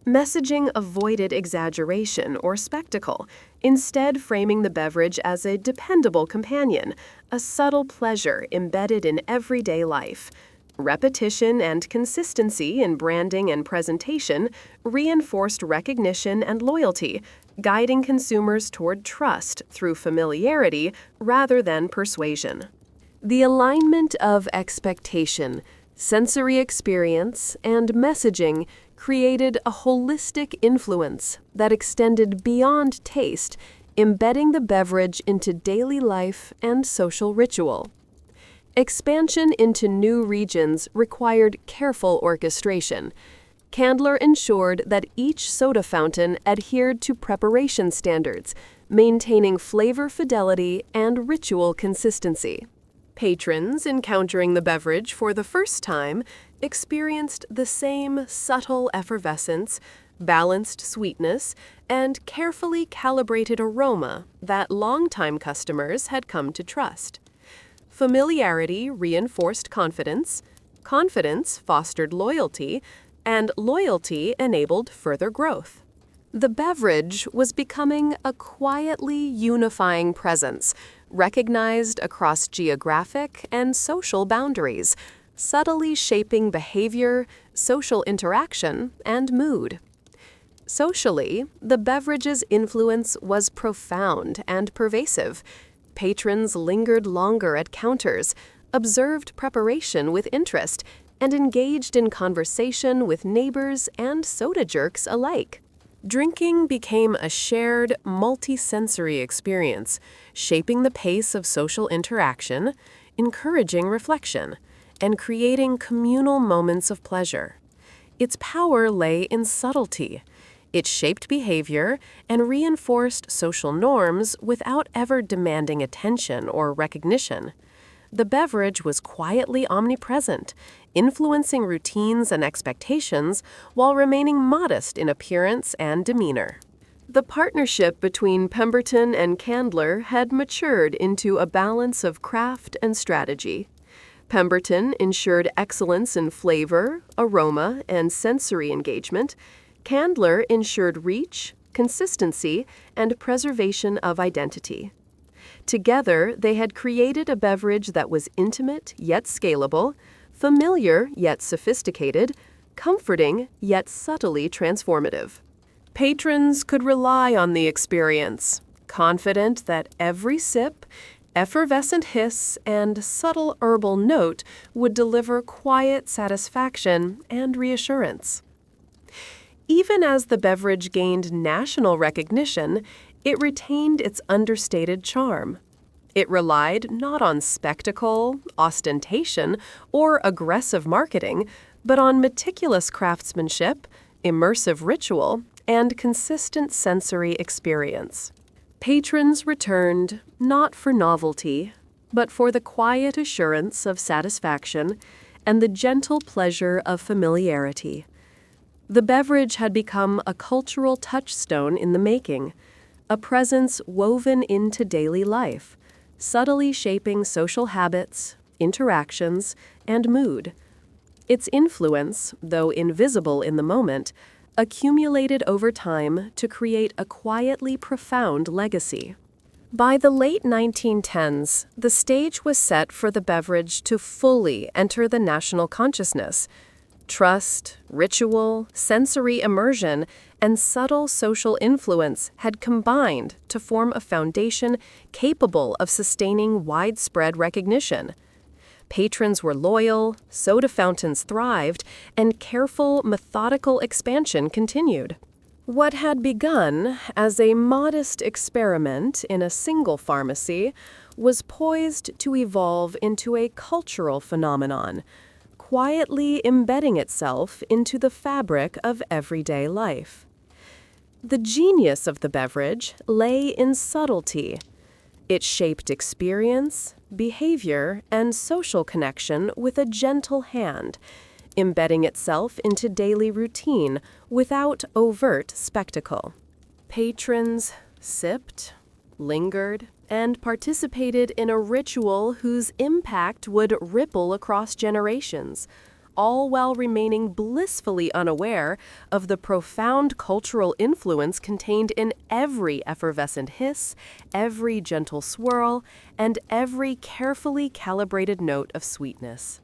Messaging avoided exaggeration or spectacle, instead framing the beverage as a dependable companion, a subtle pleasure embedded in everyday life. Repetition and consistency in branding and presentation reinforced recognition and loyalty, guiding consumers toward trust through familiarity rather than persuasion. The alignment of expectation, sensory experience, and messaging created a holistic influence that extended beyond taste, embedding the beverage into daily life and social ritual. Expansion into new regions required careful orchestration. Candler ensured that each soda fountain adhered to preparation standards, maintaining flavor fidelity and ritual consistency. Patrons encountering the beverage for the first time experienced the same subtle effervescence, balanced sweetness, and carefully calibrated aroma that longtime customers had come to trust. Familiarity reinforced confidence, confidence fostered loyalty, and loyalty enabled further growth. The beverage was becoming a quietly unifying presence, recognized across geographic and social boundaries, subtly shaping behavior, social interaction, and mood. Socially, the beverage's influence was profound and pervasive. Patrons lingered longer at counters, observed preparation with interest, and engaged in conversation with neighbors and soda jerks alike. Drinking became a shared, multi-sensory experience, shaping the pace of social interaction, encouraging reflection, and creating communal moments of pleasure. Its power lay in subtlety. It shaped behavior and reinforced social norms without ever demanding attention or recognition. The beverage was quietly omnipresent, influencing routines and expectations while remaining modest in appearance and demeanor. The partnership between Pemberton and Candler had matured into a balance of craft and strategy. Pemberton ensured excellence in flavor, aroma, and sensory engagement. Candler ensured reach, consistency, and preservation of identity. Together, they had created a beverage that was intimate yet scalable, familiar yet sophisticated, comforting yet subtly transformative. Patrons could rely on the experience, confident that every sip, effervescent hiss, and subtle herbal note would deliver quiet satisfaction and reassurance. Even as the beverage gained national recognition, it retained its understated charm. It relied not on spectacle, ostentation, or aggressive marketing, but on meticulous craftsmanship, immersive ritual, and consistent sensory experience. Patrons returned not for novelty, but for the quiet assurance of satisfaction and the gentle pleasure of familiarity. The beverage had become a cultural touchstone in the making, a presence woven into daily life, subtly shaping social habits, interactions, and mood. Its influence, though invisible in the moment, accumulated over time to create a quietly profound legacy. By the late 1910s, the stage was set for the beverage to fully enter the national consciousness. Trust, ritual, sensory immersion, and subtle social influence had combined to form a foundation capable of sustaining widespread recognition. Patrons were loyal, soda fountains thrived, and careful, methodical expansion continued. What had begun as a modest experiment in a single pharmacy was poised to evolve into a cultural phenomenon, quietly embedding itself into the fabric of everyday life. The genius of the beverage lay in subtlety. It shaped experience, behavior, and social connection with a gentle hand, embedding itself into daily routine without overt spectacle. Patrons sipped, lingered, and participated in a ritual whose impact would ripple across generations, all while remaining blissfully unaware of the profound cultural influence contained in every effervescent hiss, every gentle swirl, and every carefully calibrated note of sweetness.